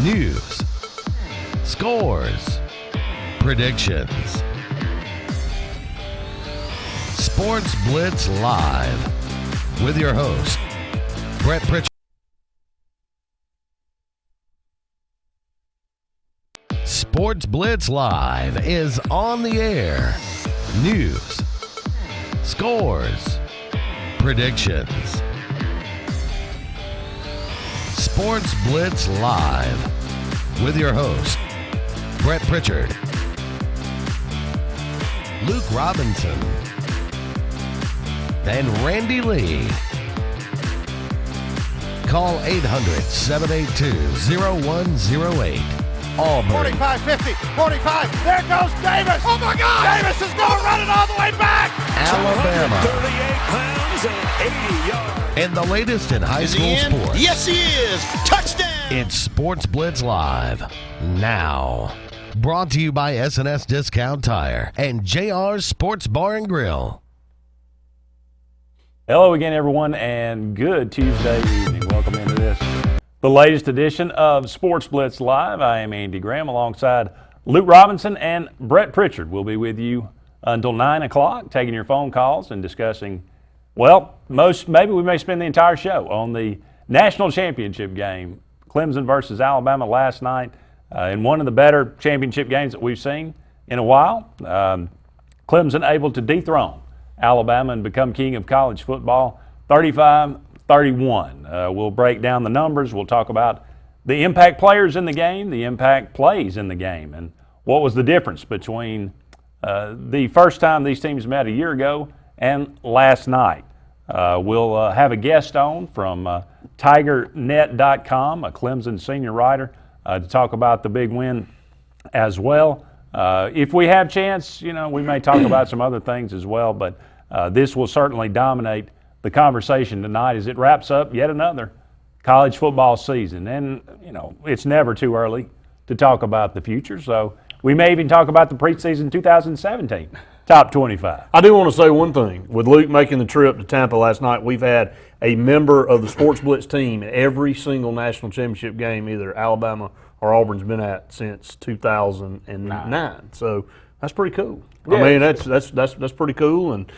news, scores, predictions. Sportz Blitz Live with your host, Brett Pritchard. Sportz Blitz Live is on the air. News, scores, predictions. Sportz Blitz Live with your host, Brett Pritchard, Luke Robinson, and Randy Lee. Call 800-782-0108. Auburn. 45-50, 45, there goes Davis! Oh my God! Davis is going to run it all the way back! Alabama. 38 pounds and 80 yards. And the latest in high school sports. Yes, he is! Touchdown! It's Sportz Blitz Live now. Brought to you by S&S Discount Tire and JR's Sports Bar and Grill. Hello again, everyone, and good Tuesday evening. Welcome into this, the latest edition of Sportz Blitz Live. I am Andy Graham alongside Luke Robinson and Brett Pritchard. We'll be with you until 9 o'clock, taking your phone calls and discussing, well, maybe we may spend the entire show on the national championship game, Clemson versus Alabama last night, in one of the better championship games that we've seen in a while. Clemson able to dethrone Alabama and become king of college football, 35-31. We'll break down the numbers. We'll talk about the impact players in the game, the impact plays in the game, and what was the difference between the first time these teams met a year ago and last night. We'll have a guest on from TigerNet.com, a Clemson senior writer, to talk about the big win as well. If we have chance, we may talk about some other things as well, but this will certainly dominate the conversation tonight as it wraps up yet another college football season. And, it's never too early to talk about the future, so we may even talk about the preseason 2017 top 25. I do want to say one thing. With Luke making the trip to Tampa last night, we've had a member of the Sports Blitz team in every single national championship game either Alabama or Auburn's been at since 2009. So that's pretty cool. Yeah. I mean, that's pretty cool. And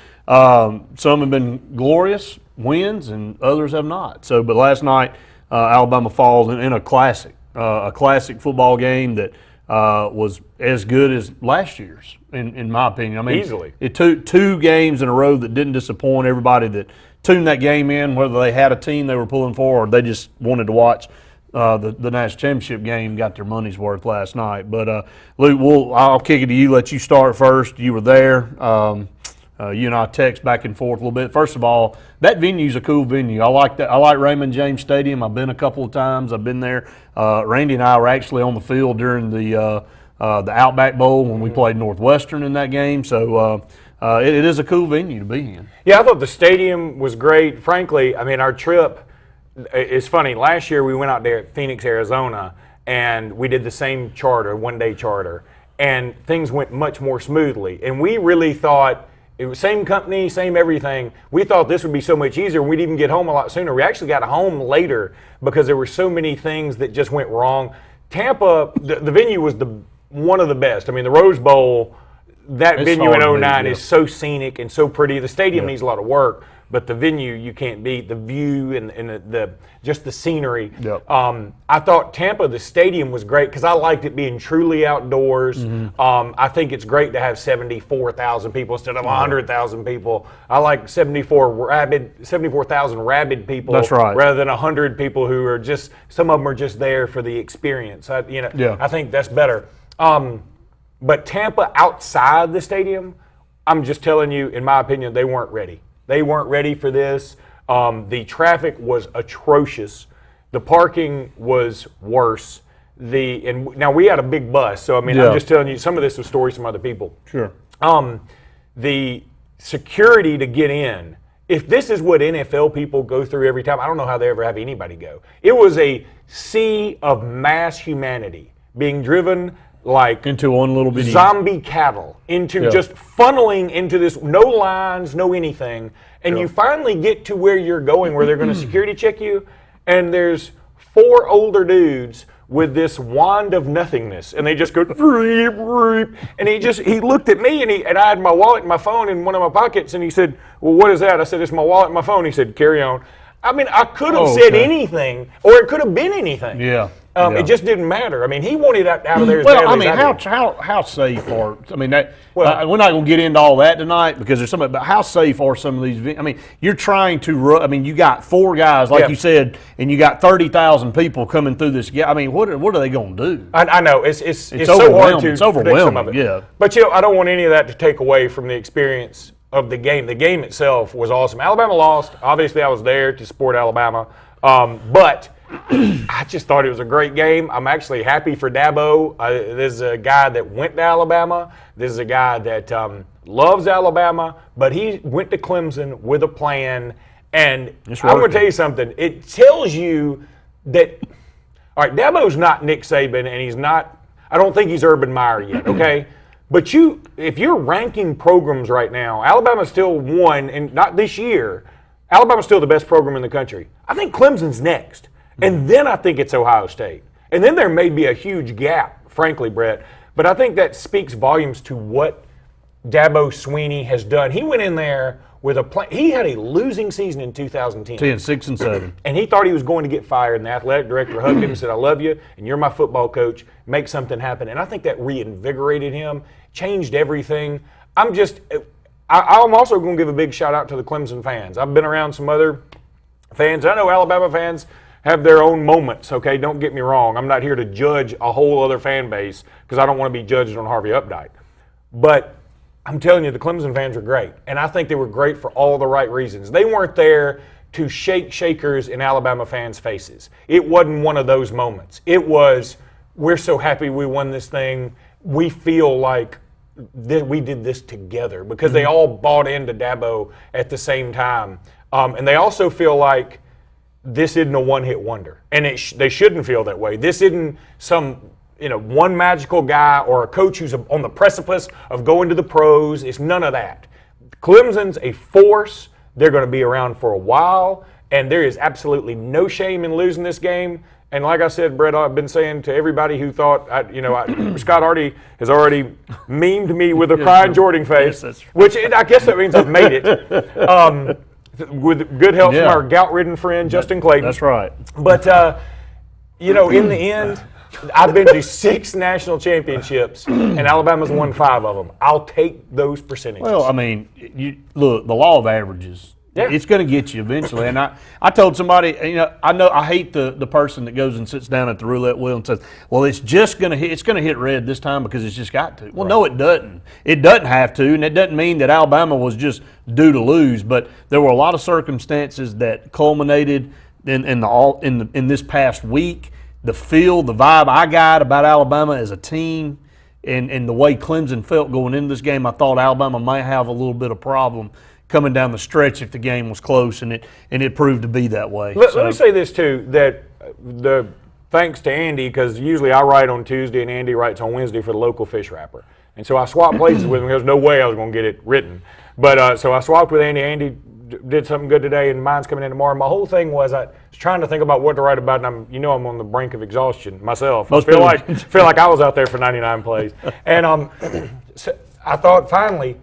some have been glorious wins, and others have not. So, but last night, Alabama falls in a classic football game that was as good as last year's, in my opinion. I mean, easily. It took two games in a row that didn't disappoint everybody that tuned that game in, whether they had a team they were pulling for or they just wanted to watch the national championship game, got their money's worth last night. But, Luke, I'll kick it to you, let you start first. You were there. You and I text back and forth a little bit. First of all, that venue's a cool venue. I like that. I like Raymond James Stadium. I've been a couple of times. I've been there. Randy and I were actually on the field during the Outback Bowl when we played Northwestern in that game. So it is a cool venue to be in. Yeah, I thought the stadium was great. Frankly, I mean, our trip, it's funny. Last year we went out there at Phoenix, Arizona, and we did the same charter, one-day charter, and things went much more smoothly. And we really thought, it was same company, same everything. We thought this would be so much easier. We'd even get home a lot sooner. We actually got home later because there were so many things that just went wrong. Tampa, the venue was one of the best. I mean, the Rose Bowl, that venue in 2009 is so scenic and so pretty. The stadium needs a lot of work, but the venue you can't beat. The view and the just the scenery. Yep. I thought Tampa, the stadium was great because I liked it being truly outdoors. Mm-hmm. I think it's great to have 74,000 people instead of 100,000 people. I like 74,000 rabid people. That's right. Rather than 100 people who are just, some of them are just there for the experience. I think that's better. But Tampa outside the stadium, I'm just telling you, in my opinion, they weren't ready. They weren't ready for this. The traffic was atrocious. The parking was worse. Now we had a big bus, so I'm just telling you, some of this was stories from other people. Sure. The security to get in, if this is what NFL people go through every time, I don't know how they ever have anybody go. It was a sea of mass humanity being driven like into one little bitty zombie cattle into just funneling into this, no lines, no anything, and you finally get to where you're going, where they're going to security check you, and there's 4 older dudes with this wand of nothingness, and they just go, and he looked at me, and I had my wallet and my phone in one of my pockets, and he said, well, what is that? I said, it's my wallet and my phone. He said, carry on. I mean, I could have said anything, or it could have been anything. Yeah. It just didn't matter. I mean, he wanted out of there as Well, badly I mean, as I did. how safe are? I mean, we're not going to get into all that tonight because there's something. But how safe are some of these? I mean, you're trying to. I mean, you got 4 guys, like you said, and you got 30,000 people coming through this. I mean, what are they going to do? I know it's so hard to predict some of it. Yeah. But I don't want any of that to take away from the experience of the game. The game itself was awesome. Alabama lost. Obviously, I was there to support Alabama, but I just thought it was a great game. I'm actually happy for Dabo. This is a guy that went to Alabama. This is a guy that loves Alabama, but he went to Clemson with a plan. And I'm going to tell you something. It tells you that, all right, Dabo's not Nick Saban, and he's not, I don't think he's Urban Meyer yet, okay? But if you're ranking programs right now, Alabama's still one, and not this year. Alabama's still the best program in the country. I think Clemson's next. And then I think it's Ohio State. And then there may be a huge gap, frankly, Brett. But I think that speaks volumes to what Dabo Swinney has done. He went in there with a plan. He had a losing season in 2010. 6-7. And he thought he was going to get fired. And the athletic director hugged him and said, I love you, and you're my football coach. Make something happen. And I think that reinvigorated him, changed everything. I'm also going to give a big shout out to the Clemson fans. I've been around some other fans. I know Alabama fans have their own moments, okay? Don't get me wrong. I'm not here to judge a whole other fan base because I don't want to be judged on Harvey Updike. But I'm telling you, the Clemson fans are great. And I think they were great for all the right reasons. They weren't there to shake shakers in Alabama fans' faces. It wasn't one of those moments. It was, we're so happy we won this thing. We feel like we did this together because they all bought into Dabo at the same time. And they also feel like this isn't a one-hit wonder, and they shouldn't feel that way. This isn't some one magical guy or a coach who's on the precipice of going to the pros. It's none of that. Clemson's a force. They're going to be around for a while, and there is absolutely no shame in losing this game. And like I said, Brett, I've been saying to everybody who thought, Scott Hardy has already memed me with a crying Jordan face, which I guess that means I've made it. With good help from our gout-ridden friend, Justin Clayton. That's right. But, in the end, I've been to 6 national championships, and Alabama's won 5 of them. I'll take those percentages. Well, I mean, look, the law of averages. Yeah. It's going to get you eventually. And I told somebody, I hate the person that goes and sits down at the roulette wheel and says, well, it's going to hit red this time because it's just got to. Well, no, it doesn't. It doesn't have to, and it doesn't mean that Alabama was just due to lose. But there were a lot of circumstances that culminated in this past week. The feel, the vibe I got about Alabama as a team and the way Clemson felt going into this game, I thought Alabama might have a little bit of problem coming down the stretch if the game was close, and it proved to be that way. Let me say this too, that thanks to Andy, because usually I write on Tuesday and Andy writes on Wednesday for the local fish wrapper, and so I swapped places with him. There's no way I was going to get it written, but so I swapped with Andy. Andy did something good today, and mine's coming in tomorrow. My whole thing was I was trying to think about what to write about, and I'm on the brink of exexhaustion myself. I feel like I was out there for 99 plays, and so I thought finally.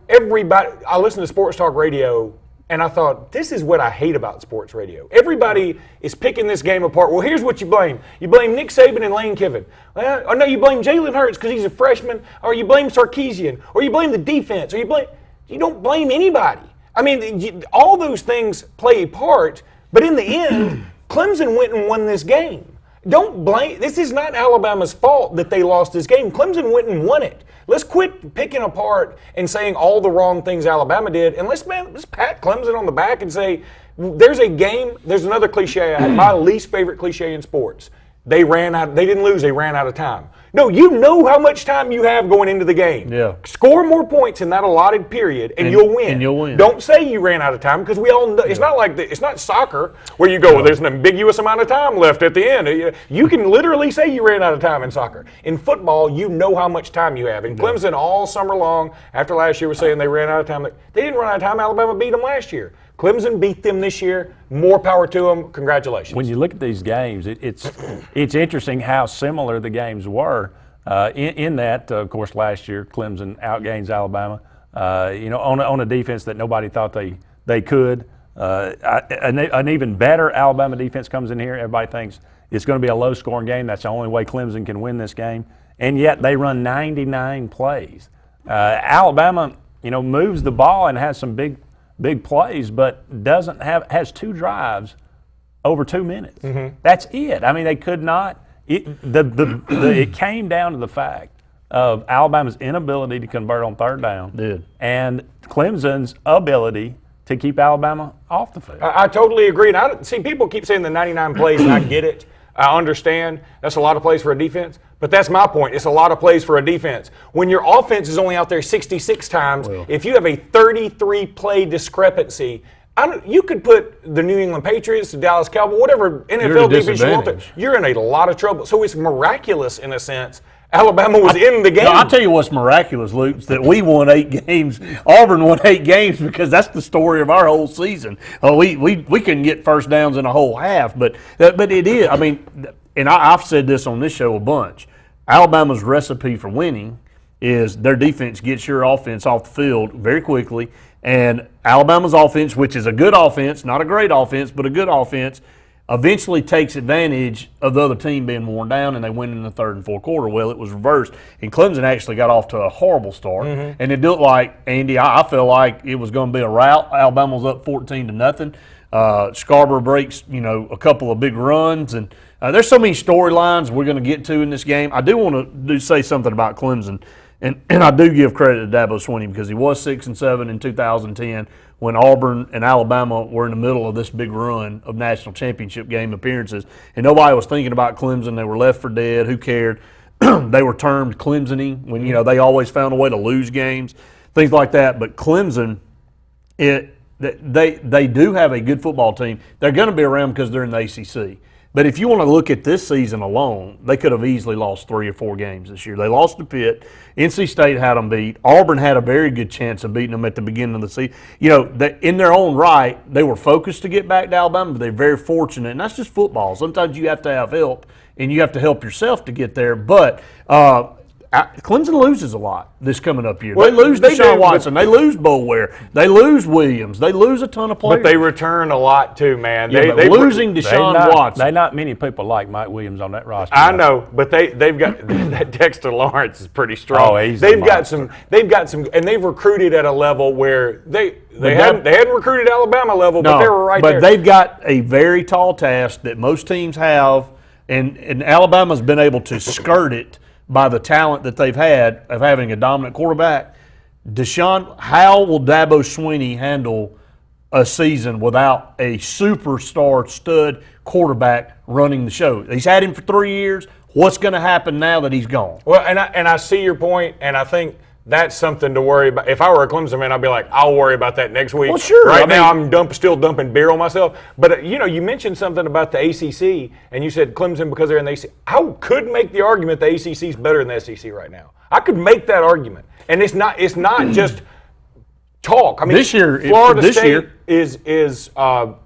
Everybody, I listen to Sports Talk Radio, and I thought, this is what I hate about sports radio. Everybody is picking this game apart. Well, here's what you blame. You blame Nick Saban and Lane Kiffin. Or no, you blame Jalen Hurts because he's a freshman, or you blame Sarkisian, or you blame the defense, or you don't blame anybody. I mean, all those things play a part, but in the end, Clemson went and won this game. Don't blame. This is not Alabama's fault that they lost this game. Clemson went and won it. Let's quit picking apart and saying all the wrong things Alabama did, and let's pat Clemson on the back and say, there's a game. There's another cliche. I had my least favorite cliche in sports. They didn't lose. They ran out of time. No, you know how much time you have going into the game. Yeah. Score more points in that allotted period, and you'll win. And you'll win. Don't say you ran out of time because we all know it's not like it's not soccer where you go, well, there's an ambiguous amount of time left at the end. You can literally say you ran out of time in soccer. In football, you know how much time you have. And Clemson all summer long, after last year, was saying they ran out of time. They didn't run out of time. Alabama beat them last year. Clemson beat them this year. More power to them. Congratulations. When you look at these games, it's interesting how similar the games were. In that, of course, last year Clemson outgains Alabama. On a defense that nobody thought they could. An even better Alabama defense comes in here. Everybody thinks it's going to be a low-scoring game. That's the only way Clemson can win this game. And yet they run 99 plays. Alabama, moves the ball and has some big plays, but has 2 drives over 2 minutes. Mm-hmm. That's it. I mean, they could not. It came down to the fact of Alabama's inability to convert on third down, and Clemson's ability to keep Alabama off the field. I totally agree. And people keep saying the 99 plays, and I get it. I understand that's a lot of plays for a defense, but that's my point. It's a lot of plays for a defense. When your offense is only out there 66 times, if you have a 33-play discrepancy, you could put the New England Patriots, the Dallas Cowboys, whatever NFL defense you want there, you're in a lot of trouble. So it's miraculous in a sense. Alabama was in the game. No, I'll tell you what's miraculous, Luke, is that we won 8 games. Auburn won 8 games because that's the story of our whole season. We couldn't get first downs in a whole half, but it is. I mean, and I've said this on this show a bunch. Alabama's recipe for winning is their defense gets your offense off the field very quickly, and Alabama's offense, which is a good offense, not a great offense, but a good offense, eventually takes advantage of the other team being worn down, and they win in the third and fourth quarter. Well, it was reversed, and Clemson actually got off to a horrible start, and it looked like, Andy, I feel like it was going to be a rout. Alabama was up 14-0. Scarborough breaks, a couple of big runs, and there's so many storylines we're going to get to in this game. I do want to say something about Clemson, and I do give credit to Dabo Swinney because he was 6-7 in 2010 when Auburn and Alabama were in the middle of this big run of national championship game appearances, and nobody was thinking about Clemson. They were left for dead. Who cared? They were termed Clemsoning when they always found a way to lose games, things like that. But Clemson, they do have a good football team. They're going to be around because they're in the ACC. But if you want to look at this season alone, they could have easily lost 3 or 4 games this year. They lost to Pitt. NC State had them beat. Auburn had a very good chance of beating them at the beginning of the season. In their own right, they were focused to get back to Alabama, but they're very fortunate. And that's just football. Sometimes you have to have help, and you have to help yourself to get there. But Clemson loses a lot this coming up year. They lose Deshaun Watson. They lose Boulware. They lose Williams. They lose a ton of players. But they return a lot too, man. Losing Deshaun Watson. Not many people like Mike Williams on that roster. I know, but they've got that Dexter Lawrence is pretty strong. Oh, they've got some, and they've recruited at a level where they hadn't recruited Alabama level, but they were right there. But they've got a very tall task that most teams have, and Alabama's been able to skirt it by the talent that they've had of having a dominant quarterback. How will Dabo Swinney handle a season without a superstar stud quarterback running the show? He's had him for 3 years. What's going to happen now that he's gone? Well, and I see your point, and I think that's something to worry about. If I were a Clemson man, I'd be like, I'll worry about that next week. Well, sure. Right now, I'm still dumping beer on myself. But, you mentioned something about the ACC, and you said Clemson because they're in the ACC. I could make the argument the ACC is better than the SEC right now. I could make that argument. And it's not just talk. I mean,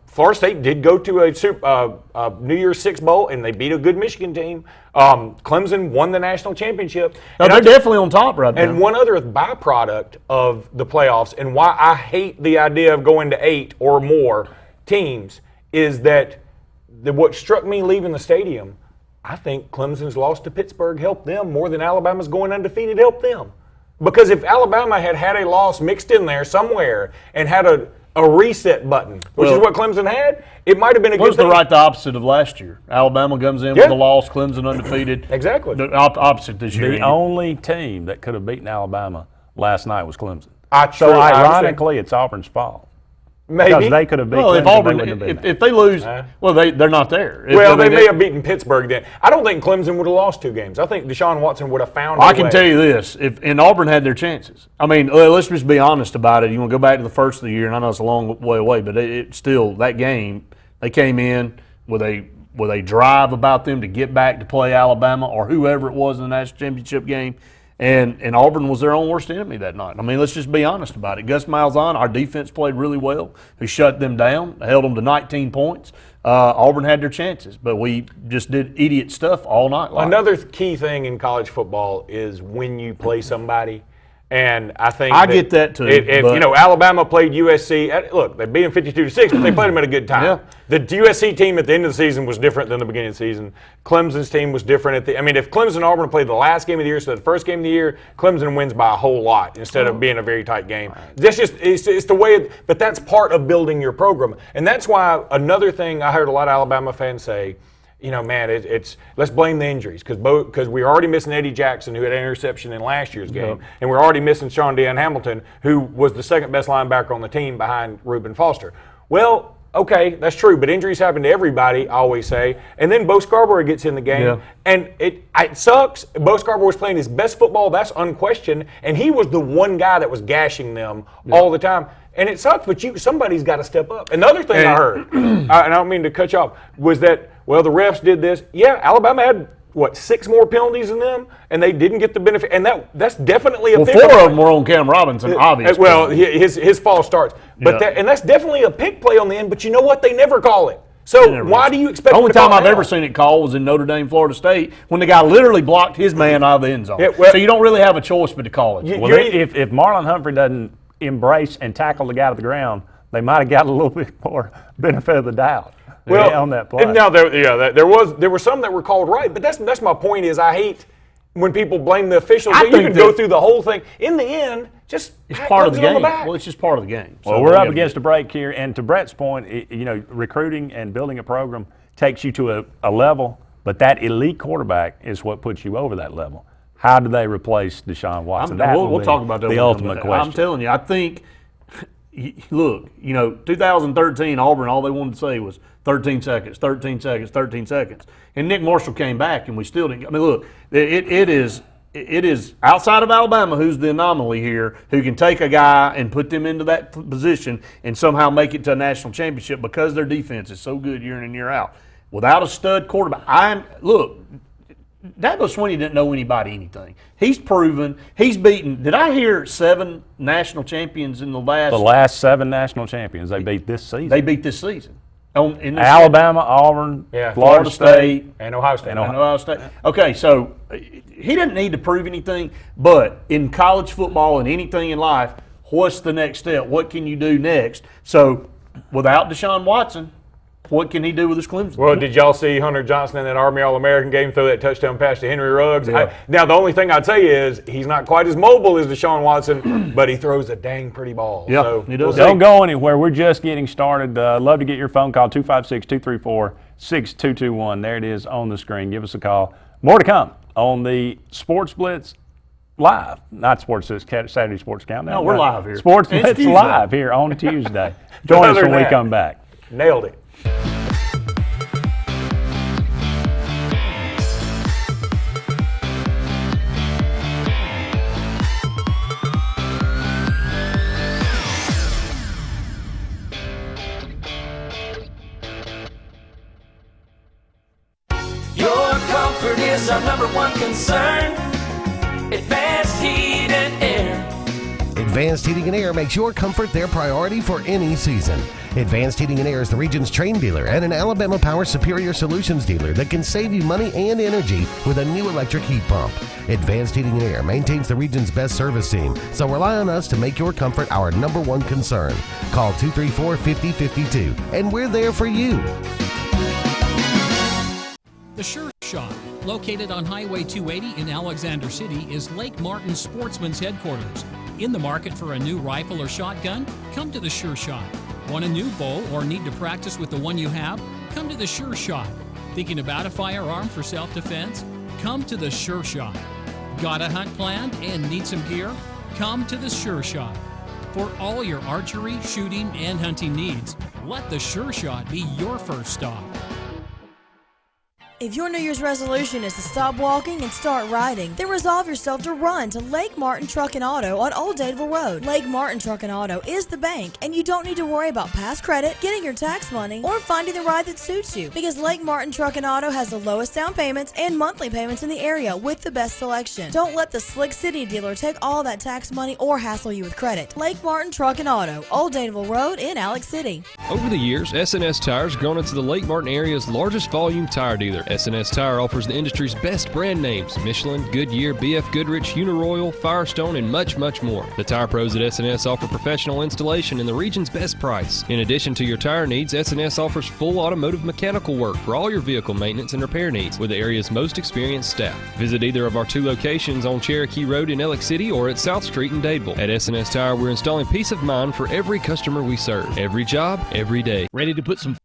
Florida State did go to a New Year's Six Bowl, and they beat a good Michigan team. Clemson won the national championship. No, they're definitely on top right now. And one other byproduct of the playoffs, and why I hate the idea of going to 8 or more teams, is that what struck me leaving the stadium, I think Clemson's loss to Pittsburgh helped them more than Alabama's going undefeated helped them. Because if Alabama had a loss mixed in there somewhere and had a reset button, which is what Clemson had, it might have been a good thing. The opposite of last year. Alabama comes in with a loss, Clemson undefeated. Exactly. The opposite this year. The only team that could have beaten Alabama last night was Clemson. So ironically, it's Auburn's fault. Maybe. Because they could have beaten Clemson. If Auburn, if they lose, they're not there. They may have beaten Pittsburgh then. I don't think Clemson would have lost 2 games. I think Deshaun Watson would have found a way. I can tell you this, and Auburn had their chances. I mean, let's just be honest about it. You want to go back to the first of the year, and I know it's a long way away, but it still, that game, they came in with a drive about them to get back to play Alabama or whoever it was in the national championship game, And Auburn was their own worst enemy that night. I mean, let's just be honest about it. Gus Malzahn, our defense played really well. We shut them down, held them to 19 points. Auburn had their chances, but we just did idiot stuff all night long. Another key thing in college football is when you play somebody. And I think I get that too. Alabama played USC. Look, they beat them 52-6, but they played them at a good time. Yeah. The USC team at the end of the season was different than the beginning of the season. Clemson's team was different if Clemson and Auburn played the last game of the year, so the first game of the year, Clemson wins by a whole lot instead of being a very tight game. That's just it's the way. But that's part of building your program, and that's why another thing I heard a lot of Alabama fans say. It's let's blame the injuries because we're already missing Eddie Jackson, who had an interception in last year's game, and we're already missing Sean Dean Hamilton, who was the second best linebacker on the team behind Reuben Foster. Well, okay, that's true, but injuries happen to everybody, I always say. And then Bo Scarborough gets in the game, and it sucks. Bo Scarborough was playing his best football, that's unquestioned, and he was the one guy that was gashing them all the time. And it sucks, but somebody's got to step up. Another thing I heard, and I don't mean to cut you off, was that, the refs did this. Yeah, Alabama had, 6 more penalties than them, and they didn't get the benefit. And that's definitely a pick. 4 of them were on Cam Robinson, obviously. Well, his false starts. But that's definitely a pick play on the end, but you know what? They never call it. So why do you expect the only them to call time I've it now? ever seen it called was in Notre Dame, Florida State, when the guy literally blocked his man out of the end zone. So you don't really have a choice but to call it. If Marlon Humphrey doesn't embrace and tackle the guy to the ground, they might have got a little bit more benefit of the doubt on that play. Now there were some that were called right, but that's my point. Is I hate when people blame the officials. You can go through the whole thing. In the end, it's part of the game. Well, it's just part of the game. Well, we're up against a break here, and to Brett's point, recruiting and building a program takes you to a level, but that elite quarterback is what puts you over that level. How do they replace Deshaun Watson? We'll talk about that. The ultimate question. I'm telling you, I think. Look, 2013 Auburn, all they wanted to say was 13 seconds, 13 seconds, 13 seconds. And Nick Marshall came back, and we still didn't. I mean, look, it is outside of Alabama who's the anomaly here, who can take a guy and put them into that position and somehow make it to a national championship because their defense is so good year in and year out. Without a stud quarterback, Dabo Swinney didn't know anybody anything. He's proven. He's beaten. Did I hear 7 national champions in the last 7 national champions they beat this season. They beat this season. Alabama, Auburn, Florida State, and Ohio State. Okay, so he didn't need to prove anything, but in college football and anything in life, what's the next step? What can you do next? So without Deshaun Watson, what can he do with his Clemson? Well, did y'all see Hunter Johnson in that Army All-American game throw that touchdown pass to Henry Ruggs? Yeah. Now, the only thing I'd say is he's not quite as mobile as Deshaun Watson, but he throws a dang pretty ball. Yeah, so he does. Don't go anywhere. We're just getting started. Love to get your phone call, 256-234-6221. There it is on the screen. Give us a call. More to come on the Sportz Blitz Live. Not Sports Saturday Sports Countdown. No, we're live here. Sportz Blitz Live here on Tuesday. Join us when we come back. Nailed it. Is our number one concern. Advanced Heat and Air. Advanced Heating and Air makes your comfort their priority for any season. Advanced Heating and Air is the region's Trane dealer and an Alabama Power Superior Solutions dealer that can save you money and energy with a new electric heat pump. Advanced Heating and Air maintains the region's best service team, so rely on us to make your comfort our number one concern. Call 234-5052, and we're there for you. The Sure Shot, located on Highway 280 in Alexander City, is Lake Martin Sportsman's headquarters. In the market for a new rifle or shotgun? Come to the Sure Shot. Want a new bow or need to practice with the one you have? Come to the Sure Shot. Thinking about a firearm for self-defense? Come to the Sure Shot. Got a hunt planned and need some gear? Come to the Sure Shot. For all your archery, shooting, and hunting needs, let the Sure Shot be your first stop. If your New Year's resolution is to stop walking and start riding, then resolve yourself to run to Lake Martin Truck and Auto on Old Dadeville Road. Lake Martin Truck and Auto is the bank, and you don't need to worry about past credit, getting your tax money, or finding the ride that suits you, because Lake Martin Truck and Auto has the lowest down payments and monthly payments in the area with the best selection. Don't let the Slick City dealer take all that tax money or hassle you with credit. Lake Martin Truck and Auto, Old Dadeville Road in Alex City. Over the years, S&S Tire has grown into the Lake Martin area's largest volume tire dealer. S&S Tire offers the industry's best brand names: Michelin, Goodyear, BF Goodrich, Uniroyal, Firestone, and much, much more. The tire pros at S&S offer professional installation and the region's best price. In addition to your tire needs, S&S offers full automotive mechanical work for all your vehicle maintenance and repair needs with the area's most experienced staff. Visit either of our 2 locations on Cherokee Road in Alex City or at South Street in Dadeville. At S&S Tire, we're installing peace of mind for every customer we serve. Every job, every day. Ready to put some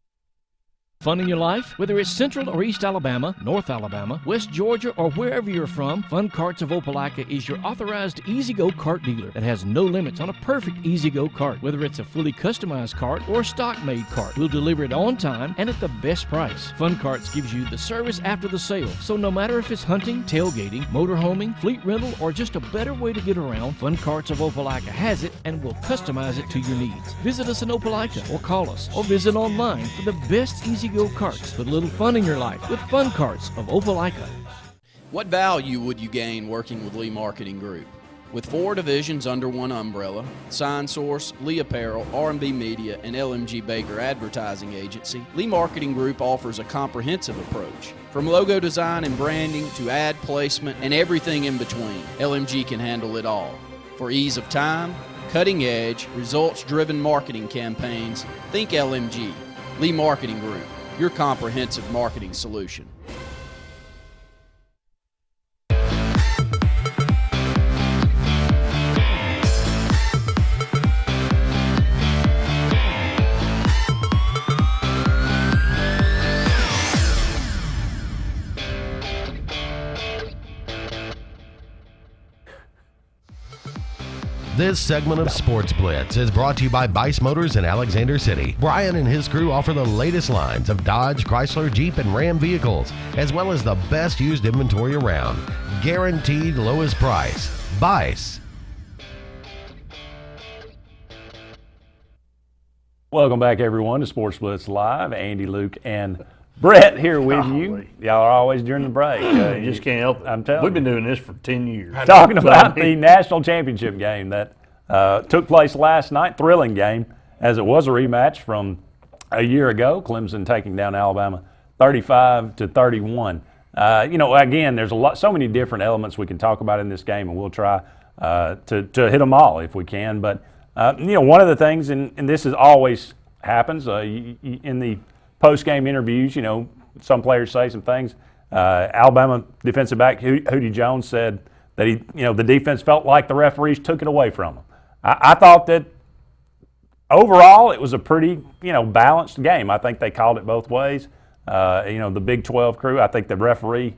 fun in your life? Whether it's Central or East Alabama, North Alabama, West Georgia, or wherever you're from, Fun Carts of Opelika is your authorized easy-go kart dealer that has no limits on a perfect easy-go kart. Whether it's a fully customized kart or a stock-made kart, we'll deliver it on time and at the best price. Fun Carts gives you the service after the sale, so no matter if it's hunting, tailgating, motorhoming, fleet rental, or just a better way to get around, Fun Carts of Opelika has it and will customize it to your needs. Visit us in Opelika or call us or visit online for the best easy-go carts. Put a little fun in your life with Fun Carts of Opelika. What value would you gain working with Lee Marketing Group? With 4 divisions under one umbrella, Sign Source, Lee Apparel, R&B Media, and LMG Baker Advertising Agency, Lee Marketing Group offers a comprehensive approach. From logo design and branding to ad placement and everything in between, LMG can handle it all. For ease of time, cutting-edge, results-driven marketing campaigns, think LMG. Lee Marketing Group, your comprehensive marketing solution. This segment of Sports Blitz is brought to you by Bice Motors in Alexander City. Brian and his crew offer the latest lines of Dodge, Chrysler, Jeep, and Ram vehicles, as well as the best used inventory around. Guaranteed lowest price. Bice. Welcome back, everyone, to Sports Blitz Live. Andy, Luke, and Brett here with you. Y'all are always during the break. You just can't help it. I'm telling We've been doing this for 10 years. Talking about the national championship game that took place last night. Thrilling game, as it was a rematch from a year ago. Clemson taking down Alabama 35-31. Again, there's so many different elements we can talk about in this game, and we'll try to hit them all if we can. But one of the things, and this is always happens in the post-game interviews, some players say some things. Alabama defensive back Hootie Jones said that the defense felt like the referees took it away from them. I thought that overall it was a pretty balanced game. I think they called it both ways. The Big 12 crew, I think the referee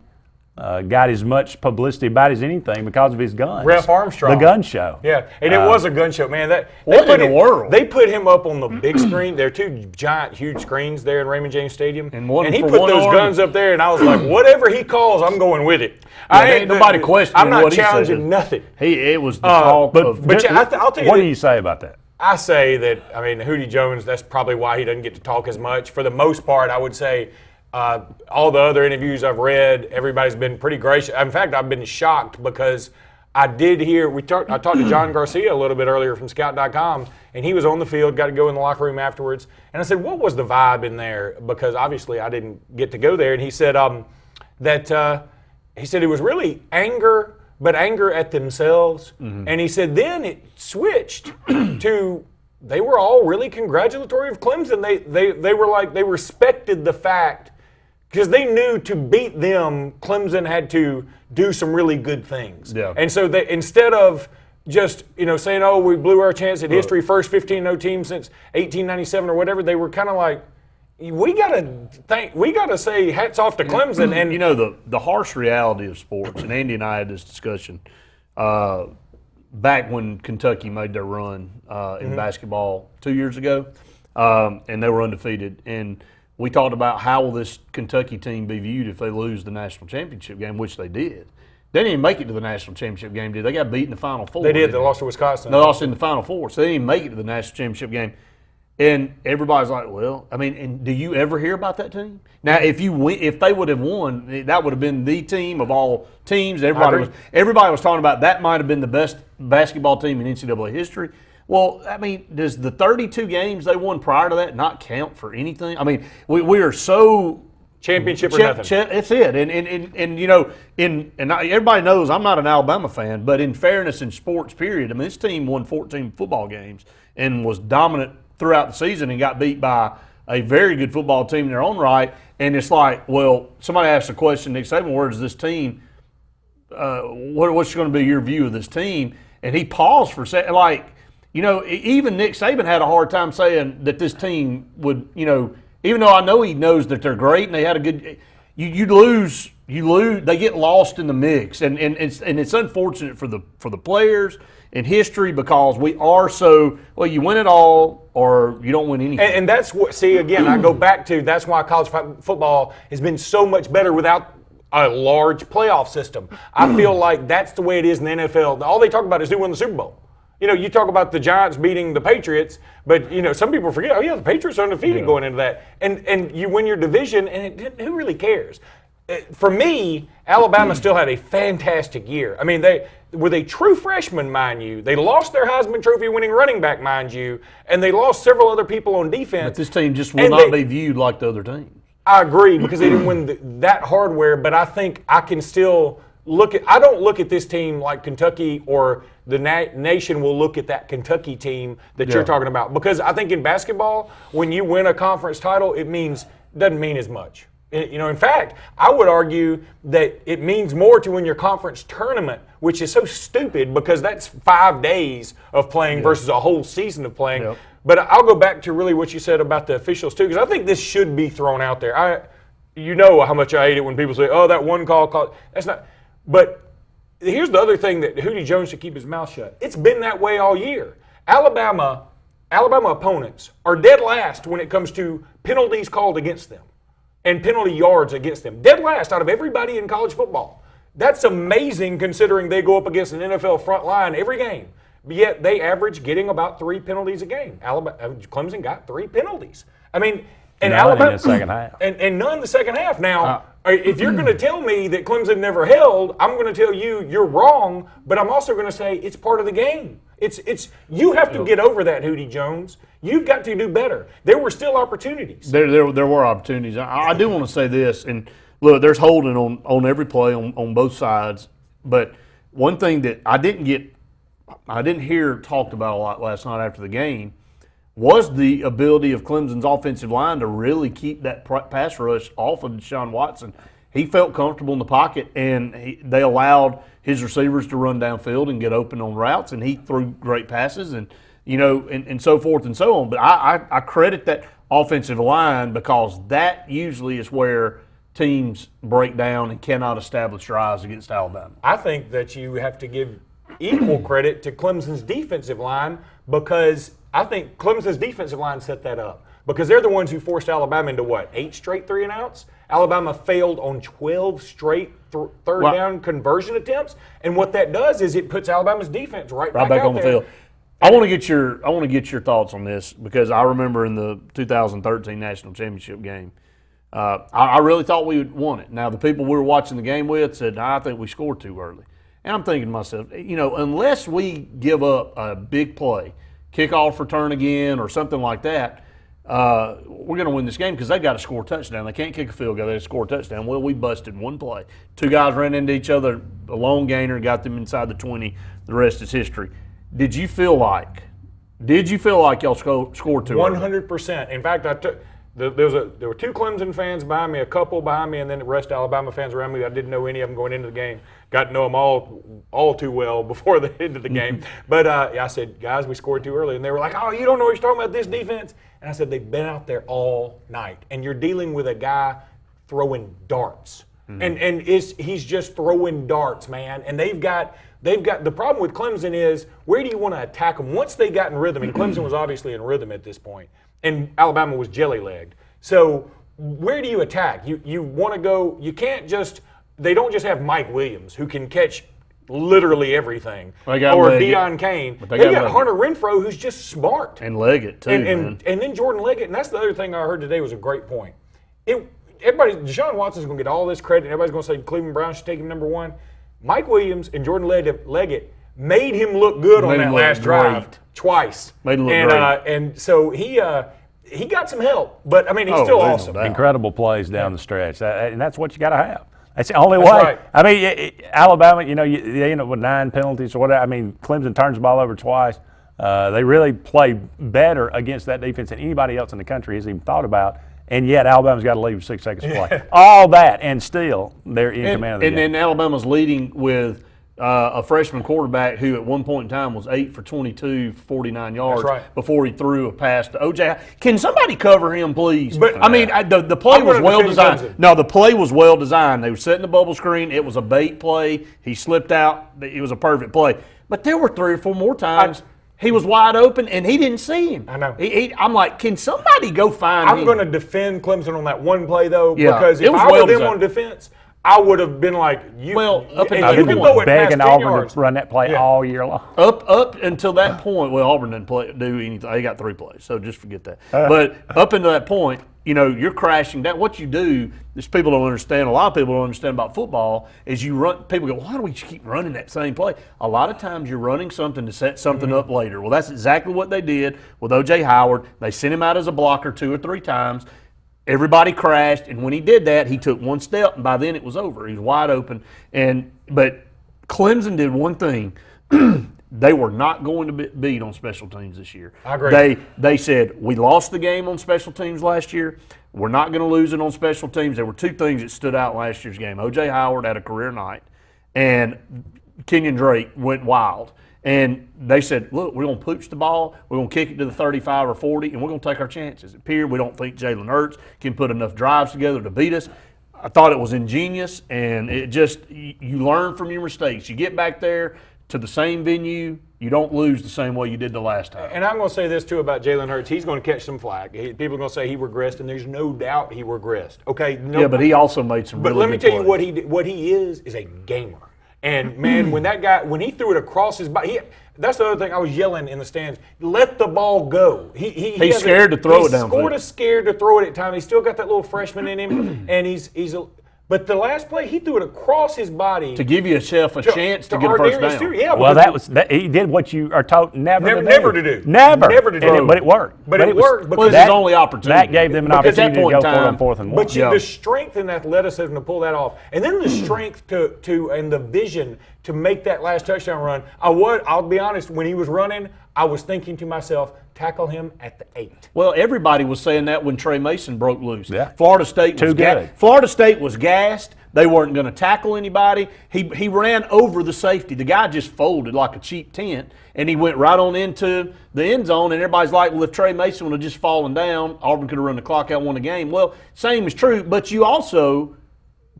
got as much publicity about as anything because of his guns. Ref Armstrong. The gun show. Yeah, and it was a gun show, man. What in the world? They put him up on the big screen. There are 2 giant, huge screens there in Raymond James Stadium. And he put those guns up there, and I was like, whatever he calls, I'm going with it. Ain't nobody questioning I'm not what he challenging said. nothing. It was the talk of. But I'll tell you what do you say about that? I say that, Hootie Jones, that's probably why he doesn't get to talk as much. For the most part, I would say all the other interviews I've read, everybody's been pretty gracious. In fact, I've been shocked because I did hear, I talked to John Garcia a little bit earlier from Scout.com, and he was on the field, got to go in the locker room afterwards. And I said, what was the vibe in there? Because obviously I didn't get to go there. And he said he said it was really anger, but anger at themselves. Mm-hmm. And he said then it switched to they were all really congratulatory of Clemson. They were like, they respected the fact, because they knew to beat them, Clemson had to do some really good things. Yeah. And so they, instead of just saying, oh, we blew our chance at history, first 15-0 team since 1897 or whatever, they were kind of like, we gotta say hats off to Clemson. And the harsh reality of sports, and Andy and I had this discussion back when Kentucky made their run in basketball 2 years ago, and they were undefeated. And we talked about how will this Kentucky team be viewed if they lose the national championship game, which they did. They didn't even make it to the national championship game, did they? They got beat in the Final Four. They did. They lost to Wisconsin. They lost in the Final Four, so they didn't even make it to the national championship game. And everybody's like, well, I mean, and do you ever hear about that team? Now, if they would have won, that would have been the team of all teams. Everybody was talking about that might have been the best basketball team in NCAA history. Well, I mean, does the 32 games they won prior to that not count for anything? I mean, we are so championship or nothing. It's it, and you know, everybody knows I'm not an Alabama fan, but in fairness, in sports, period, I mean, this team won 14 football games and was dominant throughout the season and got beat by a very good football team in their own right. And it's like, well, somebody asked the question, Nick Saban, where does this team? What's going to be your view of this team? And he paused for a second, like, you know, even Nick Saban had a hard time saying that this team would, you know, even though I know he knows that they're great and they had a good, you lose, they get lost in the mix, and it's unfortunate for the players in history because we are so, well, you win it all or you don't win anything. And that's what, see, again, I go back to, that's why college football has been so much better without a large playoff system. I feel like that's the way it is in the NFL. All they talk about is who won the Super Bowl. You know, you talk about the Giants beating the Patriots, but, you know, some people forget, oh, yeah, the Patriots are undefeated going into that. And you win your division, and who really cares? For me, Alabama still had a fantastic year. I mean, they were they true freshmen, mind you. They lost their Heisman Trophy winning running back, mind you, and they lost several other people on defense. But this team just will not be viewed like the other teams. I agree, because they didn't win that hardware, but I think I can still I don't look at this team like Kentucky or the nation will look at that Kentucky team that you're talking about. Because I think in basketball, when you win a conference title, doesn't mean as much. You know, in fact, I would argue that it means more to win your conference tournament, which is so stupid because that's 5 days of playing versus a whole season of playing. Yep. But I'll go back to really what you said about the officials too, because I think this should be thrown out there. You know how much I hate it when people say, "Oh, that one call." That's not. But here's the other thing that Hootie Jones should keep his mouth shut. It's been that way all year. Alabama opponents are dead last when it comes to penalties called against them and penalty yards against them. Dead last out of everybody in college football. That's amazing considering they go up against an NFL front line every game. But yet they average getting about 3 penalties a game. Clemson got 3 penalties. I mean, and none Alabama in the second half. And none in the second half. Now, if you're going to tell me that Clemson never held, I'm going to tell you you're wrong. But I'm also going to say it's part of the game. It's you have to get over that, Hootie Jones. You've got to do better. There were still opportunities. There were opportunities. I do want to say this, and look, there's holding on every play on both sides. But one thing that I didn't hear talked about a lot last night after the game was the ability of Clemson's offensive line to really keep that pass rush off of Deshaun Watson. He felt comfortable in the pocket, and they allowed his receivers to run downfield and get open on routes, and he threw great passes and so forth and so on. But I credit that offensive line because that usually is where teams break down and cannot establish drives against Alabama. I think that you have to give equal credit to Clemson's defensive line because I think Clemson's defensive line set that up because they're the ones who forced Alabama into 8 straight 3-and-outs? Alabama failed on 12 straight third down conversion attempts, and what that does is it puts Alabama's defense right back on out the there. field. I want to get your thoughts on this because I remember in the 2013 national championship game, I really thought we would won it. Now the people we were watching the game with said, "I think we scored too early," and I'm thinking to myself, unless we give up a big play, kickoff return again or something like that, we're going to win this game because they've got to score a touchdown. They can't kick a field goal. They score a touchdown. Well, we busted one play. 2 guys ran into each other, a long gainer, got them inside the 20. The rest is history. Did you feel like y'all scored too early? 100%. In fact, there were 2 Clemson fans behind me, a couple behind me, and then the rest Alabama fans around me. I didn't know any of them going into the game. Got to know them all too well before the end of the game. But I said, guys, we scored too early. And they were like, "Oh, you don't know what you're talking about, this defense." And I said, they've been out there all night. And you're dealing with a guy throwing darts. Mm-hmm. And he's just throwing darts, man. And they've got the problem with Clemson is where do you want to attack them? Once they got in rhythm, and Clemson was obviously in rhythm at this point, and Alabama was jelly-legged. So where do you attack? You want to go. You can't just. They don't just have Mike Williams who can catch literally everything, or Deion Kane. They got Hunter Renfrow who's just smart and Leggett too, and then Jordan Leggett. And that's the other thing I heard today was a great point. Deshaun Watson's going to get all this credit. And everybody's going to say Cleveland Browns should take him number one. Mike Williams and Jordan Leggett made him look good on that last drive twice. Made him look great. And so he got some help, but I mean he's still awesome. Incredible plays down the stretch, and that's what you got to have. That's the only way. Right. I mean, Alabama, they end up with 9 penalties or whatever. I mean, Clemson turns the ball over twice. They really play better against that defense than anybody else in the country has even thought about. And yet Alabama's got to leave with 6 seconds to play. All that, and still they're in command of the game. And then Alabama's leading with a freshman quarterback who at one point in time was 8 for 22, 49 yards before he threw a pass to O.J. Can somebody cover him, please? But I mean, the play was well designed. No, the play was well designed. They were setting the bubble screen. It was a bait play. He slipped out. It was a perfect play. But there were 3 or 4 more times he was wide open, and he didn't see him. I know. I'm like, can somebody go find him? I'm going to defend Clemson on that one play, though, because if I were them on defense, I would have been like, you can go it begging past 10 Auburn yards. to run that play all year long. Up until that point, well, Auburn didn't do anything. They got 3 plays, so just forget that. But up until that point, you're crashing down. What you do is people don't understand. A lot of people don't understand about football is you run. People go, why do we keep running that same play? A lot of times you're running something to set something up later. Well, that's exactly what they did with O.J. Howard. They sent him out as a blocker 2 or 3 times. Everybody crashed, and when he did that, he took 1 step, and by then it was over. He was wide open. But Clemson did one thing. They were not going to beat on special teams this year. I agree. They said, we lost the game on special teams last year. We're not going to lose it on special teams. There were 2 things that stood out in last year's game. O.J. Howard had a career night, and Kenyon Drake went wild. And they said, look, we're going to pooch the ball, we're going to kick it to the 35 or 40, and we're going to take our chances. At Pier, we don't think Jalen Hurts can put enough drives together to beat us. I thought it was ingenious, and it just, you learn from your mistakes. You get back there to the same venue, you don't lose the same way you did the last time. And I'm going to say this, too, about Jalen Hurts. He's going to catch some flack. People are going to say he regressed, and there's no doubt he regressed. Okay? Yeah, but he also made some really good plays. But let me tell you what he is a gamer. And, man, when he threw it across his body, that's the other thing I was yelling in the stands. Let the ball go. He's scared to throw it down. He's scared to throw it at times. He's still got that little freshman in him, and but the last play, he threw it across his body. To give yourself a chance to get a first down. Yeah, well, he did what you are taught never to do. Never to do. Never to do. But it worked. But it worked. Because his only opportunity. That gave them an opportunity to go for it on 4th and 1. But the strength and athleticism to pull that off, and then the strength and the vision to make that last touchdown run. I'll be honest, when he was running, I was thinking to myself, tackle him at the 8. Well, everybody was saying that when Trey Mason broke loose. Yeah. Florida State was gassed. They weren't going to tackle anybody. He ran over the safety. The guy just folded like a cheap tent, and he went right on into the end zone, and everybody's like, well, if Trey Mason would have just fallen down, Auburn could have run the clock out and won the game. Well, same is true, but you also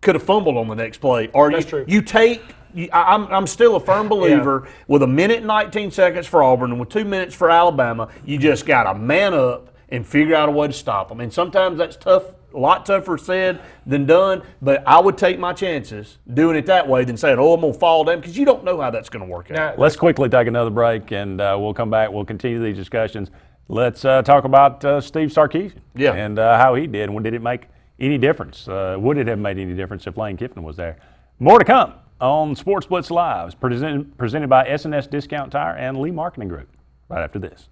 could have fumbled on the next play. That's true. I'm still a firm believer with 1 minute and 19 seconds for Auburn and with 2 minutes for Alabama, you just got to man up and figure out a way to stop them. And sometimes that's tough, a lot tougher said than done, but I would take my chances doing it that way than saying, I'm going to fall down, because you don't know how that's going to work out. Let's quickly take another break, and we'll come back. We'll continue these discussions. Let's talk about Steve Sarkisian and how he did. Did it make any difference? Would it have made any difference if Lane Kiffin was there? More to come on Sportz Blitz Live, presented by S&S Discount Tire and Lee Marketing Group, right after this.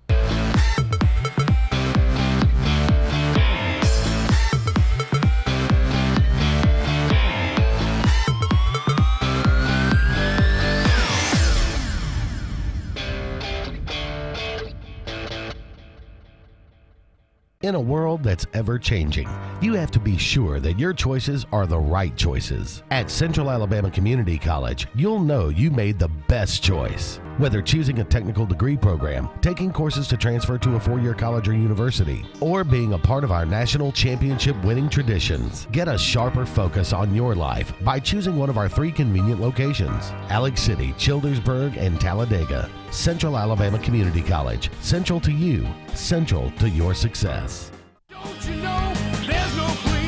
In a world that's ever-changing, you have to be sure that your choices are the right choices. At Central Alabama Community College, you'll know you made the best choice. Whether choosing a technical degree program, taking courses to transfer to a 4-year college or university, or being a part of our national championship winning traditions, get a sharper focus on your life by choosing one of our 3 convenient locations: Alex City, Childersburg, and Talladega. Central Alabama Community College. Central to you, central to your success. Don't you know there's no place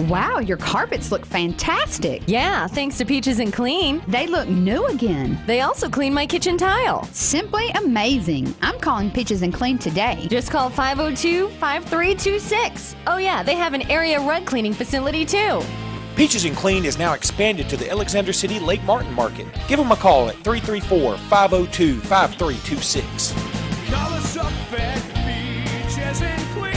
Wow, your carpets look fantastic. Yeah, thanks to Peaches and Clean. They look new again. They also clean my kitchen tile. Simply amazing. I'm calling Peaches and Clean today. Just call 502-5326. Oh yeah, they have an area rug cleaning facility too. Peaches and Clean is now expanded to the Alexander City Lake Martin Market. Give them a call at 334-502-5326. Call us up at Peaches and Clean.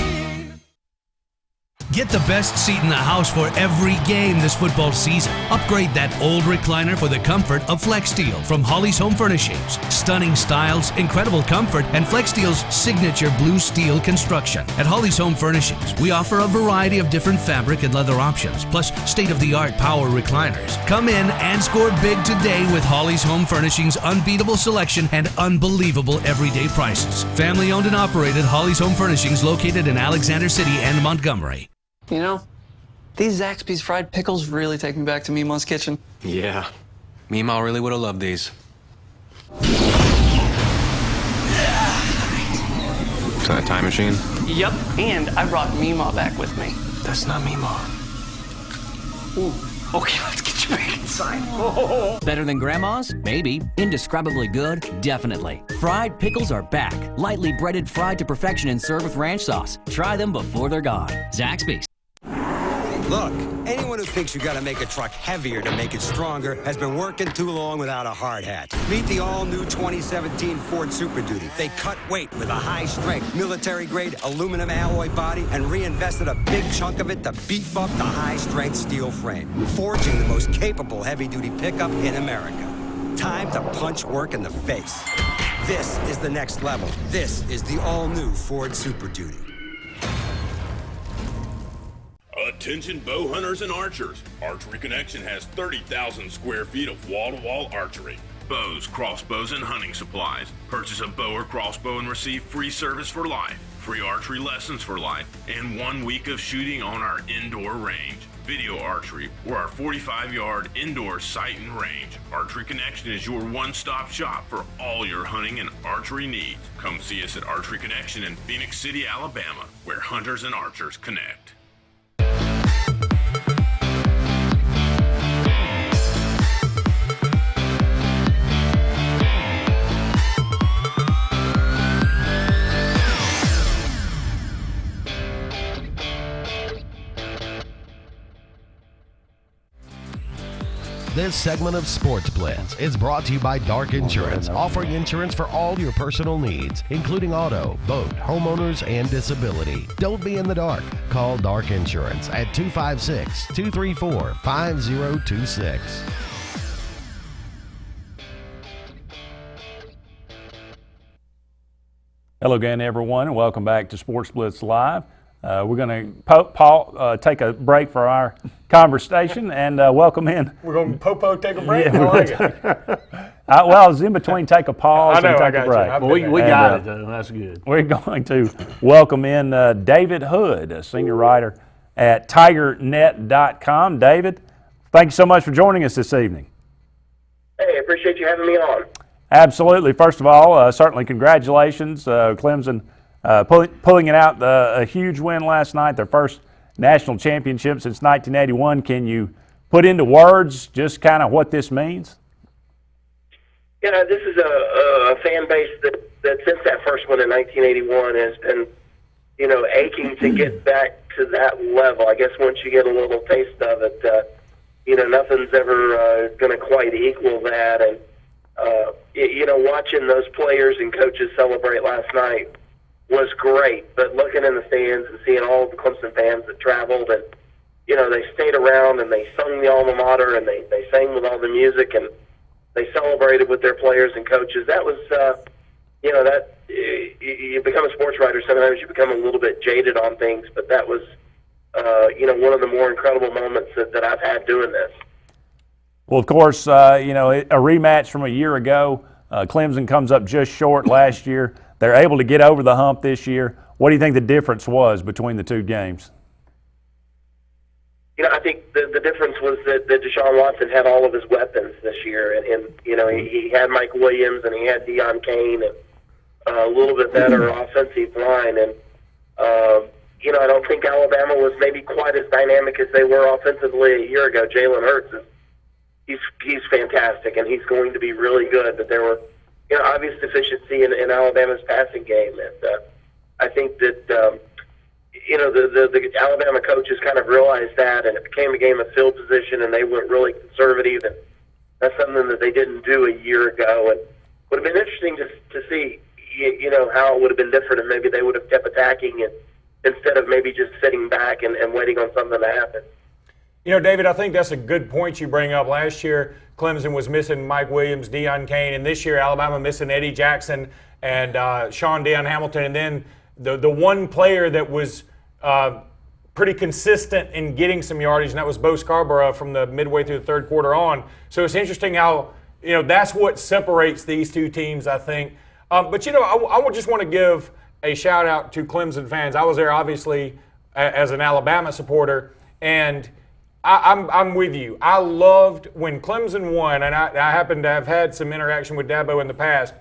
Get the best seat in the house for every game this football season. Upgrade that old recliner for the comfort of FlexSteel from Holly's Home Furnishings. Stunning styles, incredible comfort, and FlexSteel's signature blue steel construction. At Holly's Home Furnishings, we offer a variety of different fabric and leather options, plus state-of-the-art power recliners. Come in and score big today with Holly's Home Furnishings' unbeatable selection and unbelievable everyday prices. Family-owned and operated Holly's Home Furnishings located in Alexander City and Montgomery. You know, these Zaxby's fried pickles really take me back to Meemaw's kitchen. Yeah, Meemaw really would have loved these. Is that a time machine? Yep, and I brought Meemaw back with me. That's not Meemaw. Ooh. Okay, let's get you back inside. Oh. Better than Grandma's? Maybe. Indescribably good? Definitely. Fried pickles are back. Lightly breaded, fried to perfection, and served with ranch sauce. Try them before they're gone. Zaxby's. Look, anyone who thinks you gotta make a truck heavier to make it stronger has been working too long without a hard hat. Meet the all-new 2017 Ford Super Duty. They cut weight with a high-strength, military-grade aluminum alloy body and reinvested a big chunk of it to beef up the high-strength steel frame, forging the most capable heavy-duty pickup in America. Time to punch work in the face. This is the next level. This is the all-new Ford Super Duty. Attention bow hunters and archers. Archery Connection has 30,000 square feet of wall-to-wall archery. Bows, crossbows, and hunting supplies. Purchase a bow or crossbow and receive free service for life, free archery lessons for life, and 1 week of shooting on our indoor range. Video archery or our 45-yard indoor sight and range. Archery Connection is your one-stop shop for all your hunting and archery needs. Come see us at Archery Connection in Phoenix City, Alabama, where hunters and archers connect. This segment of Sportz Blitz is brought to you by Dark Insurance, offering insurance for all your personal needs, including auto, boat, homeowners, and disability. Don't be in the dark. Call Dark Insurance at 256-234-5026. Hello again, everyone, and welcome back to Sportz Blitz Live. We're going to take a break for our conversation and welcome in. We're going to take a break? Yeah, I like it. Well, I was in between take a pause and take a break. We got it, though. That's good. We're going to welcome in David Hood, a senior writer at TigerNet.com. David, thank you so much for joining us this evening. Hey, appreciate you having me on. Absolutely. First of all, certainly congratulations, Clemson. Pulling it out, a huge win last night, their first national championship since 1981. Can you put into words just kind of what this means? Yeah, this is a fan base that since that first one in 1981 has been, aching to get back to that level. I guess once you get a little taste of it, nothing's ever going to quite equal that. And, watching those players and coaches celebrate last night was great, but looking in the stands and seeing all of the Clemson fans that traveled and, they stayed around and they sung the alma mater and they sang with all the music and they celebrated with their players and coaches. That was, you become a sports writer, sometimes you become a little bit jaded on things, but that was, one of the more incredible moments that I've had doing this. Well, of course, a rematch from a year ago. Clemson comes up just short last year. They're able to get over the hump this year. What do you think the difference was between the two games? I think the difference was that Deshaun Watson had all of his weapons this year. And he had Mike Williams and he had Deion Kane and a little bit better offensive line. And, I don't think Alabama was maybe quite as dynamic as they were offensively a year ago. Jalen Hurts he's fantastic, and he's going to be really good. But there were, obvious deficiency in Alabama's passing game, and I think that the Alabama coaches kind of realized that, and it became a game of field position, and they went really conservative, and that's something that they didn't do a year ago. And would have been interesting to see, how it would have been different, and maybe they would have kept attacking and instead of maybe just sitting back and waiting on something to happen. David, I think that's a good point you bring up. Last year, Clemson was missing Mike Williams, Deion Kane, and this year Alabama missing Eddie Jackson and Sean Deion Hamilton. And then the one player that was pretty consistent in getting some yardage, and that was Bo Scarborough from the midway through the third quarter on. So it's interesting how, that's what separates these two teams, I think. But, I just want to give a shout out to Clemson fans. I was there obviously as an Alabama supporter, and I'm with you. I loved when Clemson won, and I happen to have had some interaction with Dabo in the past.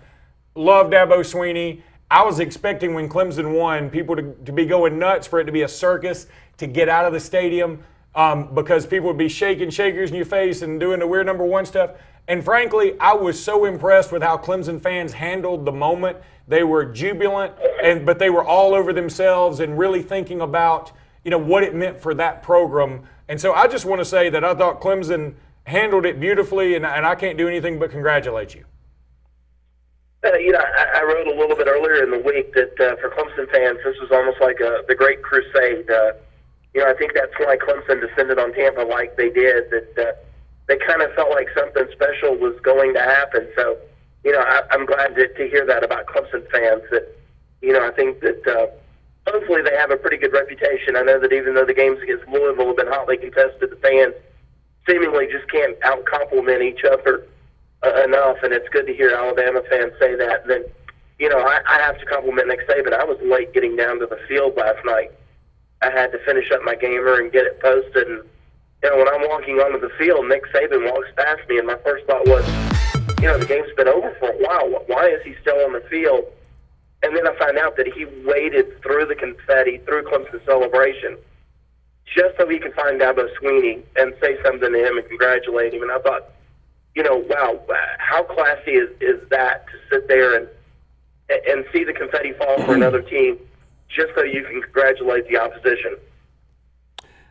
Love Dabo Swinney. I was expecting when Clemson won people to be going nuts, for it to be a circus, to get out of the stadium because people would be shaking shakers in your face and doing the weird number one stuff. And frankly, I was so impressed with how Clemson fans handled the moment. They were jubilant, but they were all over themselves and really thinking about, what it meant for that program. And so I just want to say that I thought Clemson handled it beautifully, and I can't do anything but congratulate you. I wrote a little bit earlier in the week that for Clemson fans, this was almost like the Great Crusade. I think that's why Clemson descended on Tampa like they did, that they kind of felt like something special was going to happen. So, I'm glad to hear that about Clemson fans. That, I think that hopefully they have a pretty good reputation. I know that even though the games against Louisville have been hotly contested, the fans seemingly just can't out-compliment each other enough, and it's good to hear Alabama fans say that. And then, I have to compliment Nick Saban. I was late getting down to the field last night. I had to finish up my gamer and get it posted, and when I'm walking onto the field, Nick Saban walks past me, and my first thought was, the game's been over for a while. Why is he still on the field? And then I find out that he waded through the confetti, through Clemson celebration, just so he could find Dabo Swinney and say something to him and congratulate him. And I thought, wow, how classy is that, to sit there and see the confetti fall for another team just so you can congratulate the opposition.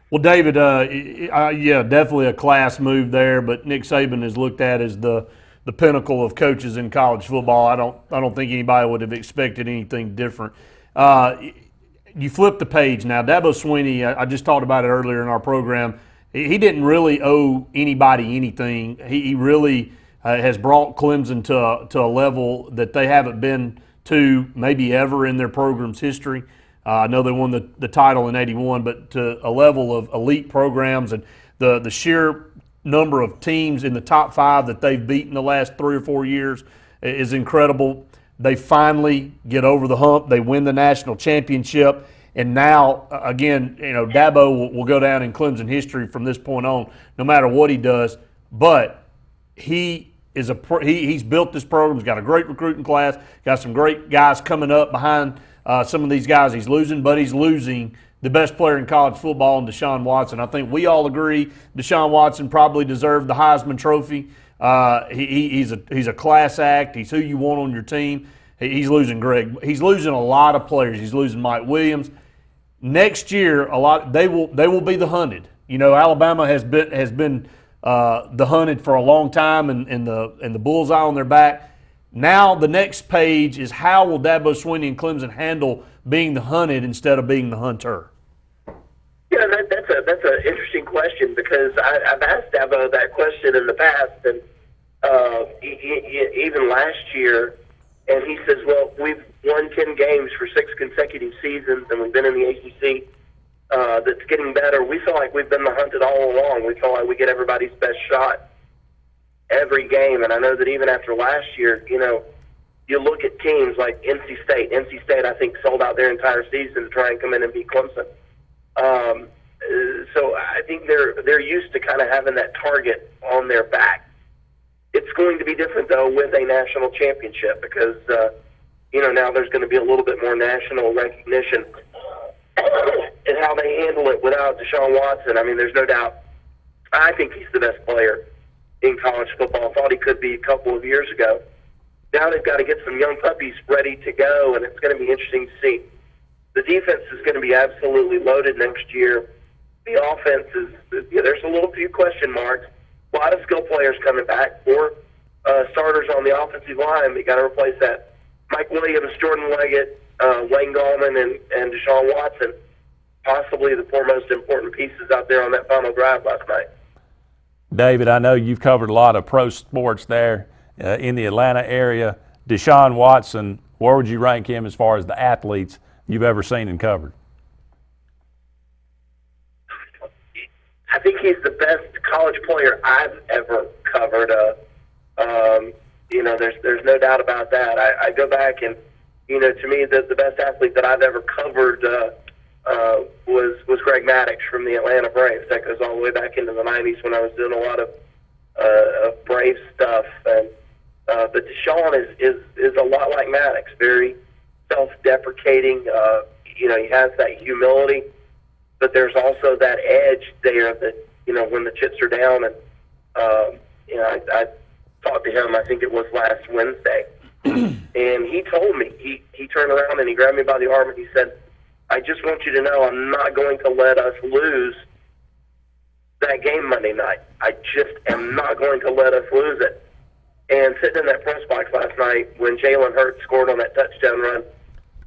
Well, David, definitely a class move there, but Nick Saban is looked at as the pinnacle of coaches in college football. I don't think anybody would have expected anything different. You flip the page now. Dabo Swinney, I just talked about it earlier in our program. He didn't really owe anybody anything. He really has brought Clemson to a level that they haven't been to maybe ever in their program's history. I know they won the title in '81, but to a level of elite programs and the sheer number of teams in the top 5 that they've beaten the last 3 or 4 years is incredible. They finally get over the hump. They win the national championship. And now, again, Dabo will go down in Clemson history from this point on, no matter what he does. But he's built this program. He's got a great recruiting class, got some great guys coming up behind some of these guys he's losing, but he's losing the best player in college football in Deshaun Watson. I think we all agree Deshaun Watson probably deserved the Heisman Trophy. He's a class act. He's who you want on your team. He's losing Greg. He's losing a lot of players. He's losing Mike Williams. Next year, they will be the hunted. Alabama has been the hunted for a long time, and the bullseye on their back. Now the next page is how will Dabo Swinney and Clemson handle being the hunted instead of being the hunter? Yeah, that's an interesting question, because I've asked Dabo that question in the past, and even last year, and he says, well, we've won 10 games for 6 consecutive seasons, and we've been in the ACC. That's getting better. We feel like we've been the hunted all along. We feel like we get everybody's best shot every game, and I know that even after last year, you look at teams like NC State. NC State, I think, sold out their entire season to try and come in and beat Clemson. So I think they're used to kind of having that target on their back. It's going to be different, though, with a national championship, because now there's going to be a little bit more national recognition. how they handle it without Deshaun Watson. I mean, there's no doubt. I think he's the best player in college football. I thought he could be a couple of years ago. Now they've got to get some young puppies ready to go, and it's going to be interesting to see. The defense is going to be absolutely loaded next year. The offense is, there's a little few question marks. A lot of skill players coming back. 4 starters on the offensive line. They got to replace that. Mike Williams, Jordan Leggett, Wayne Gallman, and Deshaun Watson, possibly the 4 most important pieces out there on that final drive last night. David, I know you've covered a lot of pro sports there in the Atlanta area. Deshaun Watson, where would you rank him as far as the athletes you've ever seen and covered? I think he's the best college player I've ever covered. There's no doubt about that. I go back and, to me, the best athlete that I've ever covered was Greg Maddux from the Atlanta Braves. That goes all the way back into the 90s when I was doing a lot of Brave stuff. But Deshaun is a lot like Maddux, very self-deprecating. He has that humility, but there's also that edge there that, when the chips are down. And, I talked to him, I think it was last Wednesday, and he told me, he turned around and he grabbed me by the arm and he said, I just want you to know I'm not going to let us lose that game Monday night. I just am not going to let us lose it. And sitting in that press box last night when Jalen Hurts scored on that touchdown run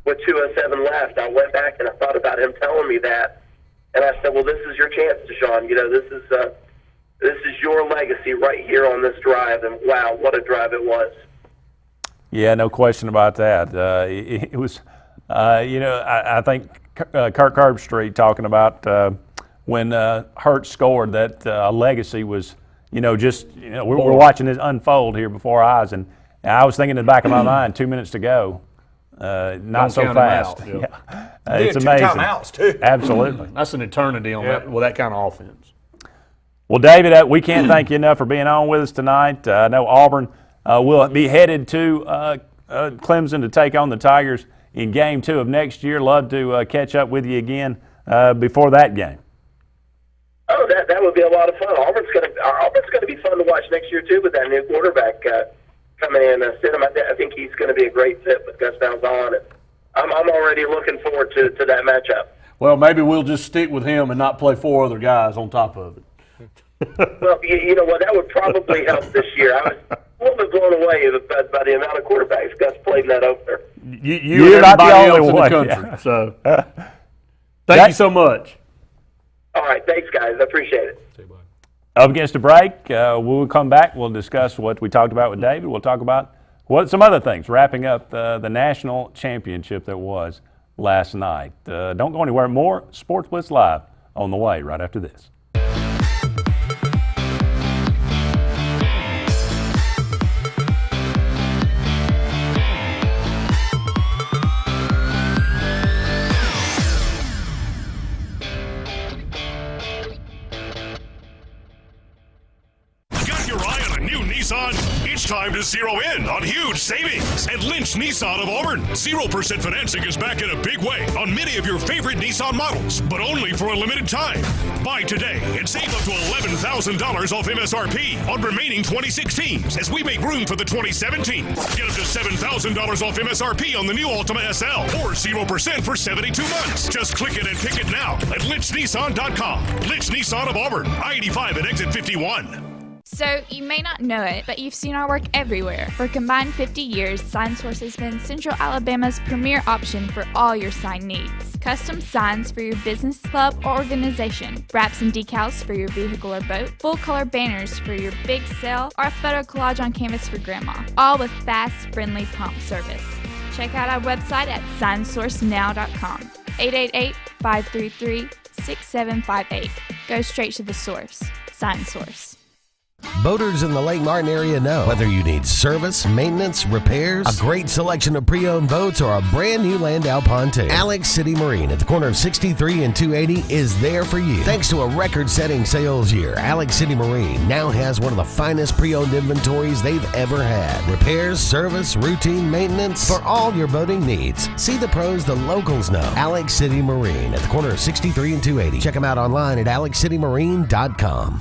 with 2:07 left, I went back and I thought about him telling me that. And I said, well, this is your chance, Deshaun. This is your legacy right here on this drive. And, wow, what a drive it was. Yeah, no question about that. It was, I think Kirk Herbstreit talking about when Hurts scored that legacy was, we're watching this unfold here before our eyes. And I was thinking in the back of my mind, 2 minutes to go. Not so fast. It's amazing. 2 timeouts too. Absolutely. That's an eternity on that kind of offense. Well, David, we can't thank you enough for being on with us tonight. I know Auburn will be headed to Clemson to take on the Tigers in Game 2 of next year. Love to catch up with you again before that game. Oh, that would be a lot of fun. Auburn's going to be fun to watch next year too with that new quarterback coming in. I think he's going to be a great fit with Gus Malzahn, and I'm already looking forward to that matchup. Well, maybe we'll just stick with him and not play 4 other guys on top of it. Well, you know what? That would probably help this year. I was a little bit blown away by the amount of quarterbacks Gus played in that opener. You're not the only one. In the country, so thank you so much. All right, thanks, guys. I appreciate it. Up against a break, we'll come back. We'll discuss what we talked about with David. We'll talk about some other things, wrapping up the national championship that was last night. Don't go anywhere. More Sportz Blitz Live on the way right after this. It's time to zero in on huge savings at Lynch Nissan of Auburn. 0% financing is back in a big way on many of your favorite Nissan models, but only for a limited time. Buy today and save up to $11,000 off MSRP on remaining 2016s as we make room for the 2017s. Get up to $7,000 off MSRP on the new Altima SL or 0% for 72 months. Just click it and pick it now at lynchnissan.com. Lynch Nissan of Auburn, I-85 and exit 51. So, you may not know it, but you've seen our work everywhere. For a combined 50 years, SignSource has been Central Alabama's premier option for all your sign needs. Custom signs for your business, club, or organization. Wraps and decals for your vehicle or boat. Full-color banners for your big sale, or a photo collage on canvas for grandma. All with fast, friendly, prompt service. Check out our website at signsourcenow.com. 888-533-6758. Go straight to the source. SignSource. Boaters in the Lake Martin area know whether you need service, maintenance, repairs, a great selection of pre-owned boats, or a brand new Landau pontoon. Alex City Marine at the corner of 63 and 280 is there for you. Thanks to a record-setting sales year, Alex City Marine now has one of the finest pre-owned inventories they've ever had. Repairs, service, routine maintenance, for all your boating needs. See the pros the locals know. Alex City Marine at the corner of 63 and 280. Check them out online at alexcitymarine.com.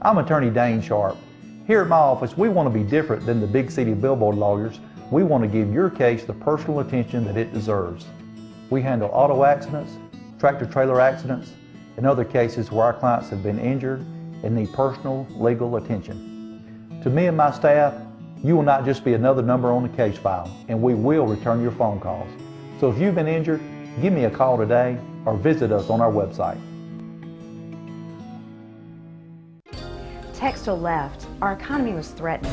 I'm attorney Dane Sharp. Here at my office, we want to be different than the big city billboard lawyers. We want to give your case the personal attention that it deserves. We handle auto accidents, tractor-trailer accidents, and other cases where our clients have been injured and need personal legal attention. To me and my staff, you will not just be another number on the case file, and we will return your phone calls. So if you've been injured, give me a call today or visit us on our website. Textile left. Our economy was threatened.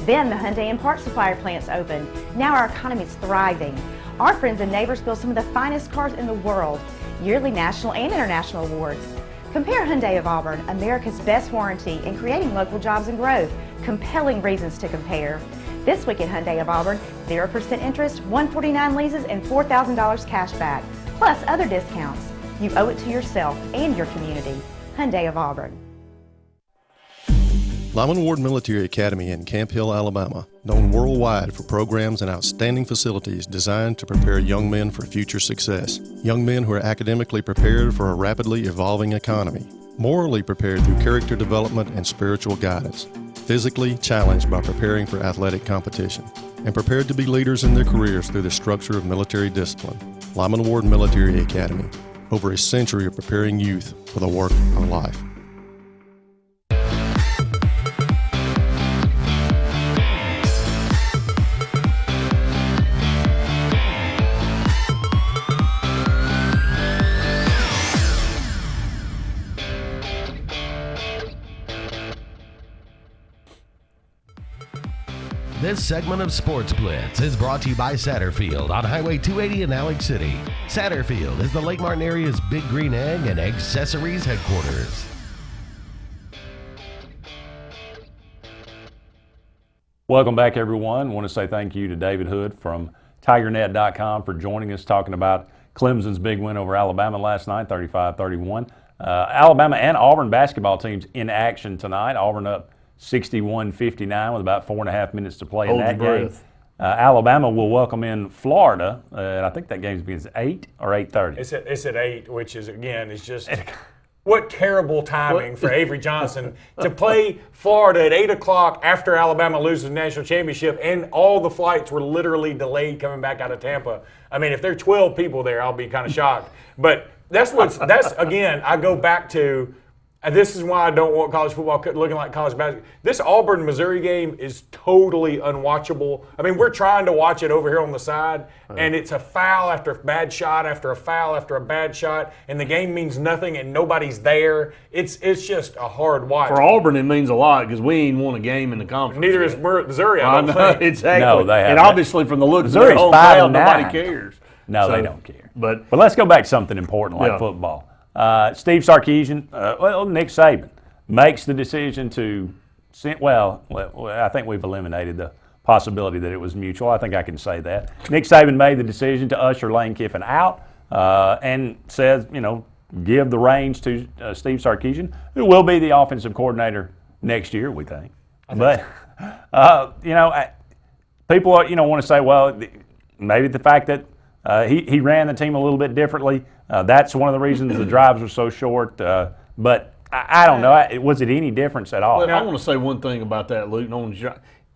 Then the Hyundai and parts supplier plants opened. Now our economy is thriving. Our friends and neighbors build some of the finest cars in the world, yearly national and international awards. Compare Hyundai of Auburn, America's best warranty in creating local jobs and growth. Compelling reasons to compare. This week at Hyundai of Auburn, 0% interest, $149 leases, and $4,000 cash back, plus other discounts. You owe it to yourself and your community. Hyundai of Auburn. Lyman Ward Military Academy in Camp Hill, Alabama, known worldwide for programs and outstanding facilities designed to prepare young men for future success. Young men who are academically prepared for a rapidly evolving economy, morally prepared through character development and spiritual guidance, physically challenged by preparing for athletic competition, and prepared to be leaders in their careers through the structure of military discipline. Lyman Ward Military Academy, over a century of preparing youth for the work of life. This segment of Sportz Blitz is brought to you by Satterfield on Highway 280 in Alex City. Satterfield is the Lake Martin area's Big Green Egg and Accessories headquarters. Welcome back, everyone. I want to say thank you to David Hood from TigerNet.com for joining us, talking about Clemson's big win over Alabama last night, 35-31. Alabama and Auburn basketball teams in action tonight. Auburn up 61-59 with about 4.5 minutes to play in that game. Alabama will welcome in Florida. I think that game begins at 8 or 8:30. It's at 8, which is, again, is just what terrible timing for Avery Johnson to play Florida at 8 o'clock after Alabama loses the national championship, and all the flights were literally delayed coming back out of Tampa. I mean, if there are 12 people there, I'll be kind of shocked. But that's again, I go back to. And this is why I don't want college football looking like college basketball. This Auburn-Missouri game is totally unwatchable. I mean, we're trying to watch it over here on the side, and it's a foul after a bad shot after a foul after a bad shot, and the game means nothing, and nobody's there. It's just a hard watch. For Auburn, it means a lot because we ain't won a game in the conference. Neither is Missouri, I don't think. Exactly. No, they haven't. And obviously, from the look of Missouri's the 5-9. nobody cares. No, they don't care. But let's go back to something important like football. Steve Sarkisian, Nick Saban makes the decision to send, I think we've eliminated the possibility that it was mutual. I think I can say that. Nick Saban made the decision to usher Lane Kiffin out and says, give the reins to Steve Sarkisian, who will be the offensive coordinator next year, we think. But, people want to say, well, maybe the fact that he ran the team a little bit differently, that's one of the reasons the drives were so short. But I don't know. Was it any difference at all? Well, I want to say one thing about that, Luke.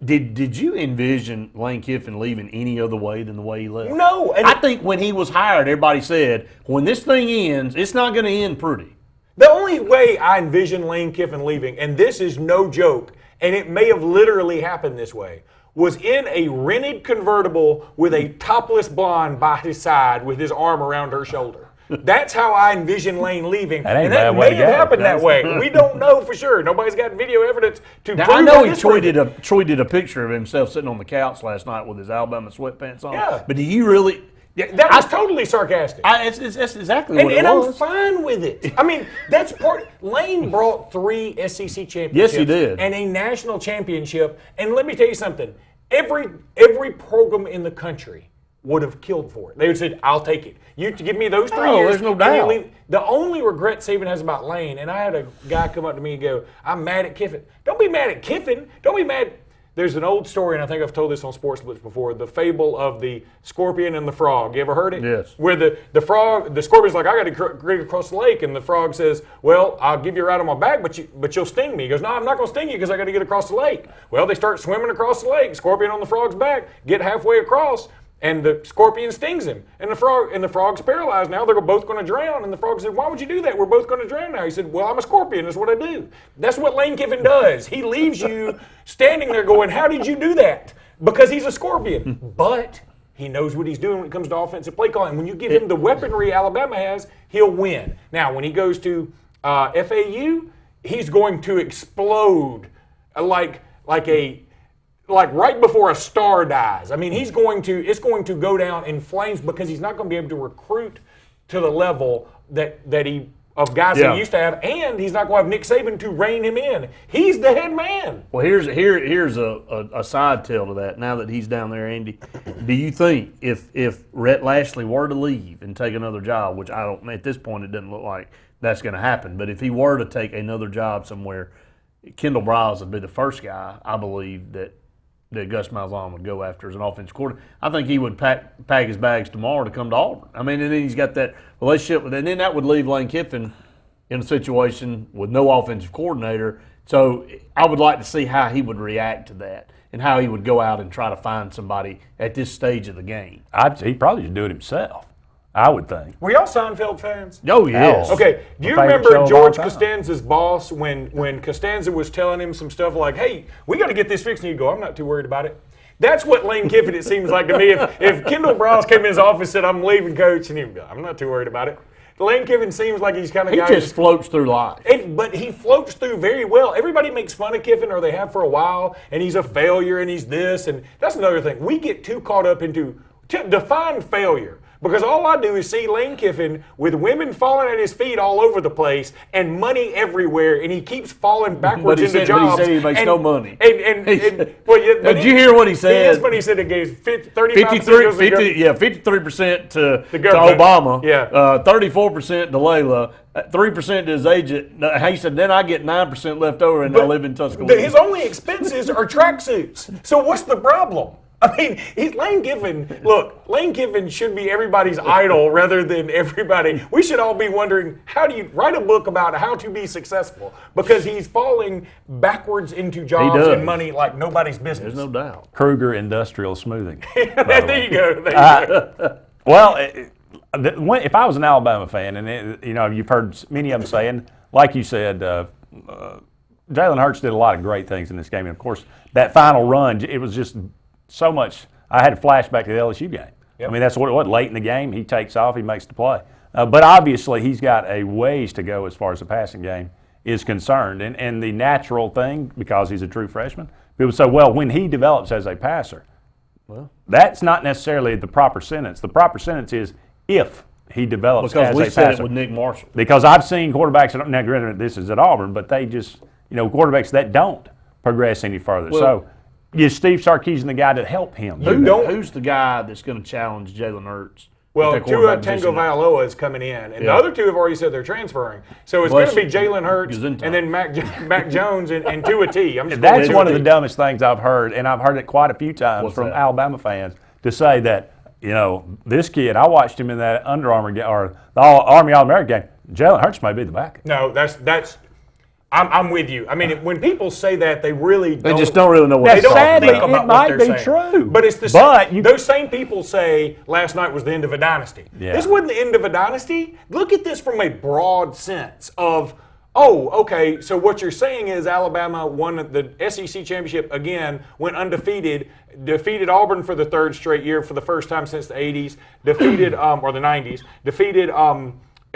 Did you envision Lane Kiffin leaving any other way than the way he left? No. I think when he was hired, everybody said, when this thing ends, it's not going to end pretty. The only way I envision Lane Kiffin leaving, and this is no joke, and it may have literally happened this way, was in a rented convertible with a topless blonde by his side with his arm around her shoulder. That's how I envision Lane leaving. And that may have happened that way. We don't know for sure. Nobody's got video evidence to prove I know he tweeted a picture of himself sitting on the couch last night with his Alabama sweatpants on. Yeah. But do you really Yeah, that was totally sarcastic. It's exactly what it was. And I'm fine with it. I mean, that's part. Lane brought 3 SEC championships. Yes, he did. And a national championship. And let me tell you something. Every program in the country would have killed for it. They would have said, I'll take it. You give me those 3 years. There's no doubt. The only regret Saban has about Lane, and I had a guy come up to me and go, I'm mad at Kiffin. Don't be mad at Kiffin. Don't be mad. There's an old story, and I think I've told this on Sportz Blitz before, the fable of the scorpion and the frog. You ever heard it? Yes. Where the scorpion's like, I got to get across the lake, and the frog says, well, I'll give you a ride on my back, but you'll sting me. He goes, no, I'm not going to sting you because I got to get across the lake. Well, they start swimming across the lake, scorpion on the frog's back, get halfway across, and the scorpion stings him. And the frog's paralyzed now. They're both going to drown. And the frog said, why would you do that? We're both going to drown now. He said, well, I'm a scorpion. That's what I do. That's what Lane Kiffin does. He leaves you standing there going, how did you do that? Because he's a scorpion. But he knows what he's doing when it comes to offensive play calling. When you give him the weaponry Alabama has, he'll win. Now, when he goes to FAU, he's going to explode like right before a star dies. I mean, it's going to go down in flames because he's not going to be able to recruit to the level that he guys that he used to have, and he's not going to have Nick Saban to rein him in. He's the head man. Well, here's a side tale to that. Now that he's down there, Andy, do you think if Rhett Lashley were to leave and take another job, which I don't, at this point it doesn't look like that's going to happen, but if he were to take another job somewhere, Kendall Briles would be the first guy, I believe, that Gus Malzahn would go after as an offensive coordinator. I think he would pack his bags tomorrow to come to Auburn. I mean, and then he's got that relationship with, and then that would leave Lane Kiffin in a situation with no offensive coordinator. So I would like to see how he would react to that and how he would go out and try to find somebody at this stage of the game. He'd probably just do it himself, I would think. Were y'all Seinfeld fans? Oh, yes. Okay, do you remember George Costanza's boss when Costanza was telling him some stuff like, hey, we got to get this fixed, and he'd go, I'm not too worried about it. That's what Lane Kiffin, it seems like to me. If Kendall Briles came in his office and said, I'm leaving, coach, and he'd go, I'm not too worried about it. Lane Kiffin seems like he's kind of guy. He just floats through life. But he floats through very well. Everybody makes fun of Kiffin, or they have for a while, and he's a failure, and he's this, and that's another thing. We get too caught up into define failure. Because all I do is see Lane Kiffin with women falling at his feet all over the place and money everywhere, and he keeps falling backwards into jobs. But he said he makes no money. Did you hear what he said? That's funny. He said it gave 53% to Obama, 34% to Layla, 3% to his agent. He said, then I get 9% left over, and I live in Tuscaloosa. His only expenses are tracksuits. So what's the problem? I mean, Lane Kiffin, look, Lane Kiffin should be everybody's idol rather than everybody. We should all be wondering, how do you write a book about how to be successful? Because he's falling backwards into jobs and money like nobody's business. There's no doubt. Kruger Industrial Smoothing. There you go. Well, if I was an Alabama fan, and you've heard many of them saying, like you said, Jalen Hurts did a lot of great things in this game. And, of course, that final run, it was just so much. I had a flashback to the LSU game. Yep. I mean, that's what it was. Late in the game, he takes off, he makes the play. But obviously, he's got a ways to go as far as the passing game is concerned. And the natural thing, because he's a true freshman, people say, well, when he develops as a passer, well, that's not necessarily the proper sentence. The proper sentence is if he develops as a passer. Because we said it with Nick Marshall. Because I've seen quarterbacks, now granted this is at Auburn, but they just, quarterbacks that don't progress any further. Well, so, is Steve Sarkisian the guy to help him? Who's the guy that's going to challenge Jalen Hurts? Well, Tua Tagovailoa is coming in, and the other two have already said they're transferring. So it's going to be Jalen Hurts and then Mac Jones and Tua T. That's one of the dumbest things I've heard, and I've heard it quite a few times from Alabama fans to say that, this kid, I watched him in that Under Armour game, or the Army All-American game. Jalen Hurts may be the backup. No, that's. I'm with you. I mean, when people say that, they just don't really know what they don't sadly, think about it might what they're be saying. True. But it's those same people say last night was the end of a dynasty. Yeah. This wasn't the end of a dynasty. Look at this from a broad sense of, okay, so what you're saying is Alabama won the SEC championship again, went undefeated, defeated Auburn for the third straight year for the first time since the 80s, defeated or the 90s, defeated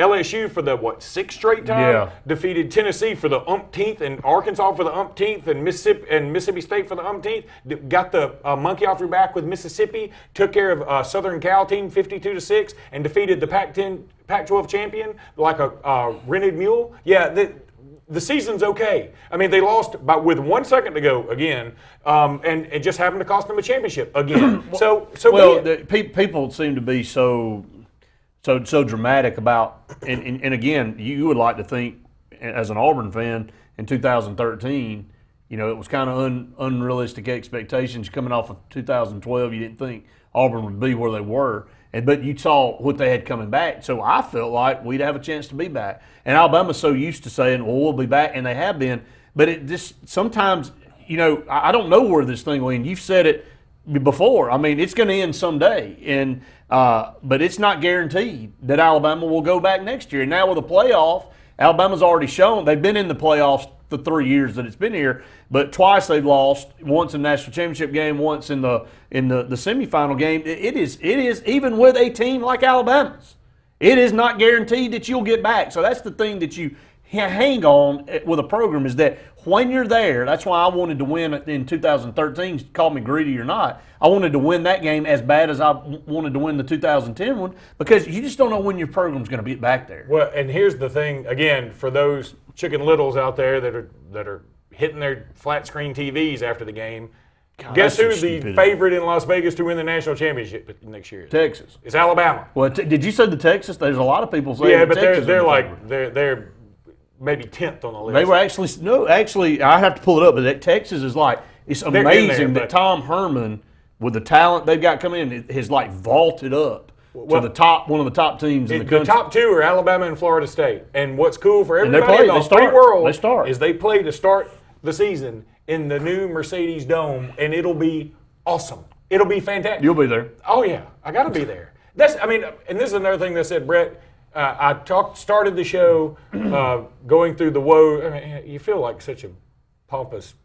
LSU for the, 6th straight time? Yeah. Defeated Tennessee for the umpteenth, and Arkansas for the umpteenth, and Mississippi State for the umpteenth. Got the monkey off your back with Mississippi. Took care of Southern Cal team 52-6, and defeated the Pac-12 champion like a rented mule. Yeah, the season's okay. I mean, they lost with 1 second to go again, and it just happened to cost them a championship again. People seem to be so dramatic about, and again, you would like to think, as an Auburn fan, in 2013, it was kind of unrealistic expectations coming off of 2012. You didn't think Auburn would be where they were. But you saw what they had coming back. So I felt like we'd have a chance to be back. And Alabama's so used to saying, well, we'll be back, and they have been. But it just sometimes, I don't know where this thing will end. You've said it before. I mean, it's going to end someday. But it's not guaranteed that Alabama will go back next year. And now with the playoff, Alabama's already shown they've been in the playoffs the 3 years that it's been here, but twice they've lost. Once in the national championship game, once in the semifinal game. It is even with a team like Alabama's, it is not guaranteed that you'll get back. So that's the thing that you hang on with a program, is that when you're there. That's why I wanted to win in 2013. Call me greedy or not, I wanted to win that game as bad as I wanted to win the 2010 one, because you just don't know when your program's going to be back there. Well, and here's the thing again, for those Chicken Littles out there that are hitting their flat screen TVs after the game. God, guess who's the favorite in Las Vegas to win the national championship next year? Texas. It's Alabama. Well, did you say the Texas? There's a lot of people saying. Yeah, but Texas they're maybe 10th on the list. They were actually. I have to pull it up, but that Texas is like, it's amazing that Tom Herman, with the talent they've got coming in, has like vaulted up to the top, one of the top teams in the country. The top two are Alabama and Florida State. And what's cool for everybody in the free world is they play to start the season in the new Mercedes Dome, and it'll be awesome. It'll be fantastic. You'll be there. Oh yeah, I got to be there. And this is another thing that said, Brett. I started the show going through the woes. I mean, you feel like such a pompous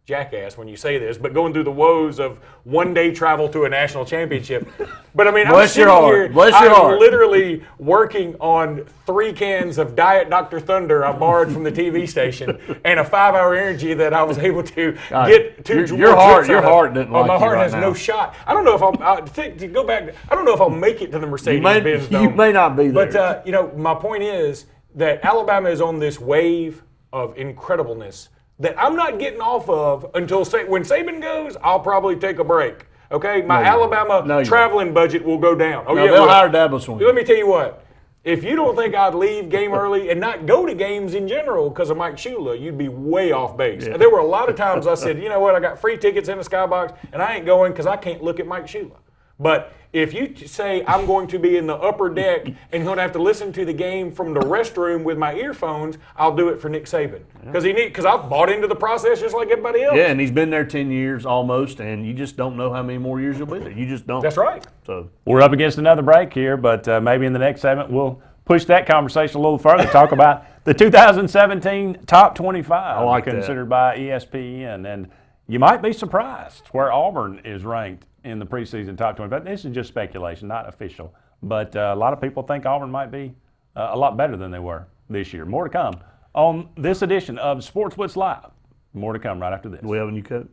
jackass when you say this, but going through the woes of one-day travel to a national championship. But I mean, I'm sitting here, I'm literally working on 3 cans of Diet Dr. Thunder I borrowed from the TV station, and a 5-hour energy that I was able to get to. Your heart didn't like my heart you right has now. No shot. I don't know if I don't know if I'll make it to the Mercedes-Benz Dome. You may not be there. But my point is that Alabama is on this wave of incredibleness that I'm not getting off of until when Saban goes. I'll probably take a break. Okay, my Alabama traveling budget will go down. They'll hire Dabo Swinney. Let me tell you what. If you don't think I'd leave game early and not go to games in general because of Mike Shula, you'd be way off base. Yeah. There were a lot of times I said, you know what, I got free tickets in the skybox and I ain't going because I can't look at Mike Shula. But if you say I'm going to be in the upper deck and going to have to listen to the game from the restroom with my earphones, I'll do it for Nick Saban because I've bought into the process just like everybody else. Yeah, and he's been there 10 years almost, and you just don't know how many more years he'll be there. You just don't. That's right. So we're up against another break here, but maybe in the next segment we'll push that conversation a little further. Talk about the 2017 top 25 considered by ESPN, and you might be surprised where Auburn is ranked in the preseason top 25. This is just speculation, not official. But a lot of people think Auburn might be a lot better than they were this year. More to come on this edition of Sportz Blitz Live. More to come right after this. Do we have a new coach?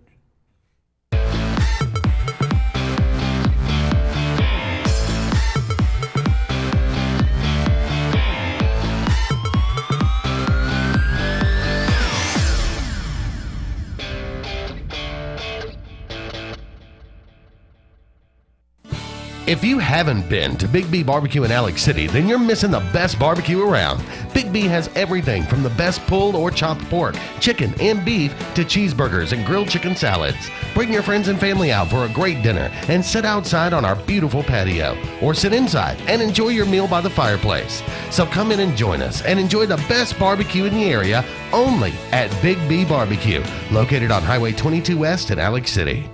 If you haven't been to Big B Barbecue in Alex City, then you're missing the best barbecue around. Big B has everything from the best pulled or chopped pork, chicken, and beef to cheeseburgers and grilled chicken salads. Bring your friends and family out for a great dinner and sit outside on our beautiful patio, or sit inside and enjoy your meal by the fireplace. So come in and join us and enjoy the best barbecue in the area only at Big B Barbecue, located on Highway 22 West in Alex City.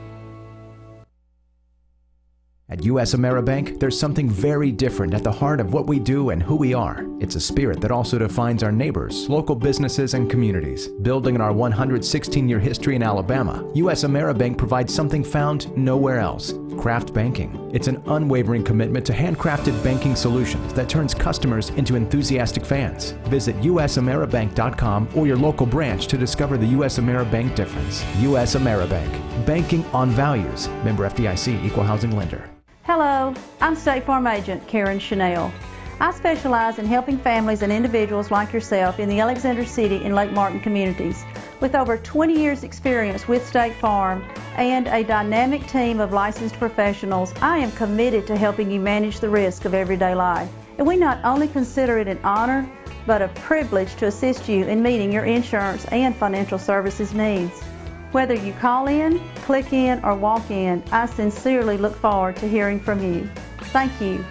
At US AmeriBank, there's something very different at the heart of what we do and who we are. It's a spirit that also defines our neighbors, local businesses, and communities. Building on our 116-year history in Alabama, US AmeriBank provides something found nowhere else: craft banking. It's an unwavering commitment to handcrafted banking solutions that turns customers into enthusiastic fans. Visit usameribank.com or your local branch to discover the US AmeriBank difference. US AmeriBank. Banking on values. Member FDIC, Equal Housing Lender. Hello, I'm State Farm Agent Karen Chanel. I specialize in helping families and individuals like yourself in the Alexander City and Lake Martin communities. With over 20 years experience with State Farm and a dynamic team of licensed professionals, I am committed to helping you manage the risk of everyday life. And we not only consider it an honor, but a privilege to assist you in meeting your insurance and financial services needs. Whether you call in, click in, or walk in, I sincerely look forward to hearing from you. Thank you.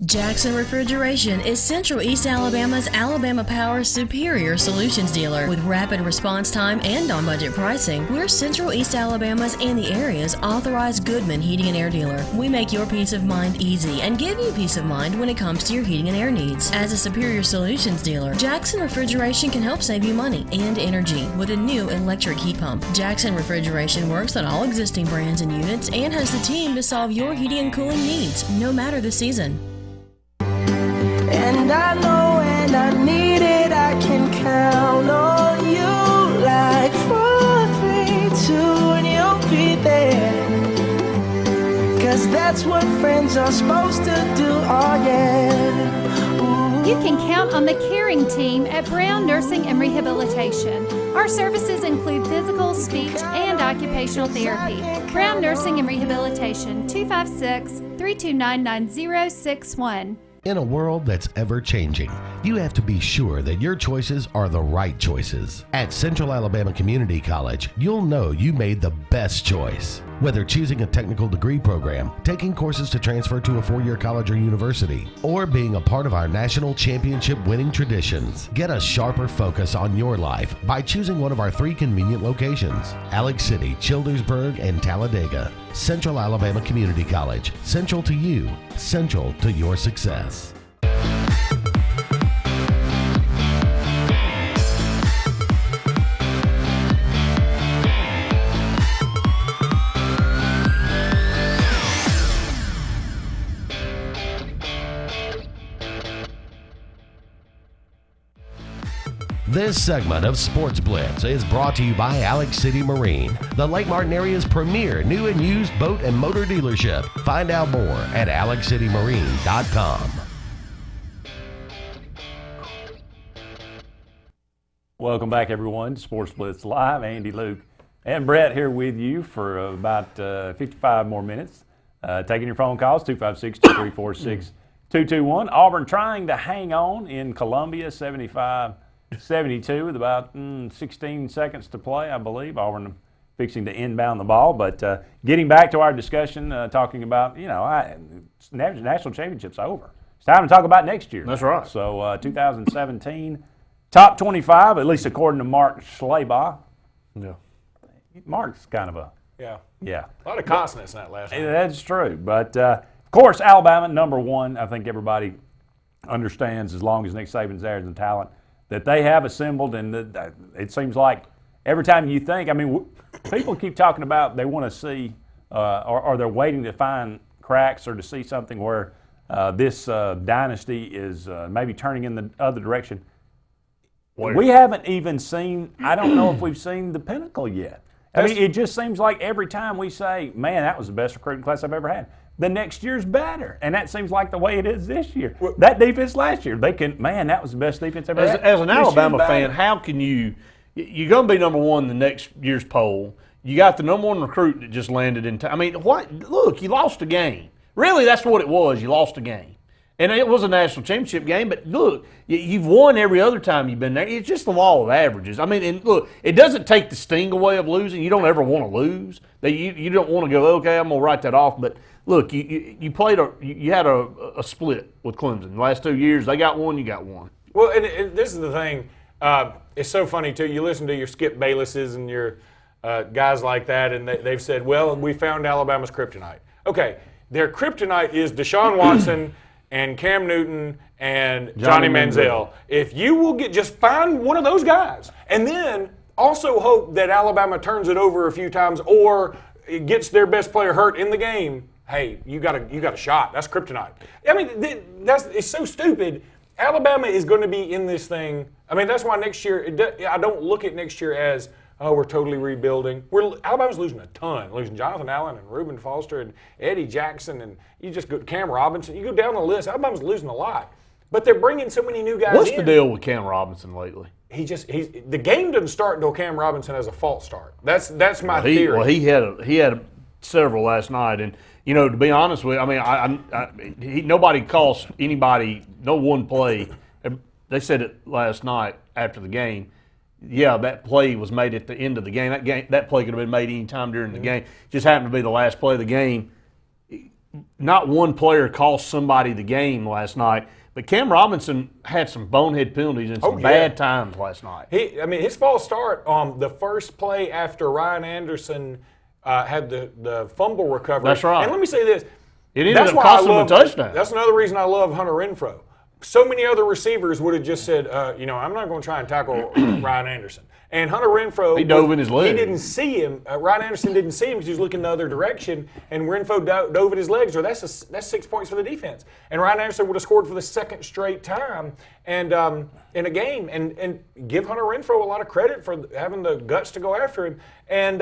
Jackson Refrigeration is Central East Alabama's Alabama Power Superior Solutions dealer. With rapid response time and on-budget pricing, we're Central East Alabama's and the area's authorized Goodman Heating and Air dealer. We make your peace of mind easy and give you peace of mind when it comes to your heating and air needs. As a Superior Solutions dealer, Jackson Refrigeration can help save you money and energy with a new electric heat pump. Jackson Refrigeration works on all existing brands and units and has the team to solve your heating and cooling needs, no matter the season. And I know when I need it, I can count on you. Like 4, 3, 2, and you'll be there. 'Cause that's what friends are supposed to do, oh yeah. Ooh. You can count on the caring team at Brown Nursing and Rehabilitation. Our services include physical, speech, and occupational therapy. Brown Nursing and Rehabilitation, 256-329-9061. In a world that's ever-changing, you have to be sure that your choices are the right choices. At Central Alabama Community College, you'll know you made the best choice. Whether choosing a technical degree program, taking courses to transfer to a 4-year college or university, or being a part of our national championship winning traditions, get a sharper focus on your life by choosing one of our 3 convenient locations: Alex City, Childersburg, and Talladega. Central Alabama Community College. Central to you. Central to your success. This segment of Sportz Blitz is brought to you by Alex City Marine, the Lake Martin area's premier new and used boat and motor dealership. Find out more at alexcitymarine.com. Welcome back, everyone, to Sportz Blitz Live. Andy, Luke, and Brett here with you for about 55 more minutes. Taking your phone calls, 256-234-6221. Auburn trying to hang on in Columbia, 75-72 with about 16 seconds to play, I believe. Auburn fixing to inbound the ball. But getting back to our discussion, talking about, national championship's over. It's time to talk about next year. That's right. So 2017, top 25, at least according to Mark Schlabach. Yeah. Mark's kind of a... Yeah. Yeah. A lot of consonants in that last one. That's true. But, of course, Alabama, number one, I think everybody understands, as long as Nick Saban's there as a talent, that they have assembled, and it seems like every time you think, people keep talking about they want to see, or they're waiting to find cracks or to see something where this dynasty is maybe turning in the other direction. We haven't even seen, I don't know if we've seen the pinnacle yet. It just seems like every time we say, man, that was the best recruiting class I've ever had, the next year's better. And that seems like the way it is this year. That defense last year, that was the best defense ever had. As an Alabama fan, how can you're going to be number one in the next year's poll. You got the number one recruit that just landed in time. Look, you lost a game. Really, that's what it was. You lost a game. And it was a national championship game, but look, you've won every other time you've been there. It's just the law of averages. And look, it doesn't take the sting away of losing. You don't ever want to lose. You don't want to go, okay, I'm going to write that off. But look, you had a split with Clemson. The last 2 years, they got one, you got one. Well, and this is the thing. It's so funny, too. You listen to your Skip Baylesses and your guys like that, and they've said, well, we found Alabama's kryptonite. Okay, Their kryptonite is Deshaun Watson and Cam Newton and Johnny Manziel. If you will just find one of those guys, and then also hope that Alabama turns it over a few times or it gets their best player hurt in the game, hey, you got a shot. That's kryptonite. I mean, it's so stupid. Alabama is going to be in this thing. I mean, that's why next year, I don't look at next year as, oh, we're totally rebuilding. Alabama's losing a ton. Losing Jonathan Allen and Reuben Foster and Eddie Jackson and you just go Cam Robinson. You go down the list. Alabama's losing a lot. But they're bringing so many new guys What's in. the deal with Cam Robinson lately? The game doesn't start until Cam Robinson has a false start. That's my theory. Well, he had several last night, and to be honest with you, I mean, nobody calls anybody, no one play. They said it last night after the game. Yeah, that play was made at the end of the game. That play could have been made any time during the game. Just happened to be the last play of the game. Not one player cost somebody the game last night. But Cam Robinson had some bonehead penalties and some bad times last night. His false start, the first play after Ryan Anderson had the fumble recovery. That's right. And let me say this. It ended up costing him a touchdown. That's another reason I love Hunter Renfrow. So many other receivers would have just said, I'm not going to try and tackle Ryan Anderson. And Hunter Renfrow, he dove in his leg. He didn't see him. Ryan Anderson didn't see him because he was looking the other direction. And Renfrow dove in his legs. Or that's 6 points for the defense. And Ryan Anderson would have scored for the second straight time and in a game. And give Hunter Renfrow a lot of credit for having the guts to go after him. And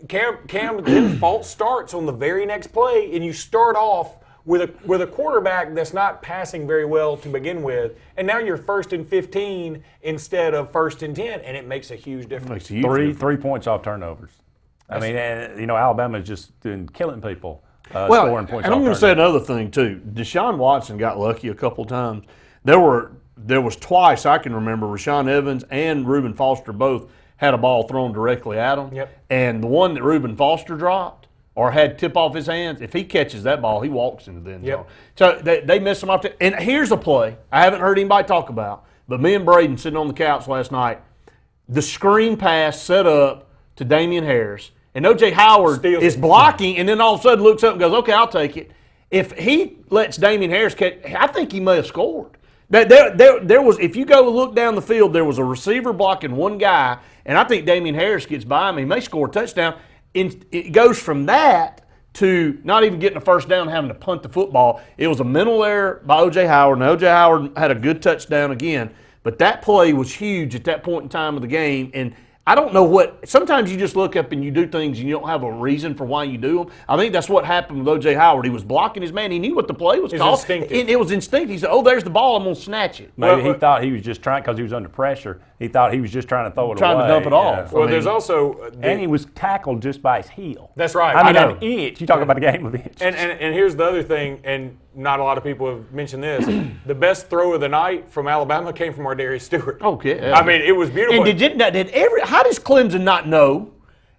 Cam then false starts on the very next play, and you start off with a quarterback that's not passing very well to begin with, and now you're 1st and 15 instead of 1st and 10, and it makes a huge difference. Three points off turnovers. I mean, Alabama's just killing people. Scoring points and off I'm going to say another thing too. Deshaun Watson got lucky a couple times. There was twice I can remember Rashaan Evans and Reuben Foster both had a ball thrown directly at him. Yep. And the one that Reuben Foster dropped or had tip off his hands, if he catches that ball, he walks into the end zone. So they miss him up. And here's a play I haven't heard anybody talk about, but me and Braden sitting on the couch last night, the screen pass set up to Damian Harris, and O.J. Howard is blocking, and then all of a sudden looks up and goes, okay, I'll take it. If he lets Damian Harris catch, I think he may have scored. There was, if you go look down the field, there was a receiver blocking one guy, and I think Damian Harris gets by him. He may score a touchdown. It goes from that to not even getting a first down and having to punt the football. It was a mental error by O.J. Howard, and O.J. Howard had a good touchdown again. But that play was huge at that point in time of the game, and I don't know what – sometimes you just look up and you do things and you don't have a reason for why you do them. I think that's what happened with O.J. Howard. He was blocking his man. He knew what the play was called. It was instinctive. He said, oh, there's the ball. I'm going to snatch it. Maybe he thought he was just trying – because he was under pressure. He thought he was just trying to throw it away. Trying to dump it off. Well, there's also and he was tackled just by his heel. That's right. I mean, an inch. You talk about a game of inches. And here's the other thing, and not a lot of people have mentioned this. The best throw of the night from Alabama came from Ardarius Stewart. Okay. I mean, it was beautiful. And how does Clemson not know?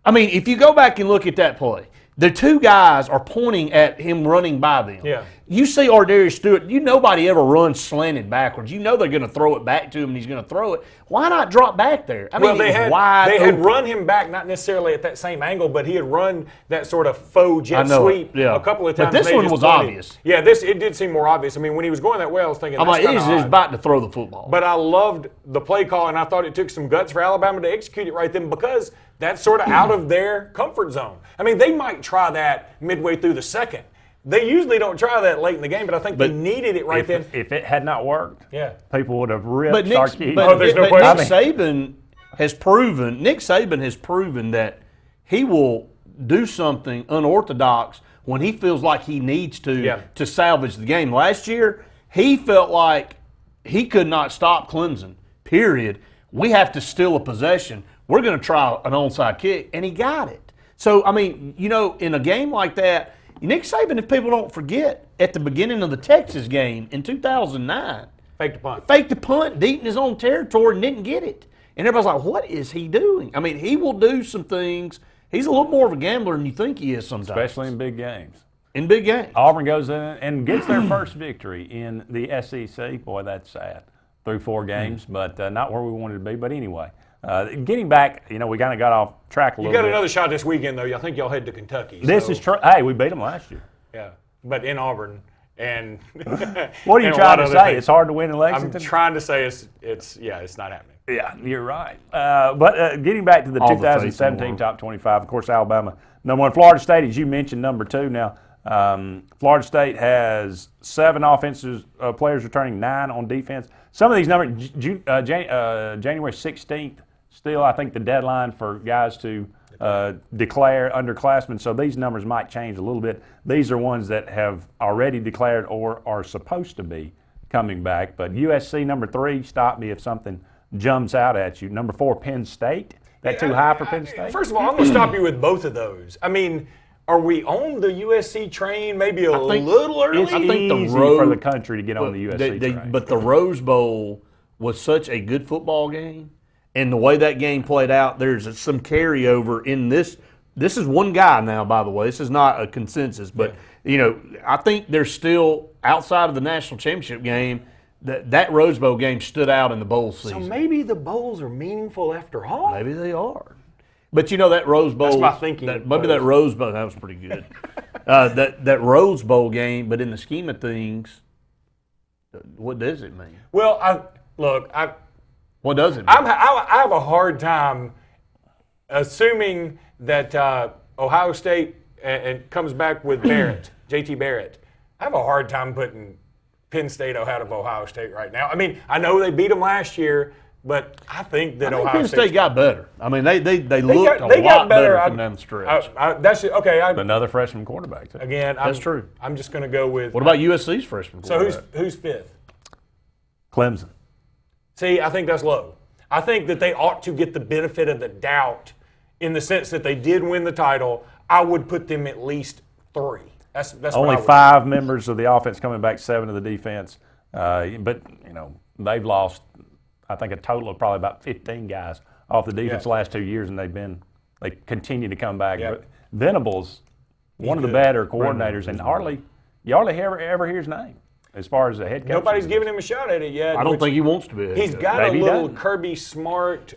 I mean, if you go back and look at that play, the two guys are pointing at him running by them. Yeah. You see Ardarius Stewart, nobody ever runs slanted backwards. You know they're going to throw it back to him and he's going to throw it. Why not drop back there? I mean, they had run him back, not necessarily at that same angle, but he had run that sort of faux jet sweep a couple of times. But this one was obvious. Yeah, it did seem more obvious. I mean, when he was going that way, I was thinking, he's about to throw the football. But I loved the play call, and I thought it took some guts for Alabama to execute it right then because that's sort of out of their comfort zone. I mean, they might try that midway through the second. They usually don't try that late in the game, but I think they needed it right then. If it had not worked, people would have ripped Nick Saban has proven that he will do something unorthodox when he feels like he needs to salvage the game. Last year, he felt like he could not stop Clemson, period. We have to steal a possession. We're going to try an onside kick, and he got it. So, I mean, in a game like that, Nick Saban, if people don't forget, at the beginning of the Texas game in 2009, faked the punt, deep in his own territory, and didn't get it. And everybody's like, what is he doing? I mean, he will do some things. He's a little more of a gambler than you think he is sometimes. Especially in big games. In big games. Auburn goes in and gets their first victory in the SEC. Boy, that's sad. Through 4 games, but not where we wanted to be. But anyway, Getting back, we kind of got off track a little bit. You got another shot this weekend, though. I think y'all head to Kentucky. This is true. Hey, we beat them last year. Yeah, but in Auburn. And what are you trying to say? It's hard to win in Lexington? I'm trying to say it's not happening. Yeah, you're right. But getting back to the 2017 top 25, of course, Alabama number 1. Florida State, as you mentioned, number 2. Now, Florida State has 7 offensive players returning, 9 on defense. Some of these numbers, January 16th, still I think the deadline for guys to declare underclassmen, so these numbers might change a little bit. These are ones that have already declared or are supposed to be coming back. But USC number 3, stop me if something jumps out at you. Number 4, Penn State. That too high for Penn State? First of all, I'm going to stop you with both of those. I mean, are we on the USC train maybe a little early? It's easy for the country to get on the USC train. But the Rose Bowl was such a good football game. And the way that game played out, there's some carryover in this. This is one guy now, by the way. This is not a consensus. But, I think there's still, outside of the national championship game, that Rose Bowl game stood out in the bowl season. So maybe the bowls are meaningful after all? Maybe they are. But, that Rose Bowl. That's my thinking. That Rose Bowl, that was pretty good. That Rose Bowl game, but in the scheme of things, what does it mean? Well, what does it mean? I have a hard time assuming that Ohio State and comes back with Barrett, JT Barrett. I have a hard time putting Penn State ahead of Ohio State right now. I mean, I know they beat them last year, but I think that Ohio Penn State got better. I mean, they looked a lot better coming down the stretch. Another freshman quarterback, too. Again, that's true. I'm just going to go with. What about USC's freshman quarterback? So who's 5th? Clemson. See, I think that's low. I think that they ought to get the benefit of the doubt in the sense that they did win the title. I would put them at least 3. That's only 5 members of the offense coming back, 7 of the defense. But they've lost, I think, a total of probably about 15 guys off the defense the last 2 years, and they continue to come back. Yeah. But Venables, one of the better coordinators, and you hardly ever hear his name. As far as the head coach, nobody's giving him a shot at it yet. I don't think he wants to be. He's got a little Kirby Smart,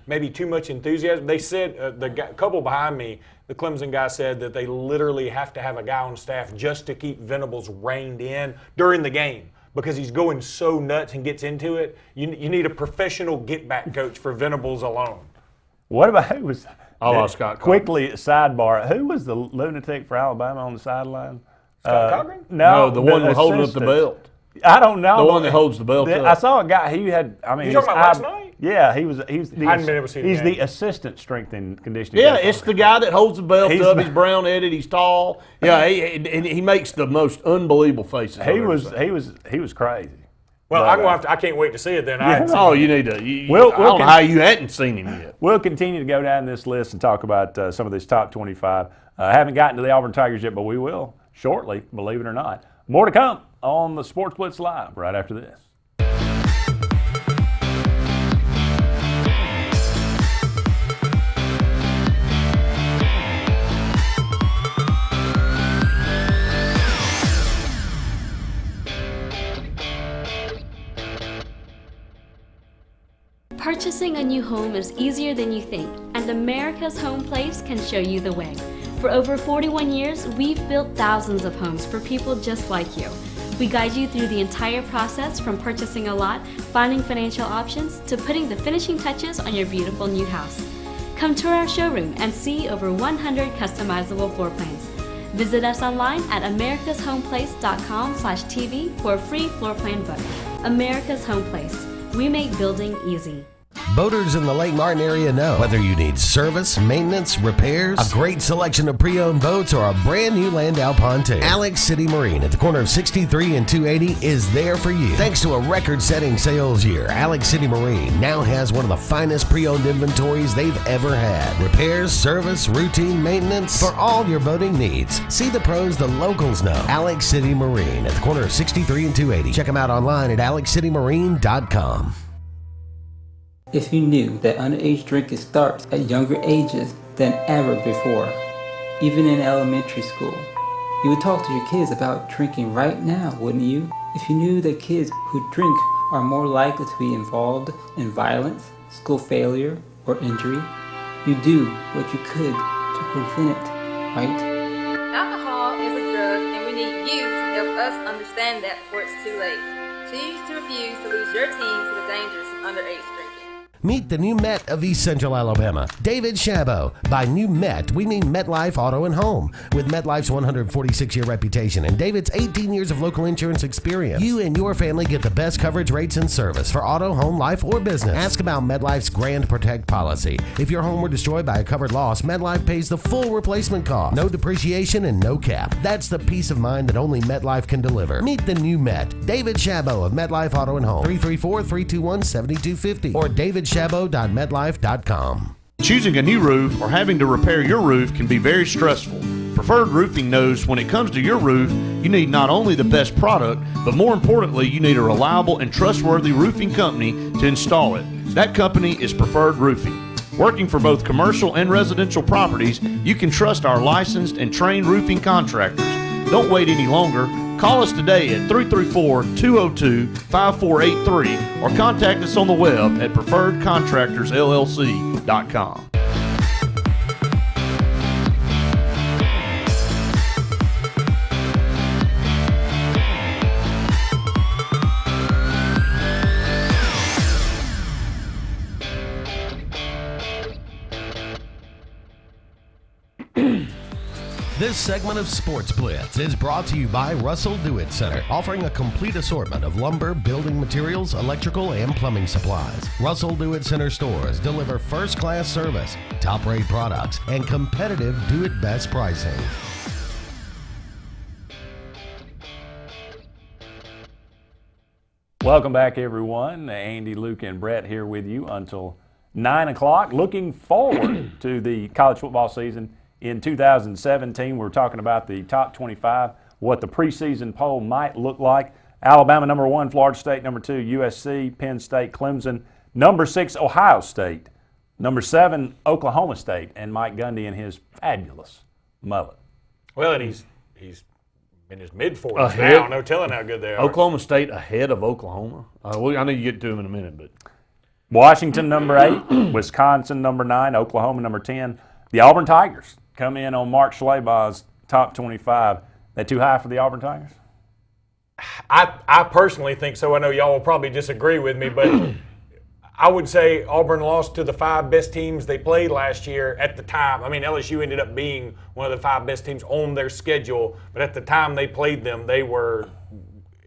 maybe too much enthusiasm. They said the couple behind me, the Clemson guy said that they literally have to have a guy on staff just to keep Venables reined in during the game because he's going so nuts and gets into it. You need a professional get-back coach for Venables alone. What about who was? Scott. Quickly, sidebar. Who was the lunatic for Alabama on the sideline? Scott Cochran? No, the one who's holding up the belt. I don't know. The one that holds the belt up. I saw a guy. He had. I mean, you talking about last night? Yeah, he's the. I hadn't been able to see he's the assistant strength and conditioning. Yeah, it's the guy that holds the belt up. He's brown-headed. He's tall. Yeah, and he makes the most unbelievable faces. He was crazy. Well, I can't wait to see it then. Yeah. You need to. I don't know how you hadn't seen him yet. We'll continue to go down this list and talk about some of this top 25. Haven't gotten to the Auburn Tigers yet, but we will shortly, believe it or not. More to come on the Sportz Blitz Live right after this. Purchasing a new home is easier than you think, and America's Home Place can show you the way. For over 41 years, we've built thousands of homes for people just like you. We guide you through the entire process from purchasing a lot, finding financial options, to putting the finishing touches on your beautiful new house. Come tour our showroom and see over 100 customizable floor plans. Visit us online at americashomeplace.com/TV for a free floor plan book. America's Home Place. We make building easy. Boaters in the Lake Martin area know whether you need service, maintenance, repairs, a great selection of pre-owned boats, or a brand new Landau pontoon. Alex City Marine at the corner of 63 and 280 is there for you. Thanks to a record-setting sales year, Alex City Marine now has one of the finest pre-owned inventories they've ever had. Repairs, service, routine maintenance, for all your boating needs. See the pros the locals know. Alex City Marine at the corner of 63 and 280. Check them out online at alexcitymarine.com. If you knew that underage drinking starts at younger ages than ever before, even in elementary school, you would talk to your kids about drinking right now, wouldn't you? If you knew that kids who drink are more likely to be involved in violence, school failure, or injury, you do what you could to prevent it, right? Alcohol is a drug, and we need you to help us understand that before it's too late. Choose to refuse to lose your team to the dangers of underage drinking. Meet the new Met of East Central Alabama, David Chabot. By new Met, we mean MetLife Auto and Home. With MetLife's 146-year reputation and David's 18 years of local insurance experience, you and your family get the best coverage, rates, and service for auto, home, life, or business. Ask about MetLife's Grand Protect policy. If your home were destroyed by a covered loss, MetLife pays the full replacement cost. No depreciation and no cap. That's the peace of mind that only MetLife can deliver. Meet the new Met, David Chabot of MetLife Auto and Home, 334-321-7250 or davidchabot.metlife.com. Choosing a new roof or having to repair your roof can be very stressful. Preferred Roofing knows when it comes to your roof, you need not only the best product, but more importantly, you need a reliable and trustworthy roofing company to install it. That company is Preferred Roofing. Working for both commercial and residential properties, you can trust our licensed and trained roofing contractors. Don't wait any longer. Call us today at 334-202-5483 or contact us on the web at preferredcontractorsllc.com. This segment of Sportz Blitz is brought to you by Russell Do-It Center, offering a complete assortment of lumber, building materials, electrical, and plumbing supplies. Russell Do-It Center stores deliver first-class service, top-rate products, and competitive do-it-best pricing. Welcome back, everyone. Andy, Luke, and Brett here with you until 9 o'clock. Looking forward to the college football season in 2017. We're talking about the top 25, what the preseason poll might look like. Alabama number 1, Florida State number 2, USC, Penn State, Clemson, number 6, Ohio State, number 7, Oklahoma State, and Mike Gundy and his fabulous mullet. Well, and he's in his mid-40s now. No telling how good they are. Oklahoma State ahead of Oklahoma. I know you get to them in a minute, but Washington number 8, Wisconsin number 9, Oklahoma number 10. The Auburn Tigers come in on Mark Schlabach's top 25. That too high for the Auburn Tigers? I personally think so. I know y'all will probably disagree with me, but I would say Auburn lost to the 5 best teams they played last year at the time. I mean, LSU ended up being one of the 5 best teams on their schedule, but at the time they played them, they were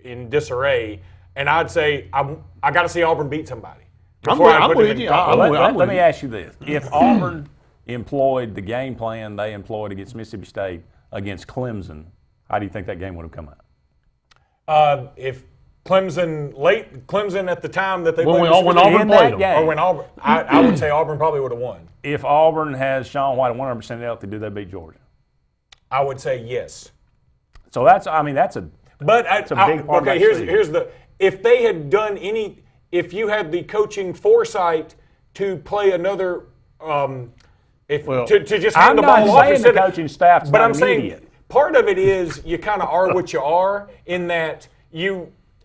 in disarray. And I'd say I got to see Auburn beat somebody. I'm with you. Let me ask you this. If Auburn employed the game plan they employed against Mississippi State against Clemson, how do you think that game would have come out? If Clemson at the time that they when Auburn played them, or when Auburn, I would say Auburn probably would have won. If Auburn has Sean White at 100% healthy, do they beat Georgia? I would say yes. So that's a big part of that here's the if they had done if you had the coaching foresight to play another. To just hand the ball off. I'm not saying the coaching staff's but not I'm saying immediate. Part of it is you kind of are what you are in that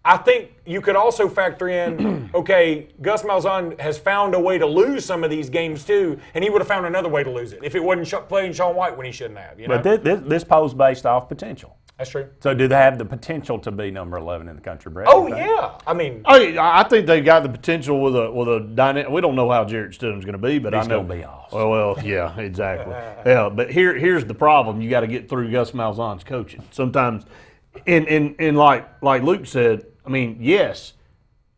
I think you could also factor in, okay, Gus Malzahn has found a way to lose some of these games too, and he would have found another way to lose it if it wasn't playing Sean White when he shouldn't have. You know? But this poll's based off potential. That's true. So do they have the potential to be number 11 in the country, Brett? Oh, yeah. I mean. I think they got the potential with a dynamic. We don't know how Jarrett Stidham's going to be, but he's I know. He's going to be awesome. Well, yeah, exactly. Yeah, but here's the problem. You got to get through Gus Malzahn's coaching. Sometimes, in like Luke said, I mean, yes,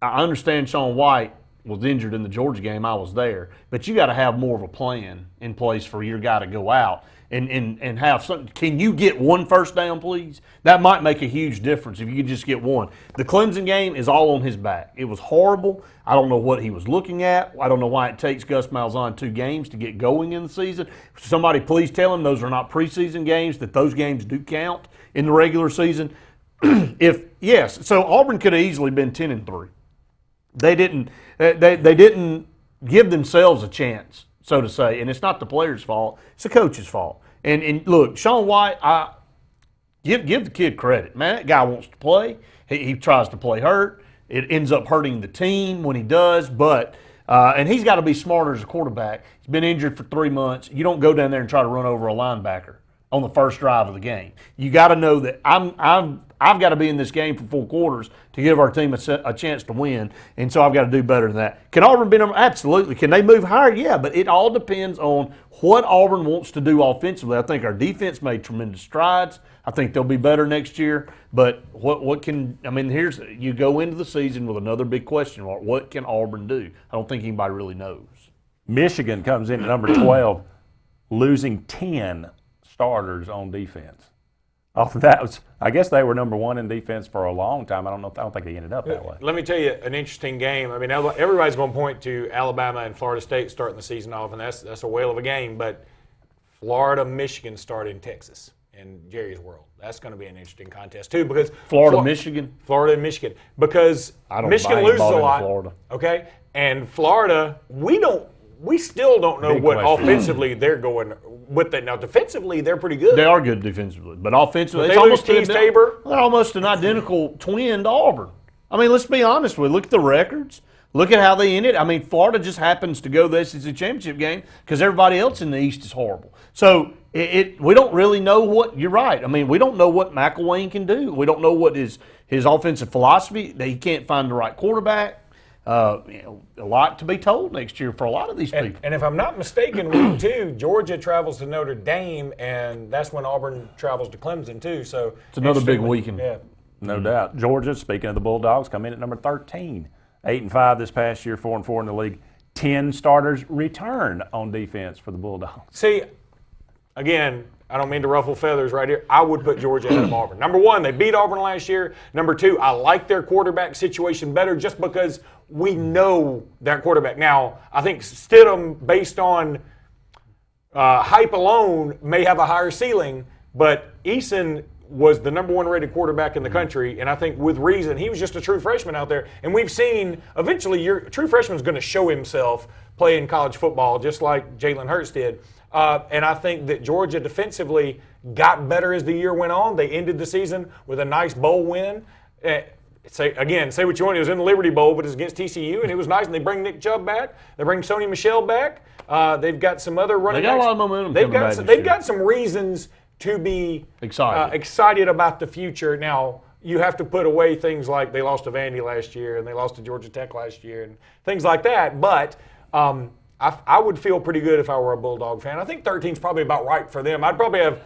I understand Sean White was injured in the Georgia game. I was there. But you got to have more of a plan in place for your guy to go out and have something. Can you get one first down, please? That might make a huge difference if you could just get one. The Clemson game is all on his back. It was horrible. I don't know what he was looking at. I don't know why it takes Gus Malzahn 2 games to get going in the season. Somebody please tell him those are not preseason games, that those games do count in the regular season. So Auburn could have easily been 10-3. They didn't give themselves a chance, so to say, and it's not the player's fault; it's the coach's fault. And look, Sean White, give the kid credit, man. That guy wants to play. He tries to play hurt. It ends up hurting the team when he does, but And he's got to be smarter as a quarterback. He's been injured for 3 months. You don't go down there and try to run over a linebacker on the first drive of the game. You got to know that I've got to be in this game for 4 quarters to give our team a chance to win, and so I've got to do better than that. Can Auburn be number? Absolutely. Can they move higher? Yeah, but it all depends on what Auburn wants to do offensively. I think our defense made tremendous strides. I think they'll be better next year. But what can – I mean, you go into the season with another big question mark. What can Auburn do? I don't think anybody really knows. Michigan comes in at number 12, losing 10 starters on defense. I guess they were number 1 in defense for a long time. I don't think they ended up that way. Let me tell you an interesting game. I mean, everybody's going to point to Alabama and Florida State starting the season off, and that's a whale of a game. But Florida-Michigan started in Texas, in Jerry's world. That's going to be an interesting contest too, because Florida and Michigan, because Michigan loses a lot. Florida. Okay, and Florida, we still don't know what offensively they're going with that. Now, defensively, they're pretty good. They are good defensively, but offensively, it's almost Tabor. They're almost an identical twin to Auburn. I mean, let's be honest with you. Look at the records. Look at how they ended. I mean, Florida just happens to go to the SEC championship game because everybody else in the East is horrible. So we don't really know what – you're right. I mean, we don't know what McElwain can do. We don't know what his offensive philosophy – that he can't find the right quarterback. A lot to be told next year for a lot of these people. And if I'm not mistaken, week 2, Georgia travels to Notre Dame, and that's when Auburn travels to Clemson too. So it's another big weekend. Yeah, no doubt. Georgia, speaking of the Bulldogs, come in at number 13, 8-5 this past year, 4-4 in the league. 10 starters return on defense for the Bulldogs. See, again, I don't mean to ruffle feathers right here. I would put Georgia ahead of Auburn. Number 1, they beat Auburn last year. Number 2, I like their quarterback situation better just because we know that quarterback. Now, I think Stidham, based on hype alone, may have a higher ceiling, but Eason was the number 1 rated quarterback in the country, and I think with reason. He was just a true freshman out there, and we've seen eventually your true freshman is going to show himself playing college football just like Jalen Hurts did. And I think that Georgia defensively got better as the year went on. They ended the season with a nice bowl win. Say what you want. It was in the Liberty Bowl, but it was against TCU, and it was nice. And they bring Nick Chubb back. They bring Sony Michel back. They've got some other running backs. They got a lot of momentum. They've got some reasons to be excited about the future. Now, you have to put away things like they lost to Vandy last year, and they lost to Georgia Tech last year, and things like that. But I would feel pretty good if I were a Bulldog fan. I think 13 is probably about right for them. I'd probably have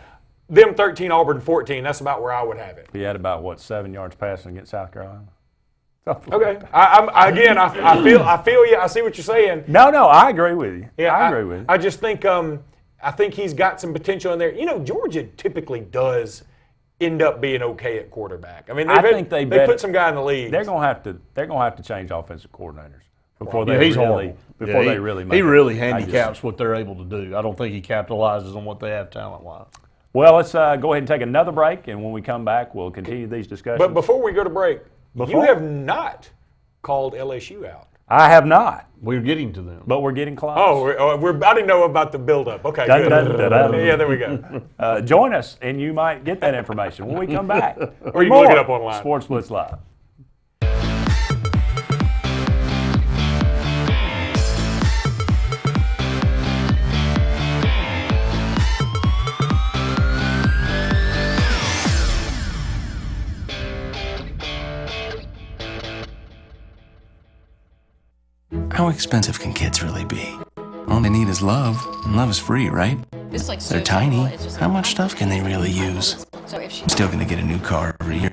them 13, Auburn 14. That's about where I would have it. He had about 7 yards passing against South Carolina. Okay. I feel you. I see what you're saying. No, I agree with you. Yeah, I agree with you. I just think I think he's got some potential in there. You know, Georgia typically does end up being okay at quarterback. I mean, they put some guy in the league. They're gonna have to change offensive coordinators before they they really make he really handicaps what they're able to do. I don't think he capitalizes on what they have talent-wise. Well, let's go ahead and take another break, and when we come back, we'll continue these discussions. But before we go to break, you have not called LSU out. I have not. We're getting to them. But we're getting close. I didn't know about the build-up. Okay, good. Yeah, there we go. Join us, and you might get that information when we come back. Or you can look it up online. Sportz Blitz Live. How expensive can kids really be? All they need is love, and love is free, right? They're tiny. How much stuff can they really use? I'm still gonna get a new car every year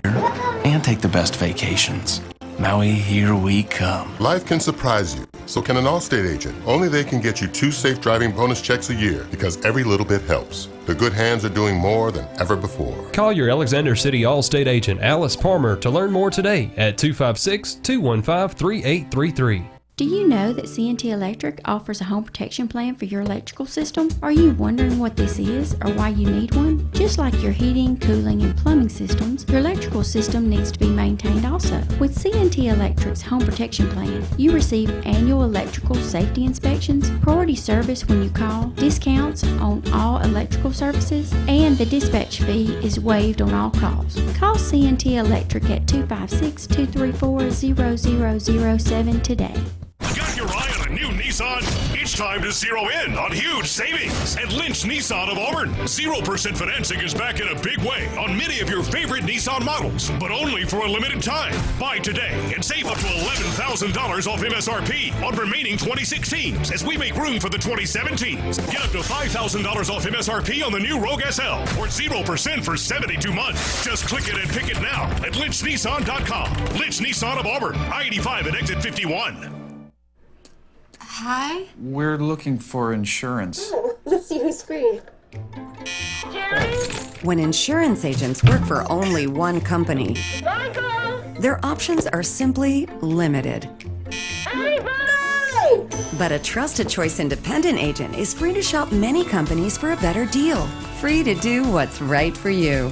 and take the best vacations. Maui, here we come. Life can surprise you. So can an Allstate agent. Only they can get you 2 safe driving bonus checks a year because every little bit helps. The good hands are doing more than ever before. Call your Alexander City Allstate agent, Alice Palmer, to learn more today at 256-215-3833. Do you know that C&T Electric offers a home protection plan for your electrical system? Are you wondering what this is or why you need one? Just like your heating, cooling, and plumbing systems, your electrical system needs to be maintained also. With C&T Electric's home protection plan, you receive annual electrical safety inspections, priority service when you call, discounts on all electrical services, and the dispatch fee is waived on all calls. Call C&T Electric at 256-234-0007 today. Got your eye on a New Nissan, it's time to zero in on huge savings at Lynch Nissan of Auburn. 0% financing is back in a big way on many of your favorite Nissan models, but only for a limited time. Buy today and save up to $11,000 off MSRP on remaining 2016s as we make room for the 2017s. Get up to $5,000 off MSRP on the new Rogue SL or 0% for 72 months. Just click it and pick it now at lynchnissan.com. Lynch Nissan of Auburn, I-85 at exit 51. Hi. We're looking for insurance. Let's see who's free. When insurance agents work for only one company, their options are simply limited. But a trusted choice independent agent is free to shop many companies for a better deal. Free to do what's right for you.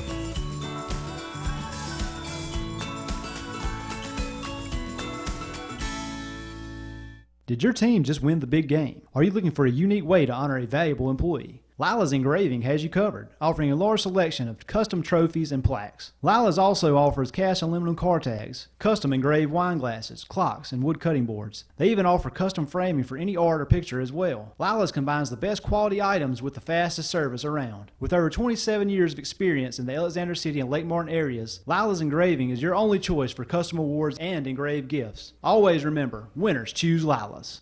Did your team just win the big game? Are you looking for a unique way to honor a valuable employee? Lila's Engraving has you covered, offering a large selection of custom trophies and plaques. Lila's also offers cash aluminum car tags, custom engraved wine glasses, clocks, and wood cutting boards. They even offer custom framing for any art or picture as well. Lila's combines the best quality items with the fastest service around. With over 27 years of experience in the Alexander City and Lake Martin areas, Lila's Engraving is your only choice for custom awards and engraved gifts. Always remember, winners choose Lila's.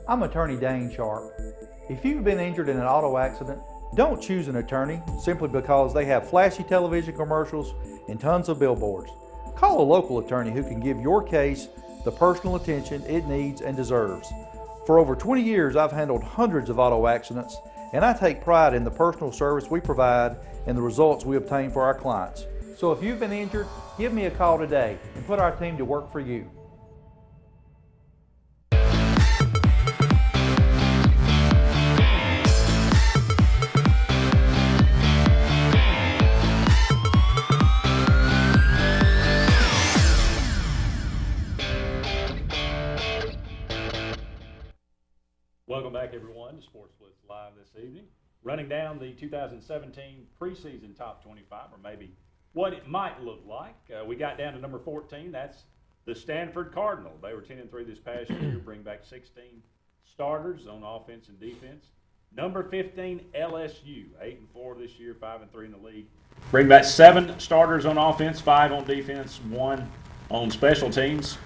I'm attorney Dane Sharp. If you've been injured in an auto accident, don't choose an attorney simply because they have flashy television commercials and tons of billboards. Call a local attorney who can give your case the personal attention it needs and deserves. For over 20 years, I've handled hundreds of auto accidents, and I take pride in the personal service we provide and the results we obtain for our clients. So if you've been injured, give me a call today and put our team to work for you. Welcome back, everyone, to Sports Blitz Live this evening. Running down the 2017 preseason top 25, or maybe what it might look like. We got down to number 14. That's the Stanford Cardinal. They were 10-3 this past year, bring back 16 starters on offense and defense. Number 15, LSU, 8-4 this year, 5-3 in the league. Bring back 7 starters on offense, 5 on defense, 1 on special teams.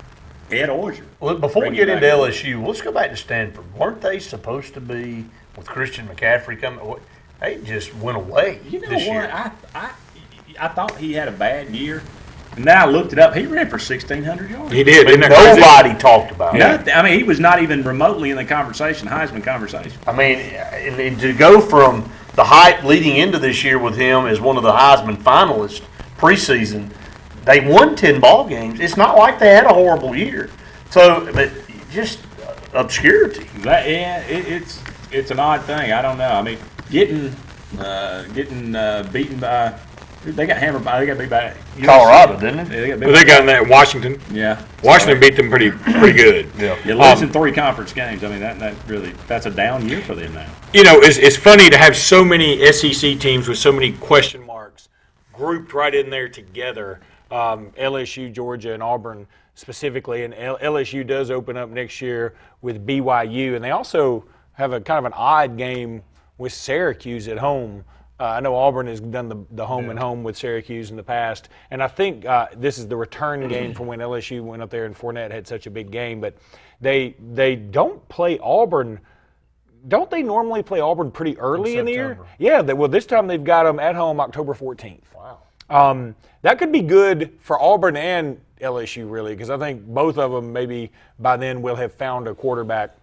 Ed Orgeron. Well, before we get into LSU, let's go back to Stanford. Weren't they supposed to be with Christian McCaffrey coming? They just went away. You know this what? year. I thought he had a bad year. And then I looked it up. He ran for 1,600 yards. He did. But nobody talked about it. I mean, he was not even remotely in the conversation, Heisman conversation. I mean, and to go from the hype leading into this year with him as one of the Heisman finalists preseason, they won 10 ball games. It's not like they had a horrible year. So, but just obscurity. It's an odd thing. I don't know. I mean, getting beaten by. They got hammered by. They got beat by Colorado, didn't they? They got in that Washington. Yeah, Washington beat them pretty good. Yeah, losing 3 conference games. I mean, that's a down year for them now. You know, it's funny to have so many SEC teams with so many question marks grouped right in there together. LSU, Georgia, and Auburn specifically, and LSU does open up next year with BYU, and they also have a kind of an odd game with Syracuse at home. I know Auburn has done the home and home with Syracuse in the past, and I think this is the return game from when LSU went up there and Fournette had such a big game. But they don't play Auburn. Don't they normally play Auburn pretty early in the year? Yeah. Well, this time they've got them at home October 14th. Wow. That could be good for Auburn and LSU, really, because I think both of them maybe by then will have found a quarterback.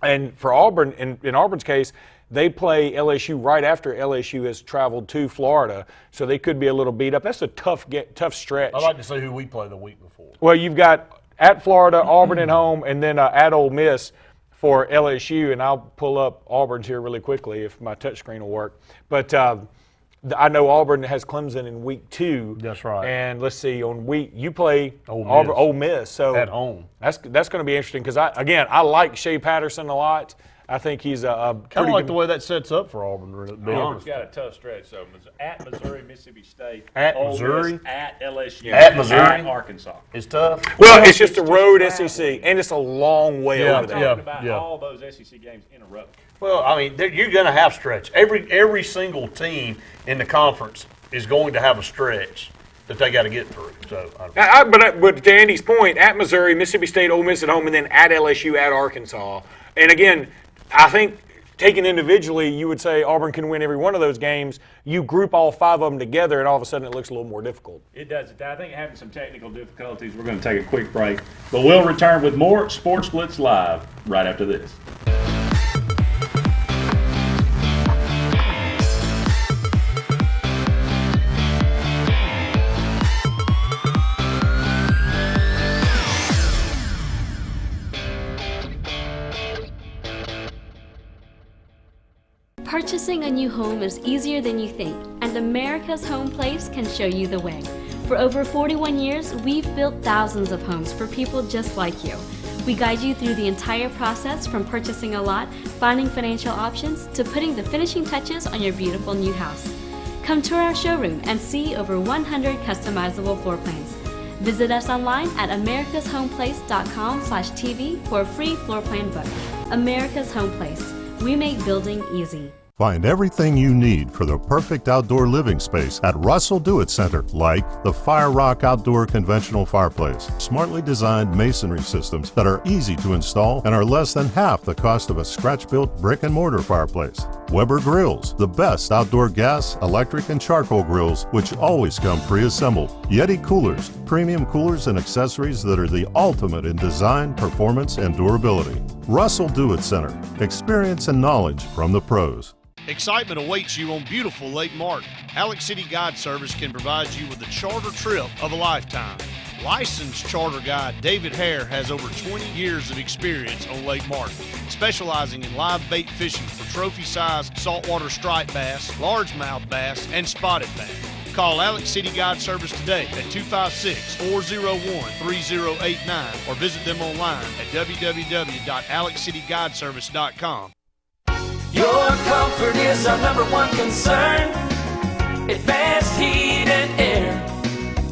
And for Auburn, in Auburn's case, they play LSU right after LSU has traveled to Florida, so they could be a little beat up. That's a tough stretch. I'd like to see who we play the week before. Well, you've got at Florida, Auburn at home, and then at Ole Miss for LSU, and I'll pull up Auburn's here really quickly if my touchscreen will work. But I know Auburn has Clemson in week 2. That's right. And let's see, you play Ole Miss. So at home. That's going to be interesting because I like Shea Patterson a lot. I think he's a Kind pretty of like good, the way that sets up for Auburn, to be Auburn's honest. got a tough stretch, so at Missouri, Mississippi State, At Ole Miss, Missouri? at LSU, At Missouri? at Arkansas. It's tough. well, it's just a road SEC, and it's a long way Yeah, over there. We're talking about yeah. all those SEC games in a row. Well, I mean, you're going to have stretch. Every single team in the conference is going to have a stretch that they got to get through. So, But to Andy's point, at Missouri, Mississippi State, Ole Miss at home, and then at LSU, at Arkansas. And again, I think taken individually, you would say Auburn can win every one of those games. You group all 5 of them together, and all of a sudden it looks a little more difficult. It does. I think having some technical difficulties. We're going to take a quick break, but we'll return with more Sports Blitz Live right after this. Purchasing a new home is easier than you think, and America's Home Place can show you the way. For over 41 years, we've built thousands of homes for people just like you. We guide you through the entire process from purchasing a lot, finding financial options, to putting the finishing touches on your beautiful new house. Come tour our showroom and see over 100 customizable floor plans. Visit us online at americashomeplace.com/TV for a free floor plan book. America's Home Place. We make building easy. Find everything you need for the perfect outdoor living space at Russell Do-It Center, like the Fire Rock Outdoor Conventional Fireplace, smartly designed masonry systems that are easy to install and are less than half the cost of a scratch-built brick and mortar fireplace. Weber Grills, the best outdoor gas, electric, and charcoal grills, which always come pre-assembled. Yeti Coolers, premium coolers and accessories that are the ultimate in design, performance, and durability. Russell Do-It Center, experience and knowledge from the pros. excitement awaits you on beautiful Lake Martin. Alex City Guide Service can provide you with a charter trip of a lifetime. Licensed charter guide David Hare has over 20 years of experience on Lake Martin, specializing in live bait fishing for trophy-sized saltwater striped bass, largemouth bass, and spotted bass. Call Alex City Guide Service today at 256-401-3089 or visit them online at www.alexcityguideservice.com. Your comfort is our #1 concern. Advanced Heat and Air.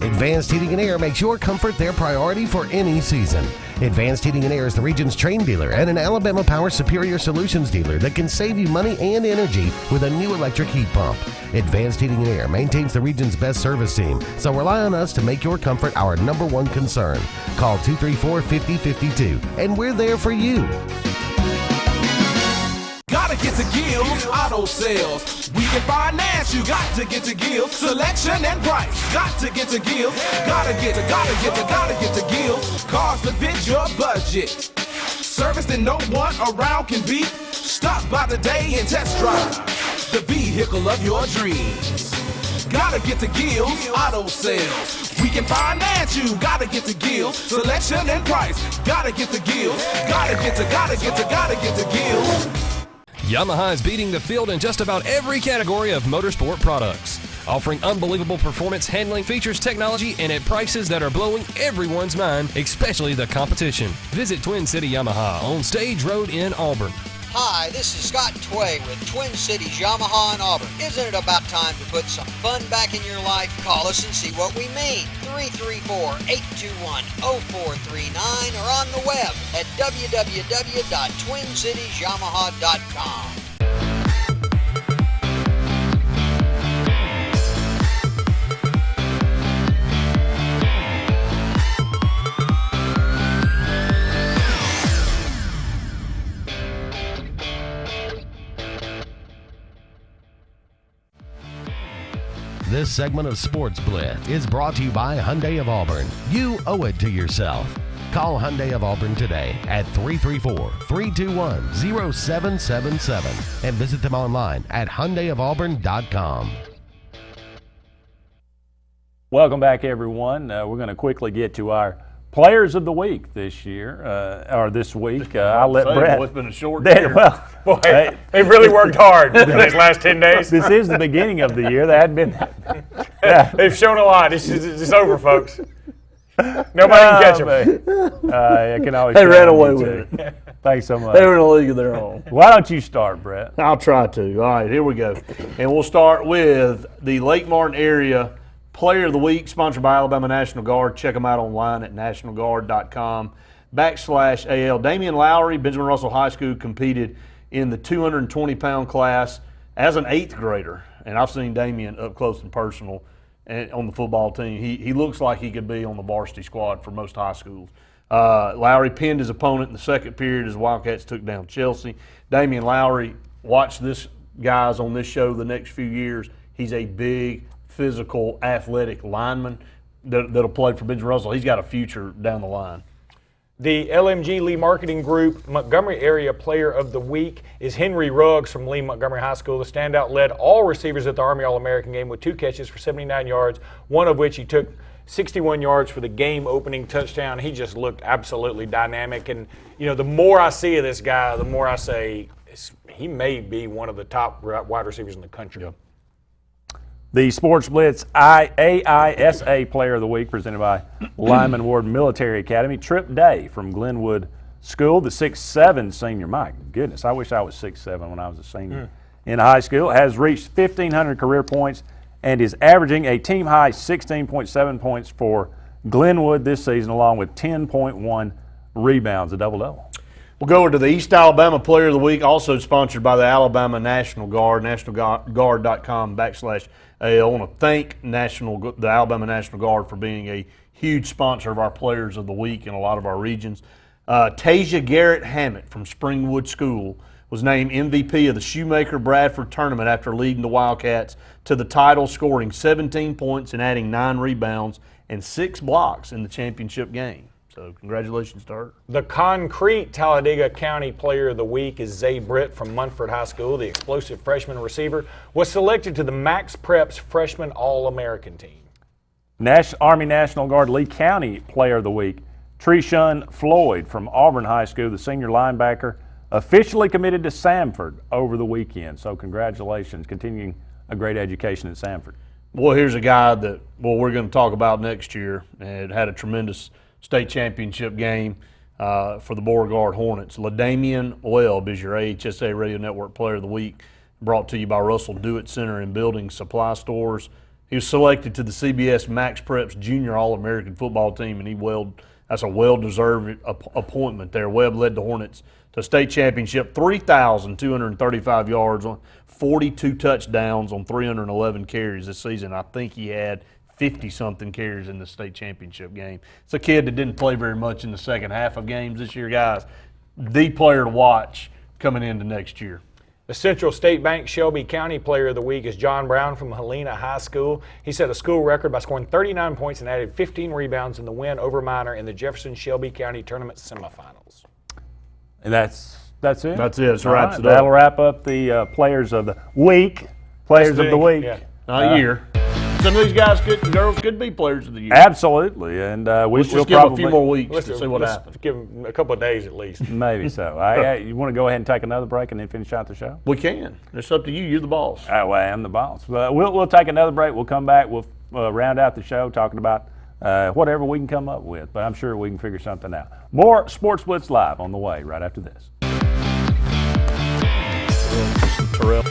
Advanced Heating and Air makes your comfort their priority for any season. Advanced Heating and Air is the region's train dealer and an Alabama Power Superior Solutions dealer that can save you money and energy with a new electric heat pump. Advanced Heating and Air maintains the region's best service team, so rely on us to make your comfort our #1 concern. Call 234-5052, and we're there for you. Gotta get to Gills Auto Sales. We can finance, you got to get to Gills. Selection and price, got to get to Gills. Gotta get to Gills. Cars that fit your budget. Service that no one around can beat. Stop by today and test drive the vehicle of your dreams. Gotta get to Gills Auto Sales. We can finance you, gotta get to Gills. Selection and price, gotta get to Gills. Gotta get to Gills. Yamaha is beating the field in just about every category of motorsport products, offering unbelievable performance, handling, features, technology, and at prices that are blowing everyone's mind, especially the competition. Visit Twin City Yamaha on Stage Road in Auburn. Hi, this is Scott Tway with Twin Cities Yamaha in Auburn. Isn't it about time to put some fun back in your life? Call us and see what we mean. 334-821-0439 or on the web at www.twincitiesyamaha.com. This segment of Sports Blitz is brought to you by Hyundai of Auburn. You owe it to yourself. Call Hyundai of Auburn today at 334-321-0777 and visit them online at HyundaiofAuburn.com. Welcome back, everyone. We're going to quickly get to our Players of the Week this year, or this week. I'll let Brett. It's been a short year. Well, boy, they've really worked hard these last 10 days. This is the beginning of the year. They hadn't been. They've shown a lot. It's over, folks. Nobody can catch them. I can always they ran away with it. Thanks so much. They're in a league of their own. Why don't you start, Brett? I'll try to. All right, here we go. And we'll start with the Lake Martin area Player of the Week, sponsored by Alabama National Guard. Check them out online at nationalguard.com/AL. Damian Lowry, Benjamin Russell High School, competed in the 220-pound class as an 8th grader. And I've seen Damian up close and personal on the football team. He looks like he could be on the varsity squad for most high schools. Lowry pinned his opponent in the second period as Wildcats took down Chelsea. Damian Lowry, watch this guys on this show the next few years. He's a big, physical, athletic lineman that'll play for Benjamin Russell. He's got a future down the line. The LMG Lee Marketing Group Montgomery Area Player of the Week is Henry Ruggs from Lee Montgomery High School. The standout led all receivers at the Army All-American game with 2 catches for 79 yards, one of which he took 61 yards for the game-opening touchdown. He just looked absolutely dynamic. And, you know, the more I see of this guy, the more I say he may be one of the top wide receivers in the country. Yep. The Sportz Blitz AISA Player of the Week presented by Lyman Ward Military Academy. Trip Day from Glenwood School, the 6'7" senior. My goodness, I wish I was 6'7" when I was a senior in high school. Has reached 1,500 career points and is averaging a team-high 16.7 points for Glenwood this season, along with 10.1 rebounds, a double-double. We'll go over to the East Alabama Player of the Week, also sponsored by the Alabama National Guard, nationalguard.com/AL. I want to thank the Alabama National Guard for being a huge sponsor of our Players of the Week in a lot of our regions. Tasia Garrett Hammett from Springwood School was named MVP of the Shoemaker Bradford Tournament after leading the Wildcats to the title, scoring 17 points and adding 9 rebounds and 6 blocks in the championship game. So congratulations to her. The Concrete Talladega County Player of the Week is Zay Britt from Munford High School. The explosive freshman receiver was selected to the Max Preps Freshman All-American team. Army National Guard Lee County Player of the Week, Treshun Floyd from Auburn High School, the senior linebacker, officially committed to Samford over the weekend. So congratulations, continuing a great education at Samford. Boy, here's a guy that we're going to talk about next year, and had a tremendous state championship game for the Beauregard Hornets. LaDamian Webb is your AHSA Radio Network Player of the Week, brought to you by Russell Dewitt Center and Building Supply Stores. He was selected to the CBS Max Preps Junior All-American Football Team, and that's a well-deserved appointment there. Webb led the Hornets to state championship, 3,235 yards, on 42 touchdowns on 311 carries this season. I think he had 50-something carries in the state championship game. It's a kid that didn't play very much in the second half of games this year, guys. The player to watch coming into next year. The Central State Bank Shelby County Player of the Week is John Brown from Helena High School. He set a school record by scoring 39 points and added 15 rebounds in the win over Minor in the Jefferson Shelby County Tournament semifinals. And that's it? That's it. It wraps it up. That'll wrap up the Players of the Week. Players of the Week. Yeah. Not a year. Some of these guys and girls could be Players of the Year. Absolutely, and we'll just give them a few more weeks to see what happens. Let's give them a couple of days at least. Maybe so. You want to go ahead and take another break and then finish out the show? We can. It's up to you. You're the boss. Well, I am the boss. We'll take another break. We'll come back. We'll round out the show talking about whatever we can come up with, but I'm sure we can figure something out. More Sportz Blitz Live on the way right after this. Terrell.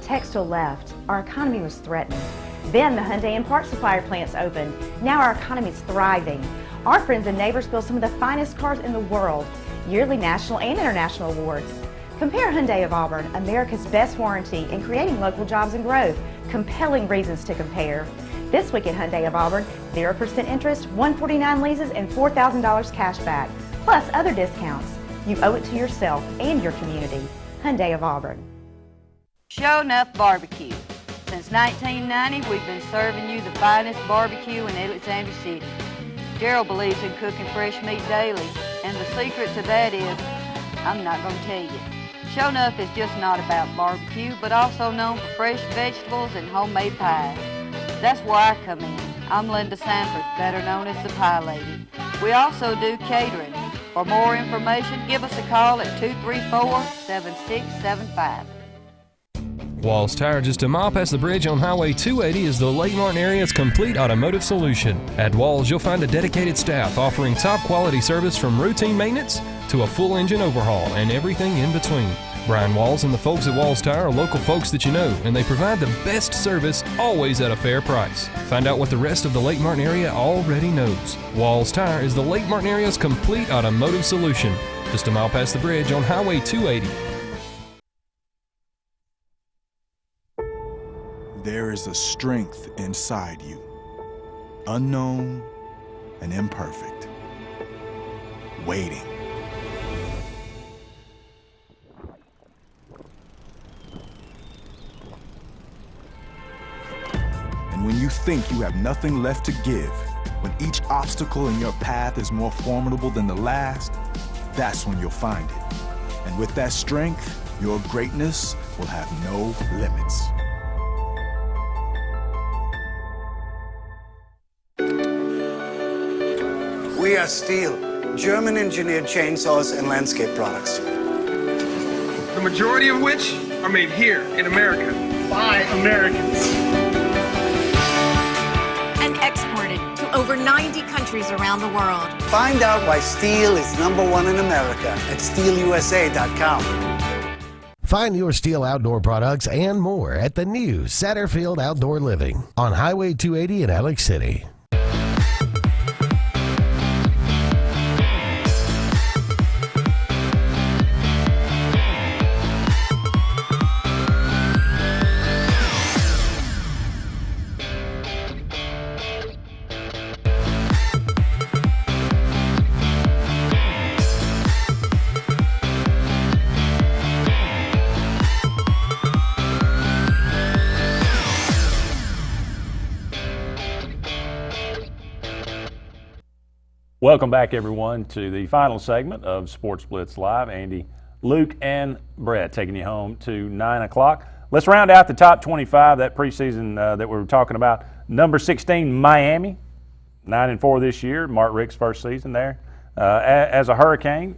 Textile left. Our economy was threatened. Then the Hyundai and parts supplier plants opened. Now our economy is thriving. Our friends and neighbors build some of the finest cars in the world. Yearly national and international awards. Compare Hyundai of Auburn, America's best warranty in creating local jobs and growth. Compelling reasons to compare. This week at Hyundai of Auburn, 0% interest, 149 leases, and $4,000 cash back, plus other discounts. You owe it to yourself and your community. Hyundai of Auburn. Show Enough Barbecue. Since 1990, we've been serving you the finest barbecue in Alexander City. Gerald believes in cooking fresh meat daily, and the secret to that is, I'm not going to tell you. Show Enough is just not about barbecue, but also known for fresh vegetables and homemade pies. That's where I come in. I'm Linda Sanford, better known as the Pie Lady. We also do catering. For more information, give us a call at 234-7675. Walls Tire, just a mile past the bridge on Highway 280, is the Lake Martin area's complete automotive solution. At Walls, you'll find a dedicated staff offering top quality service from routine maintenance to a full engine overhaul and everything in between. Brian Walls and the folks at Walls Tire are local folks that you know, and they provide the best service always at a fair price. Find out what the rest of the Lake Martin area already knows. Walls Tire is the Lake Martin area's complete automotive solution. Just a mile past the bridge on Highway 280. There is a strength inside you, unknown and imperfect, waiting. And when you think you have nothing left to give, when each obstacle in your path is more formidable than the last, that's when you'll find it. And with that strength, your greatness will have no limits. We are Steel, German-engineered chainsaws and landscape products. The majority of which are made here in America by Americans. And exported to over 90 countries around the world. Find out why Steel is #1 in America at steelusa.com. Find your Steel outdoor products and more at the new Satterfield Outdoor Living on Highway 280 in Alex City. Welcome back, everyone, to the final segment of Sportz Blitz Live. Andy, Luke, and Brett taking you home to 9 o'clock. Let's round out the top 25, that preseason that we were talking about. Number 16, Miami, 9-4 this year. Mark Richt's first season there. As a Hurricane,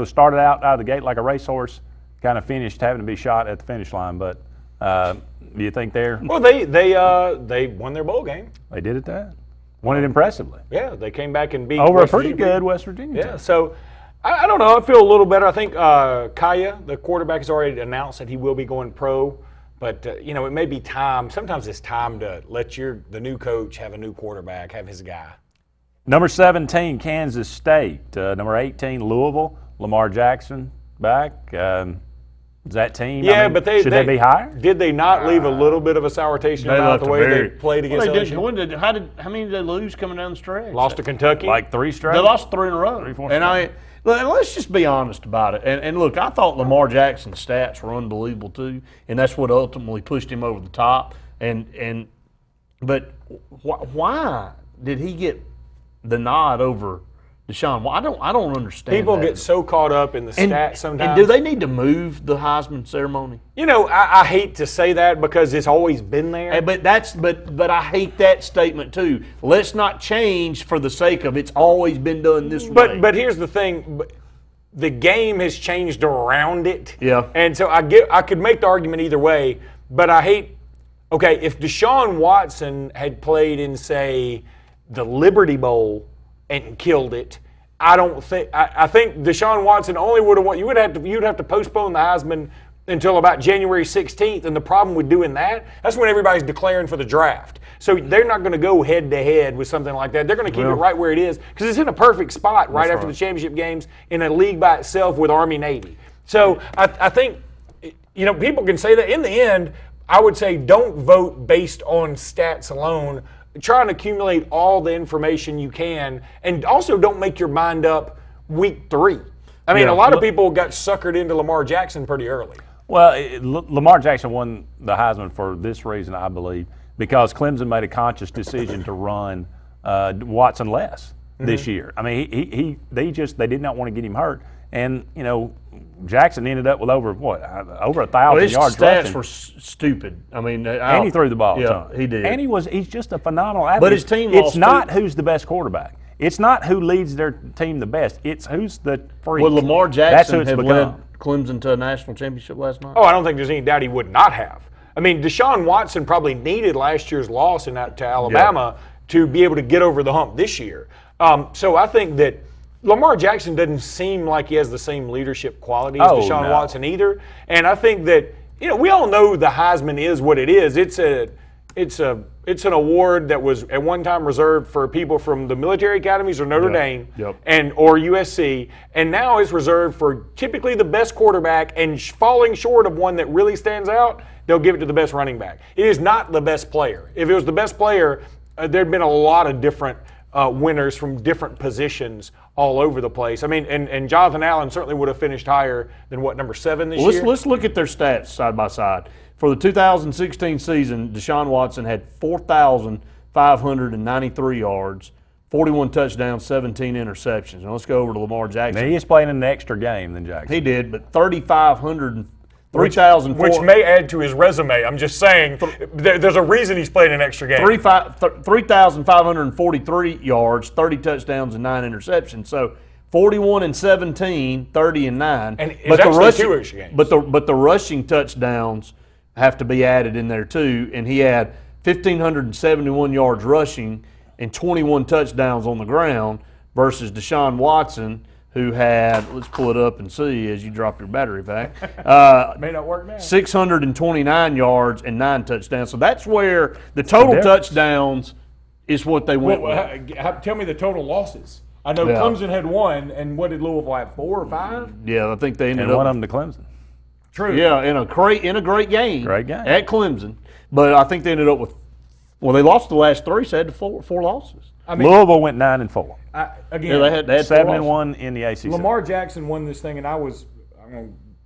started out of the gate like a racehorse, kind of finished having to be shot at the finish line. But do you think they're... Well, they won their bowl game. They did it that. Won it impressively. Yeah, they came back and beat over West a pretty Virginia. good West Virginia team. Yeah, so I don't know. I feel a little better. I think Kaya, the quarterback, has already announced that he will be going pro. But, it may be time. Sometimes it's time to let the new coach have a new quarterback, have his guy. Number 17, Kansas State. Number 18, Louisville. Lamar Jackson back. Is that team? Yeah, but should they be higher? Did they not leave a little bit of a sour taste in their mouth the way they played against LSU? How many did they lose coming down the stretch? Lost to Kentucky? Like 3 straight? They lost 3 in a row. Let's just be honest about it. And look, I thought Lamar Jackson's stats were unbelievable too, and that's what ultimately pushed him over the top. But why did he get the nod over Deshaun? Well, I don't understand. People get so caught up in the stats sometimes. And do they need to move the Heisman ceremony? I hate to say that because it's always been there. But I hate that statement too. Let's not change for the sake of it's always been done this way. But here's the thing. The game has changed around it. Yeah. And so I could make the argument either way, but I hate if Deshaun Watson had played in, say, the Liberty Bowl and killed it, I think Deshaun Watson only would have won. You'd have to postpone the Heisman until about January 16th, and the problem with doing that's when everybody's declaring for the draft. So they're not going to go head to head with something like that. They're going to keep it right where it is because it's in a perfect spot right after the championship games in a league by itself with Army-Navy. So I think people can say that. In the end, I would say don't vote based on stats alone. Try and accumulate all the information you can, and also don't make your mind up week 3. I mean, a lot of people got suckered into Lamar Jackson pretty early. Well, Lamar Jackson won the Heisman for this reason, I believe, because Clemson made a conscious decision to run Watson less this year. I mean, they did not want to get him hurt, and Jackson ended up with over 1,000 yards rushing. His stats were stupid. I mean, and he threw the ball. Yeah, he did. And he's just a phenomenal athlete. But his team It's not who's the best quarterback. It's not who leads their team the best. It's who's the freak. Would Lamar That's who Jackson it's have become. led Clemson to a national championship last night? Oh, I don't think there's any doubt he would not have. I mean, Deshaun Watson probably needed last year's loss to Alabama to be able to get over the hump this year. So I think that Lamar Jackson doesn't seem like he has the same leadership quality as Deshaun Watson either. And I think that, we all know the Heisman is what it is. It's an award that was at one time reserved for people from the military academies or Notre Dame or USC, and now it's reserved for typically the best quarterback, and falling short of one that really stands out, they'll give it to the best running back. It is not the best player. If it was the best player, there'd been a lot of different winners from different positions all over the place. I mean, and Jonathan Allen certainly would have finished higher than number 7 this year. Let's look at their stats side by side. For the 2016 season, Deshaun Watson had 4,593 yards, 41 touchdowns, 17 interceptions. Now let's go over to Lamar Jackson. Now, he is playing an extra game than Jackson. He did, but 3,500. Which may add to his resume. I'm just saying, there's a reason he's playing an extra game. 3,543 yards, 30 touchdowns, and 9 interceptions. So 41 and 17, 30 and 9. And it's actually 2 extra games. But the rushing touchdowns have to be added in there too. And he had 1,571 yards rushing and 21 touchdowns on the ground versus Deshaun Watson, who had, let's pull it up and see as you drop your battery back. May not work now. 629 yards and 9 touchdowns. So that's where the total touchdowns is what they went with. Tell me the total losses. I know Clemson had 1, and what did Louisville have, 4 or 5? Yeah, I think they ended and up. one of them to Clemson. True. Yeah, in a great game. Great game. At Clemson. But I think they ended up with, they lost the last 3, so they had 4 losses. I mean, Louisville went 9-4. Again, they had 7-1 in the ACC. Lamar Jackson won this thing, and I'm going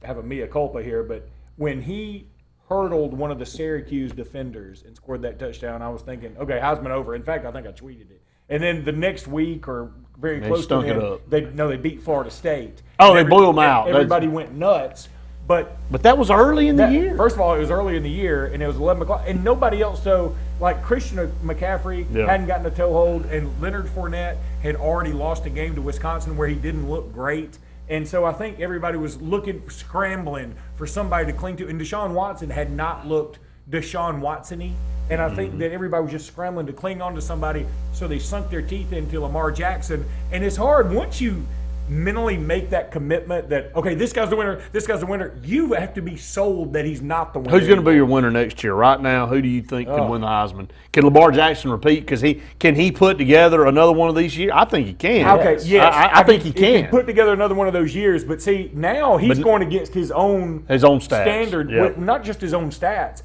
to have a mea culpa here, but when he hurdled one of the Syracuse defenders and scored that touchdown, I was thinking, okay, Heisman over. In fact, I think I tweeted it. And then the next week or very close to it, they beat Florida State. Oh, they blew them out. Everybody went nuts. But that was early in the year. First of all, it was early in the year, and it was 11 o'clock. And nobody else, like Christian McCaffrey hadn't gotten a toehold, and Leonard Fournette had already lost a game to Wisconsin where he didn't look great. And so I think everybody was scrambling for somebody to cling to. And Deshaun Watson had not looked Deshaun Watson-y. And I think that everybody was just scrambling to cling on to somebody, so they sunk their teeth into Lamar Jackson. And it's hard once you mentally make that commitment that, okay, this guy's the winner, you have to be sold that he's not the winner. Who's going to be your winner next year? Right now, who do you think can win the Heisman? Can Lamar Jackson repeat? Because can he put together another one of these years? I think he can. Okay, yes. I think he can. He can put together another one of those years, but see, now he's going against his own stats. Standard, not just his own stats.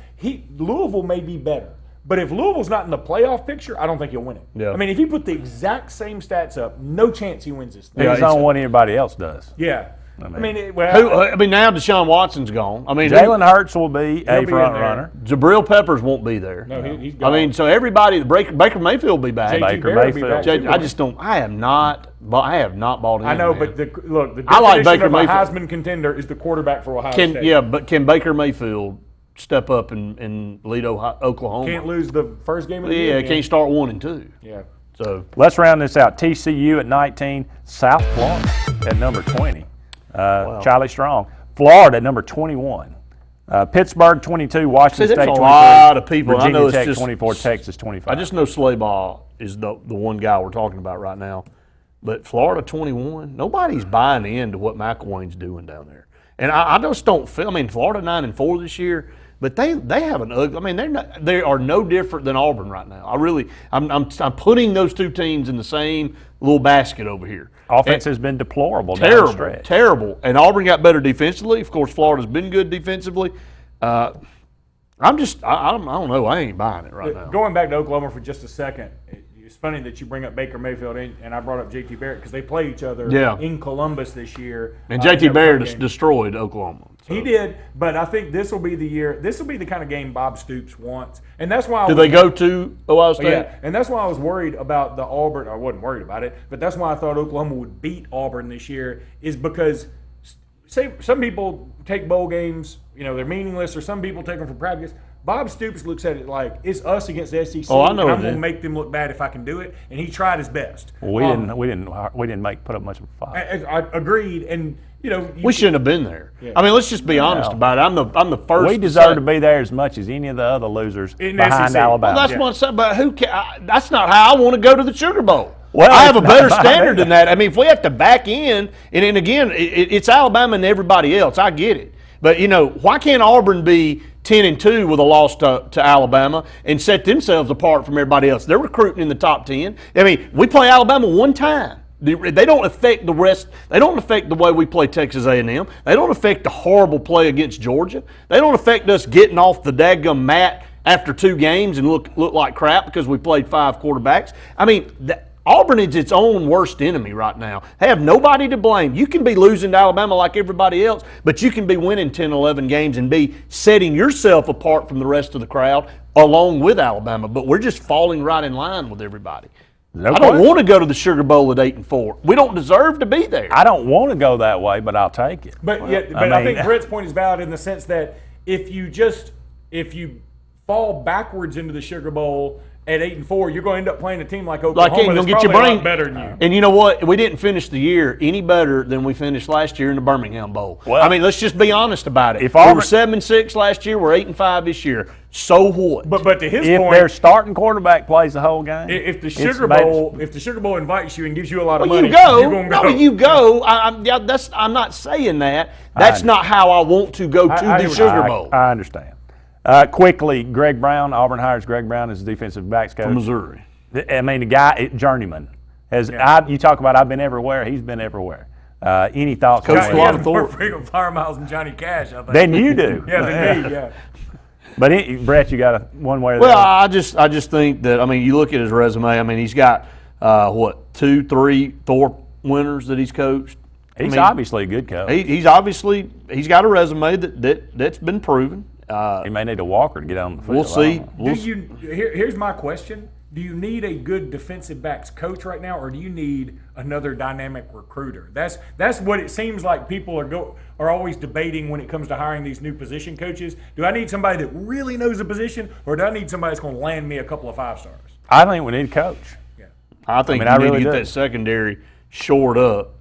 Louisville may be better. But if Louisville's not in the playoff picture, I don't think he'll win it. Yeah. I mean, if he put the exact same stats up, no chance he wins this thing. He's on what anybody else does. Yeah. now Deshaun Watson's gone. I mean, Jalen Hurts will be a front runner. Jabril Peppers won't be there. No, he's gone. I mean, so everybody, Baker Mayfield will be back. Baker Mayfield. I have not bought in. I know, man. but the definition I like Baker of a Mayfield. Heisman contender is the quarterback for Ohio State. Yeah, but can Baker Mayfield step up and lead Oklahoma? Can't lose the first game of the year. Yeah, can't start 1 and 2. Yeah. So let's round this out. TCU at 19, South Florida at number 20. Charlie Strong. Florida at number 21. Pittsburgh 22, Washington State 23. A lot of people. Virginia I know Tech it's just 24, Texas 25. I just know Slaybaugh is the one guy we're talking about right now. But Florida 21, nobody's buying into what McElwain's doing down there. And I just don't feel. I mean, Florida 9-4 this year, but they have an ugly. I mean, they are no different than Auburn right now. I'm putting those two teams in the same little basket over here. Offense has been deplorable. Down the stretch. Terrible. And Auburn got better defensively. Of course, Florida's been good defensively. I don't know. I ain't buying it right now. Going back to Oklahoma for just a second. It's funny that you bring up Baker Mayfield, and I brought up J.T. Barrett because they play each other in Columbus this year. And J.T. Barrett destroyed Oklahoma. So. He did, but I think this will be the year. This will be the kind of game Bob Stoops wants, and that's why. Do they go to Ohio State? Yeah, and that's why I was worried about the Auburn. I wasn't worried about it, but that's why I thought Oklahoma would beat Auburn this year. Is because say some people take bowl games, they're meaningless, or some people take them for practice. Bob Stoops looks at it like it's us against the SEC. Oh, I know. And I'm going to make them look bad if I can do it, and he tried his best. Well, we didn't put up much of a fight. I agreed, and we shouldn't have been there. Yeah. I mean, let's just be honest about it. I'm the first. We deserve to be there as much as any of the other losers behind Alabama. Well, that's what I'm saying. But who? That's not how I want to go to the Sugar Bowl. Well, I have a better standard than that. I mean, if we have to back in, and again, it's Alabama and everybody else. I get it. But, why can't Auburn be 10-2 with a loss to Alabama and set themselves apart from everybody else? They're recruiting in the top 10. I mean, we play Alabama one time. They don't affect the rest. They don't affect the way we play Texas A&M. They don't affect the horrible play against Georgia. They don't affect us getting off the daggum mat after 2 games and look like crap because we played 5 quarterbacks. I mean, Auburn is its own worst enemy right now. They have nobody to blame. You can be losing to Alabama like everybody else, but you can be winning 10, 11 games and be setting yourself apart from the rest of the crowd along with Alabama. But we're just falling right in line with everybody. I don't want to go to the Sugar Bowl at 8-4. We don't deserve to be there. I don't want to go that way, but I'll take it. But I think Brett's point is valid in the sense that if you fall backwards into the Sugar Bowl at 8-4, you're going to end up playing a team like Oklahoma that's probably a lot better than you. And you know what? We didn't finish the year any better than we finished last year in the Birmingham Bowl. Well, I mean, let's just be honest about it. If we were 7-6 last year, we're 8-5 this year. So what? But to his point, if their starting quarterback plays the whole game, if the Sugar Bowl invites you and gives you a lot of money, you go. You're going to go. No, you go. I'm not saying that. That's not how I want to go to the Sugar Bowl. I understand. Quickly, Greg Brown. Auburn hires Greg Brown as defensive backs coach from Missouri. I mean, the guy, journeyman. You talk about I've been everywhere. He's been everywhere. Any thoughts? Coach a lot of more frequent flyer miles than Johnny Cash, I think. Than you do. Than me. Yeah. But Brett, you got one way or the other. Well, I just think that you look at his resume. I mean, he's got 2, 3, 4 winners that he's coached. He's obviously a good coach. He's got a resume that's been proven. He may need a walker to get on the field. We'll see. Here's my question. Do you need a good defensive backs coach right now, or do you need another dynamic recruiter? That's what it seems like people are always debating when it comes to hiring these new position coaches. Do I need somebody that really knows the position, or do I need somebody that's going to land me a couple of 5-stars? I think we need a coach. Yeah. I think you need to get that secondary shored up.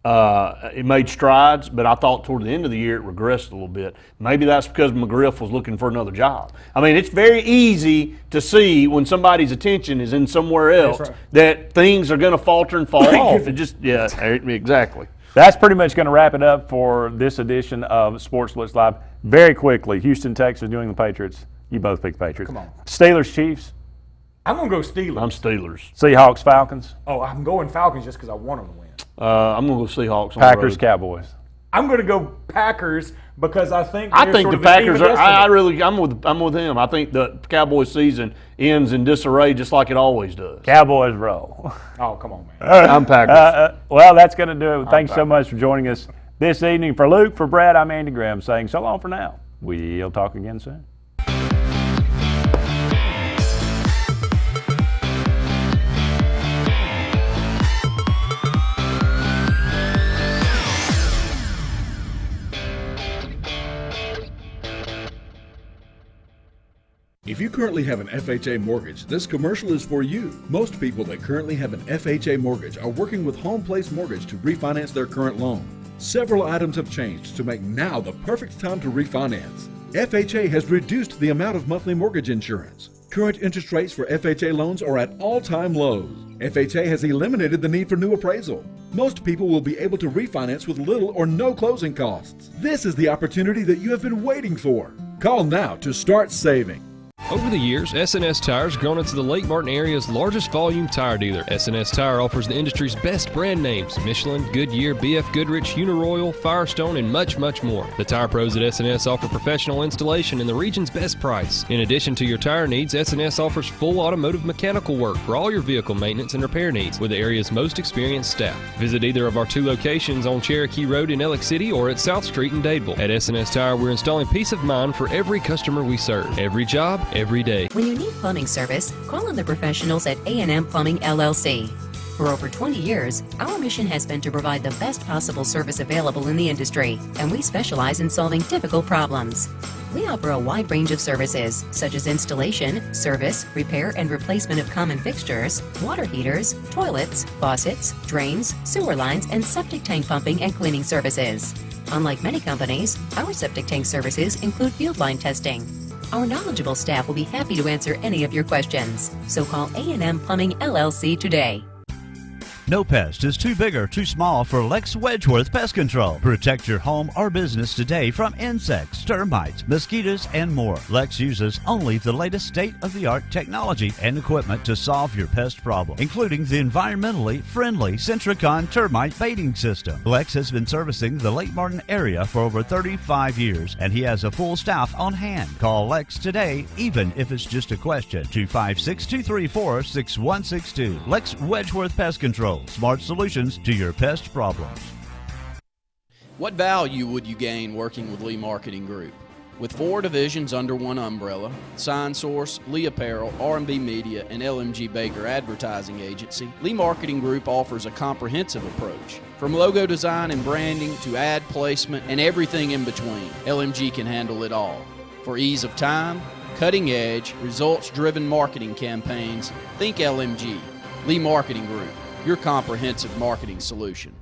It made strides, but I thought toward the end of the year it regressed a little bit. Maybe that's because McGriff was looking for another job. I mean, it's very easy to see when somebody's attention is in somewhere else that things are going to falter and fall off. Exactly. That's pretty much going to wrap it up for this edition of Sports Blitz Live. Very quickly, Houston, Texas, New England Patriots. You both picked Patriots. Come on. Steelers, Chiefs. I'm going to go Steelers. I'm Steelers. Seahawks, Falcons. Oh, I'm going Falcons just because I want them to win. I'm going to go Seahawks. Packers, Cowboys. I'm going to go Packers because I think the Packers are. I'm with him. I think the Cowboys season ends in disarray just like it always does. Cowboys roll. Oh, come on, man. I'm Packers. Well, that's going to do it. Thanks so much for joining us this evening. For Luke, for Brad, I'm Andy Graham saying so long for now. We'll talk again soon. If you currently have an FHA mortgage, this commercial is for you. Most people that currently have an FHA mortgage are working with Home Place Mortgage to refinance their current loan. Several items have changed to make now the perfect time to refinance. FHA has reduced the amount of monthly mortgage insurance. Current interest rates for FHA loans are at all-time lows. FHA has eliminated the need for new appraisal. Most people will be able to refinance with little or no closing costs. This is the opportunity that you have been waiting for. Call now to start saving. Over the years, S&S Tire has grown into the Lake Martin area's largest volume tire dealer. S&S Tire offers the industry's best brand names: Michelin, Goodyear, BF Goodrich, Uniroyal, Firestone, and much, much more. The tire pros at S&S offer professional installation and the region's best price. In addition to your tire needs, S&S offers full automotive mechanical work for all your vehicle maintenance and repair needs with the area's most experienced staff. Visit either of our 2 locations on Cherokee Road in Ellick City or at South Street in Dadeville. At S&S Tire, we're installing peace of mind for every customer we serve. Every job, every day. When you need plumbing service, call on the professionals at A&M Plumbing LLC. For over 20 years, our mission has been to provide the best possible service available in the industry, and we specialize in solving difficult problems. We offer a wide range of services, such as installation, service, repair, and replacement of common fixtures, water heaters, toilets, faucets, drains, sewer lines, and septic tank pumping and cleaning services. Unlike many companies, our septic tank services include field line testing. Our knowledgeable staff will be happy to answer any of your questions. So call A&M Plumbing LLC today. No pest is too big or too small for Lex Wedgeworth Pest Control. Protect your home or business today from insects, termites, mosquitoes, and more. Lex uses only the latest state-of-the-art technology and equipment to solve your pest problem, including the environmentally friendly Centricon termite baiting system. Lex has been servicing the Lake Martin area for over 35 years, and he has a full staff on hand. Call Lex today, even if it's just a question. 256-234-6162. Lex Wedgeworth Pest Control. Smart solutions to your pest problems. What value would you gain working with Lee Marketing Group? With 4 divisions under one umbrella, Sign Source, Lee Apparel, R&B Media, and LMG Baker Advertising Agency, Lee Marketing Group offers a comprehensive approach. From logo design and branding to ad placement and everything in between, LMG can handle it all. For ease of time, cutting-edge, results-driven marketing campaigns, think LMG. Lee Marketing Group, your comprehensive marketing solution.